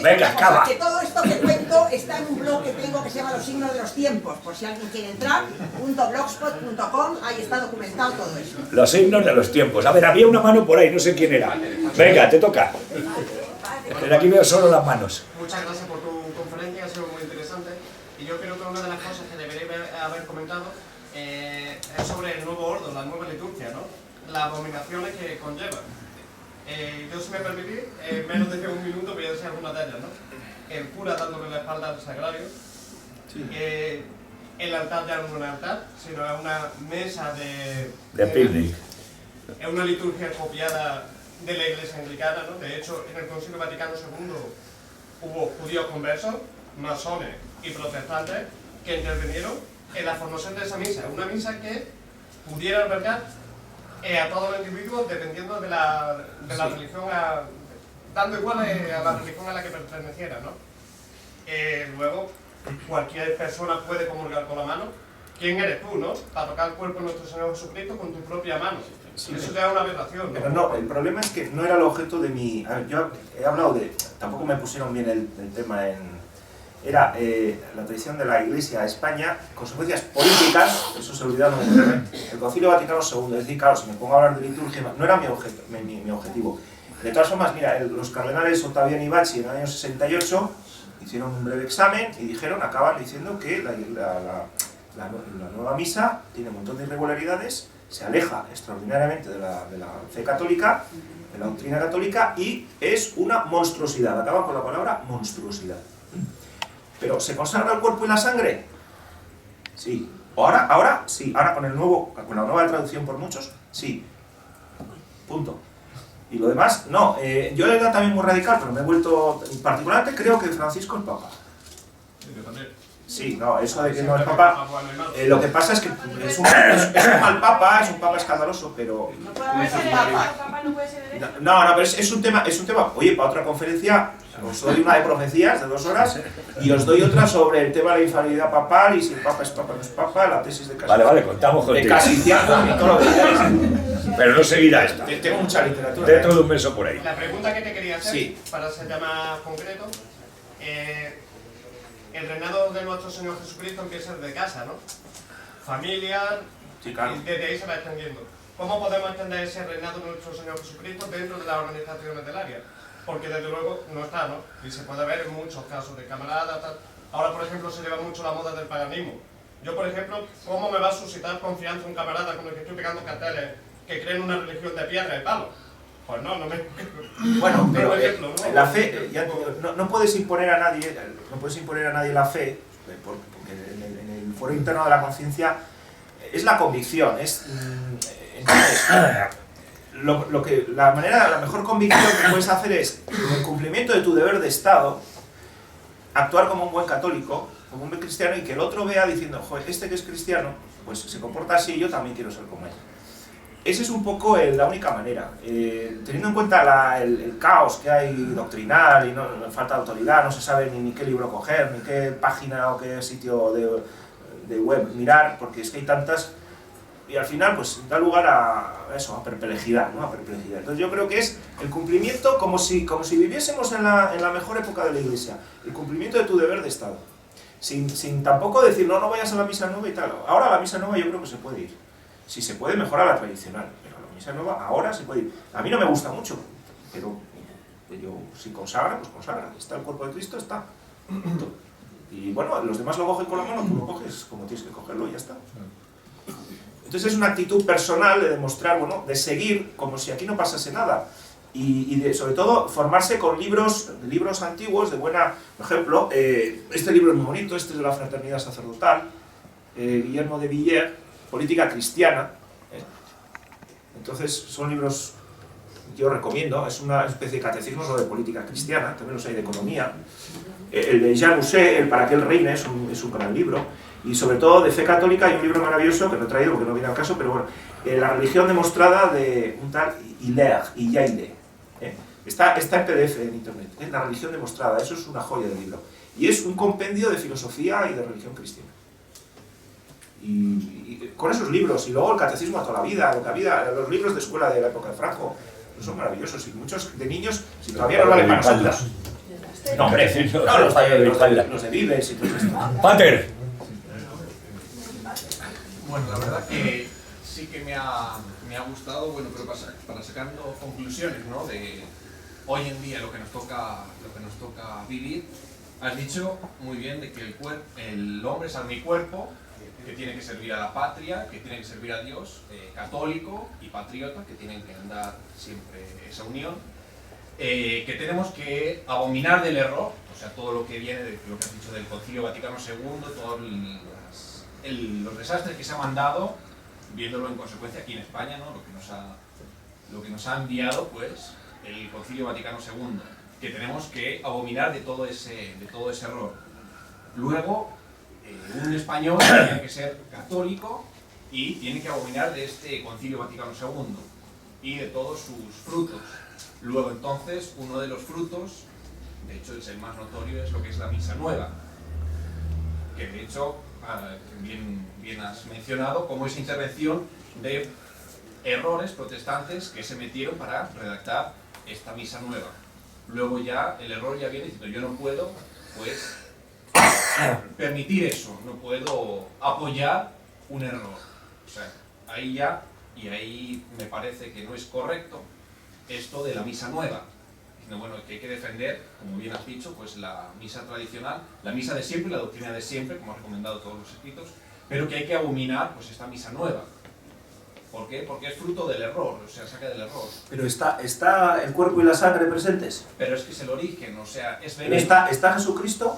Venga, acaba. Que todo esto que cuento está en un blog que tengo que se llama Los Signos de los Tiempos, por si alguien quiere entrar, .blogspot.com, ahí está documentado todo eso. Los signos de los tiempos. A ver, había una mano por ahí, no sé quién era. Venga, te toca. Pero aquí veo solo las manos. Muchas gracias por tu conferencia, ha sido muy interesante. Y yo creo que una de las cosas que deberéis haber comentado es sobre el nuevo orden, la nueva liturgia, ¿no? Las abominaciones que conlleva. Yo, si me permitís, menos de un minuto voy a decir algunas de ellas, ¿no? El cura dándole la espalda al sagrario, sí. El altar ya no es un altar, sino es una mesa de picnic. Es una liturgia copiada de la Iglesia anglicana, ¿no? De hecho, en el Concilio Vaticano II hubo judíos conversos, masones y protestantes que intervinieron en la formación de esa misa. Una misa que pudiera albergar a todos los individuos dependiendo de la religión, dando igual a la religión a la que perteneciera, ¿no? Luego, cualquier persona puede comulgar con la mano. ¿Quién eres tú, no? Para tocar el cuerpo de nuestro Señor Jesucristo con tu propia mano. Sí, eso ya es una aberración, ¿no? Pero no, el problema es que no era el objeto de mi... A ver, yo he hablado de... Tampoco me pusieron bien el tema en... Era la tradición de la Iglesia a España, consecuencias políticas, eso se olvidaron de decirme, el Concilio Vaticano II. Es decir, claro, si me pongo a hablar de liturgia, no era mi objetivo. De todas formas, mira, los cardenales Ottaviani y Bacci en el año 68 hicieron un breve examen y dijeron, acaban diciendo que la nueva misa tiene un montón de irregularidades, se aleja extraordinariamente de la fe católica, de la doctrina católica, y es una monstruosidad. Acaban con la palabra monstruosidad. Pero, ¿se consagra el cuerpo y la sangre? Sí. Ahora sí. Ahora con la nueva traducción por muchos, sí. Punto. Y lo demás, no. Yo era también muy radical, pero me he vuelto... Particularmente creo que Francisco es papa. Yo también. Sí, no, eso de que no es papa... lo que pasa es que es un mal papa, es un papa escandaloso, pero... No puede ser papa. No, pero es un tema... Oye, para otra conferencia os doy una de profecías de 2 horas y os doy otra sobre el tema de la infalibilidad papal y si el papa es papa o no es papa, la tesis de Casistiano. Vale, contamos contigo. De Casistiano y todo lo que queráis. Pero no seguirá esta. Tengo mucha literatura. Dentro de un beso por ahí. La pregunta que te quería hacer, sí, para ser ya más concreto, el reinado de nuestro Señor Jesucristo empieza desde casa, ¿no? Familiar, sí, claro. Y desde ahí se va extendiendo. ¿Cómo podemos entender ese reinado de nuestro Señor Jesucristo dentro de las organizaciones del área? Porque desde luego no está, ¿no? Y se puede ver en muchos casos de camaradas, tal. Ahora, por ejemplo, se lleva mucho la moda del paganismo. Yo, por ejemplo, ¿cómo me va a suscitar confianza un camarada con el que estoy pegando carteles que creen una religión de piedra y palo? Pues no me... Bueno, pero ejemplo, ¿no? la fe, no puedes imponer a nadie, la fe, porque en el foro interno de la conciencia es la convicción, entonces, la mejor convicción que puedes hacer es, en el cumplimiento de tu deber de Estado, actuar como un buen católico, como un buen cristiano, y que el otro vea diciendo, joder, este que es cristiano, pues se comporta así, yo también quiero ser como él. Esa es un poco la única manera. Teniendo en cuenta el caos que hay doctrinal y falta de autoridad, no se sabe ni qué libro coger, ni qué página o qué sitio de web mirar, porque es que hay tantas, y al final pues da lugar a perplejidad, ¿no? A perplejidad. Entonces yo creo que es el cumplimiento como si viviésemos en la mejor época de la Iglesia, el cumplimiento de tu deber de Estado, sin tampoco decir no vayas a la misa nueva y tal. Ahora a la misa nueva yo creo que se puede ir. Si se puede mejorar la tradicional, pero la misa nueva ahora se puede ir. A mí no me gusta mucho, pero si consagra, pues consagra. Está el cuerpo de Cristo, está. Y bueno, los demás lo cogen con la mano, tú lo coges como tienes que cogerlo y ya está. Entonces es una actitud personal de demostrar, de seguir como si aquí no pasase nada. Y sobre todo formarse con libros antiguos de buena... Por ejemplo, este libro es muy bonito, este es de la Fraternidad Sacerdotal, Guillermo de Villiers, Política Cristiana. Entonces son libros, yo recomiendo, es una especie de catecismo sobre política cristiana, también los hay de economía. El de Jean Mousset, el Para que él reine, es un gran libro. Y sobre todo de fe católica hay un libro maravilloso, que no he traído porque no viene al caso, pero bueno, la religión demostrada de un tal Hilaire. Está en PDF en internet, La religión demostrada, eso es una joya de libro. Y es un compendio de filosofía y de religión cristiana. Y con esos libros, y luego el catecismo a toda la vida, los libros de escuela de la época de Franco, son maravillosos, y muchos de niños, si todavía no valen para nosotros. No, hombre, no, los de Vives y todo esto. Pater. Bueno, la verdad que sí que me ha gustado, bueno, pero para sacando conclusiones, ¿no? De hoy en día lo que nos toca vivir. Has dicho muy bien de que el hombre es alma y cuerpo, que tiene que servir a la patria, que tiene que servir a Dios, católico y patriota, que tienen que andar siempre esa unión, que tenemos que abominar del error, o sea, todo lo que viene de lo que has dicho del Concilio Vaticano II, todos los desastres que se ha mandado, viéndolo en consecuencia aquí en España, ¿no? Lo que nos ha enviado, pues, el Concilio Vaticano II, que tenemos que abominar de todo ese error. Luego, un español tiene que ser católico y tiene que abominar de este Concilio Vaticano II y de todos sus frutos. Luego, entonces, uno de los frutos, de hecho es el más notorio, es lo que es la misa nueva, que de hecho, bien has mencionado, como esa intervención de errores protestantes que se metieron para redactar esta misa nueva. Luego ya el error ya viene diciendo, yo no puedo, pues, permitir eso, no puedo apoyar un error. O sea, ahí ya, y ahí me parece que no es correcto esto de la misa nueva. Diciendo, bueno, que hay que defender, como bien has dicho, pues la misa tradicional, la misa de siempre, la doctrina de siempre, como han recomendado todos los escritos, pero que hay que abominar pues esta misa nueva. ¿Por qué? Porque es fruto del error, o sea, saca del error. Pero está el cuerpo y la sangre presentes. Pero es que es el origen, o sea, es veneno. ¿Está Jesucristo?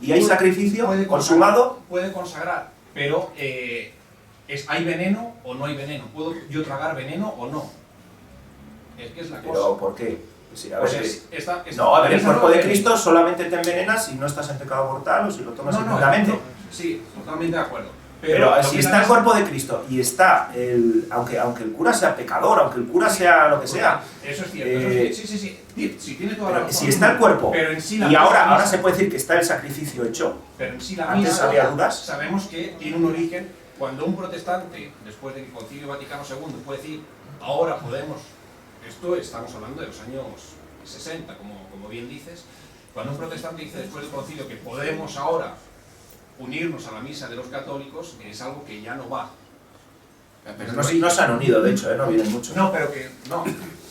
¿Y hay sacrificio consumado? Puede consagrar, pero ¿hay veneno o no hay veneno? ¿Puedo yo tragar veneno o no? Es que es la cosa. ¿Pero por qué? Sí, a ver, el cuerpo de Cristo solamente te envenenas si no estás en pecado mortal o si lo tomas inmediatamente. Sí, totalmente de acuerdo. Pero si está el cuerpo de Cristo y está aunque el cura sea pecador, aunque el cura sea lo que sea. Eso es cierto. Sí, tiene toda la razón. Si está el cuerpo, pero en sí y ahora se puede decir que está el sacrificio hecho. Pero en sí la antes misa, había dudas. sabemos que tiene un origen. Cuando un protestante, después del Concilio Vaticano II, puede decir, ahora podemos, esto estamos hablando de los años 60, como bien dices, cuando un protestante dice después del concilio que podemos ahora unirnos a la misa de los católicos, es algo que ya no va. Pero no se han unido, de hecho, no vienen mucho. No,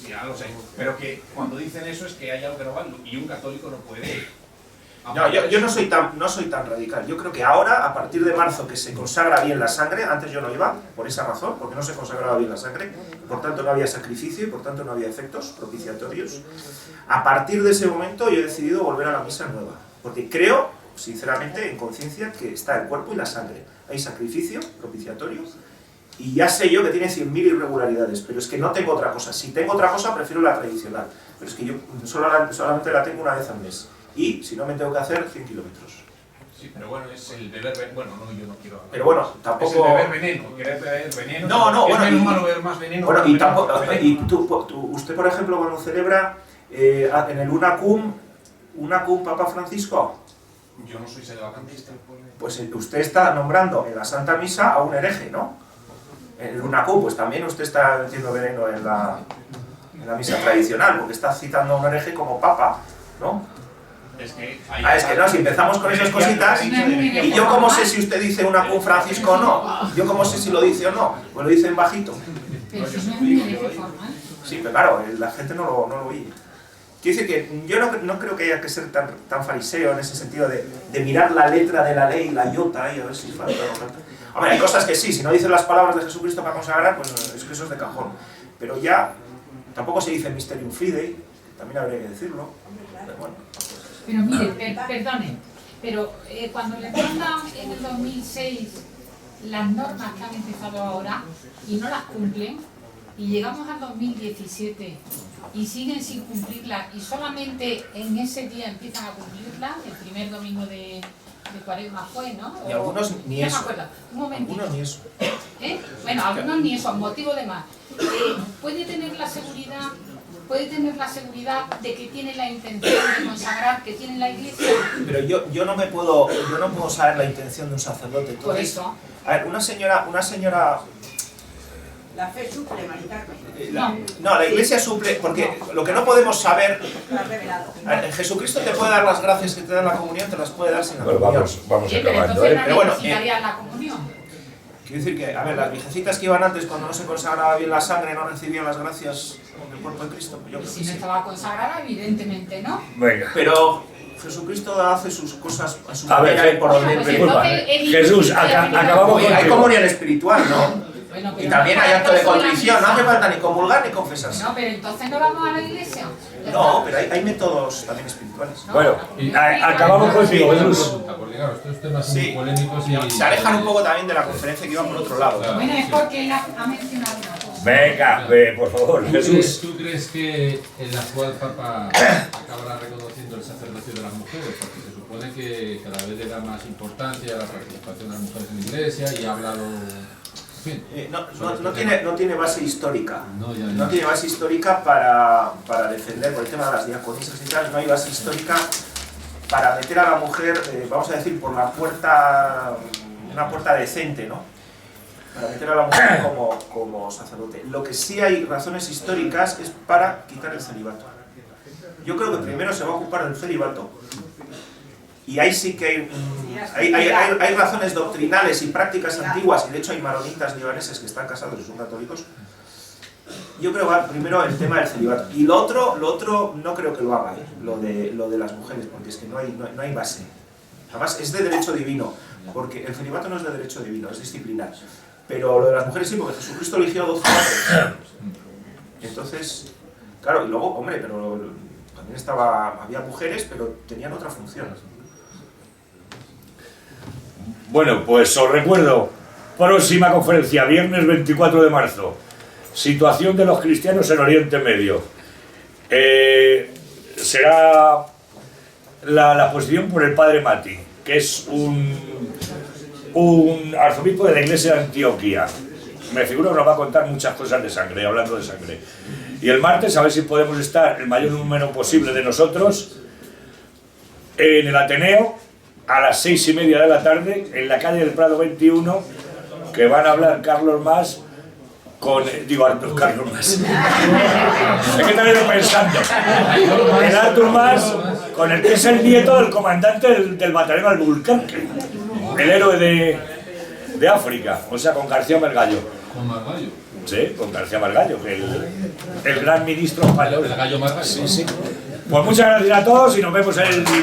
ya lo sé, pero que cuando dicen eso es que hay algo que no va y un católico no puede. No, yo no soy tan radical. Yo creo que ahora, a partir de marzo, que se consagra bien la sangre, antes yo no iba, por esa razón, porque no se consagraba bien la sangre, por tanto no había sacrificio y por tanto no había efectos propiciatorios. A partir de ese momento yo he decidido volver a la misa nueva, porque creo, sinceramente, en conciencia, que está el cuerpo y la sangre. Hay sacrificio propiciatorio, y ya sé yo que tiene 100.000 irregularidades, pero es que no tengo otra cosa. Si tengo otra cosa, prefiero la tradicional, pero es que yo solamente la tengo una vez al mes. Y si no me tengo que hacer 100 kilómetros. Sí, pero bueno, es el beber veneno. Bueno, no, yo no quiero hablar. Pero bueno, tampoco. Es el beber veneno, querer beber veneno. No, es bueno. menos malo beber más veneno. Bueno, y tampoco. Usted, por ejemplo, cuando celebra en el Unacum Papa Francisco. Yo no soy sedevacantista. Pues usted está nombrando en la Santa Misa a un hereje, ¿no? En el Unacum, pues también usted está metiendo veneno en la misa tradicional, porque está citando a un hereje como Papa, ¿no? Es que no, si empezamos con esas cositas, y yo cómo sé si usted dice una con Francisco o no, yo cómo sé si lo dice o no, pues lo dice en bajito. Pero si no es un hereje formal. Sí, pero claro, la gente no lo oye. Quiere decir que yo no creo que haya que ser tan fariseo en ese sentido de mirar la letra de la ley, la iota, y a ver si falta o no falta. Hombre, hay cosas que sí, si no dicen las palabras de Jesucristo para consagrar, pues es que eso es de cajón. Pero ya, tampoco se dice Mysterium Fidei, también habría que decirlo, pero bueno. Pero mire, perdone, pero cuando le mandan en el 2006 las normas que han empezado ahora y no las cumplen, y llegamos al 2017 y siguen sin cumplirlas, y solamente en ese día empiezan a cumplirlas, el primer domingo de Cuaresma fue, ¿no? Y algunos ni eso. Un momentito. Algunos ni eso. Bueno, algunos ni eso, motivo de más. Puede tener la seguridad puede tener la seguridad de que tiene la intención de consagrar, que tiene la Iglesia? Pero yo no puedo saber la intención de un sacerdote. Entonces, Por eso. A ver, una señora... La fe suple, Mari Carmen. No, la Iglesia suple, porque lo que no podemos saber... Lo ha revelado. A ver, Jesucristo te puede dar las gracias que te da la comunión, te las puede dar sin la Pero comunión. vamos Sí, pero acabando, entonces no Pero bueno, necesitaría la comunión. Quiero decir que, a ver, las viejecitas que iban antes, cuando no se consagraba bien la sangre, no recibían las gracias del cuerpo de Cristo. Pues yo creo Si que no sí. estaba consagrada, evidentemente no. Venga. Pero Jesucristo hace sus cosas a su A ver, manera y por donde Pues él disculpa, entonces, Eric, Jesús, Eric, acabamos Oye, hay contigo. comunión espiritual, ¿no? Bueno, Y pero también no hay acto de para contrición, no la hace misa. falta ni comulgar ni confesarse. No, pero entonces no vamos a la iglesia. No, pero hay métodos también espirituales. No, Bueno, la comunión acabamos espiritual. contigo, Una Jesús. pregunta, porque claro, estos temas son Sí. muy polémicos y... Se alejan un poco también de la conferencia que iban por otro lado. Claro. Bueno, es porque él ha mencionado una cosa. Venga, por favor, Jesús. ¿Tú crees que el actual Papa acabará reconociendo el sacerdocio de las mujeres? Porque se supone que cada vez le da más importancia a la participación de las mujeres en la Iglesia y ha hablado... En fin, No tiene base histórica. No, ya. No tiene base histórica para defender por el tema de las diaconisas y tal. No hay base histórica para meter a la mujer, vamos a decir, por la puerta, una puerta decente, ¿no? Para meter a la mujer como sacerdote. Lo que sí hay razones históricas es para quitar el celibato. Yo creo que primero se va a ocupar del celibato. Y ahí sí que hay razones doctrinales y prácticas antiguas, y de hecho hay maronitas libaneses que están casados y son católicos. Yo creo que va primero el tema del celibato. Y lo otro no creo que lo haga, lo de las mujeres, porque es que no hay base. Además es de derecho divino, porque el celibato no es de derecho divino, es disciplinar. Pero lo de las mujeres sí, porque Jesucristo eligió 12 hombres. Entonces, claro, y luego, hombre, pero también había mujeres, pero tenían otra función. Bueno, pues os recuerdo, próxima conferencia, viernes 24 de marzo, situación de los cristianos en Oriente Medio. Será la exposición por el padre Mati, que es un arzobispo de la iglesia de Antioquía. Me figuro que nos va a contar muchas cosas de sangre, hablando de sangre. Y el martes, a ver si podemos estar el mayor número posible de nosotros en el Ateneo, a las 6:30 de la tarde, en la calle del Prado 21, que van a hablar Carlos Mas con... Artur Carlos Mas. Es que también lo pensando. El Artur Mas, con el que es el nieto del comandante del batallón Alburquerque, el héroe de África, o sea, con García Margallo. ¿Con Margallo? Sí, con García Margallo, que el gran ministro español. ¿El gallo Margallo? Sí, sí. Pues muchas gracias a todos y nos vemos el próximo día.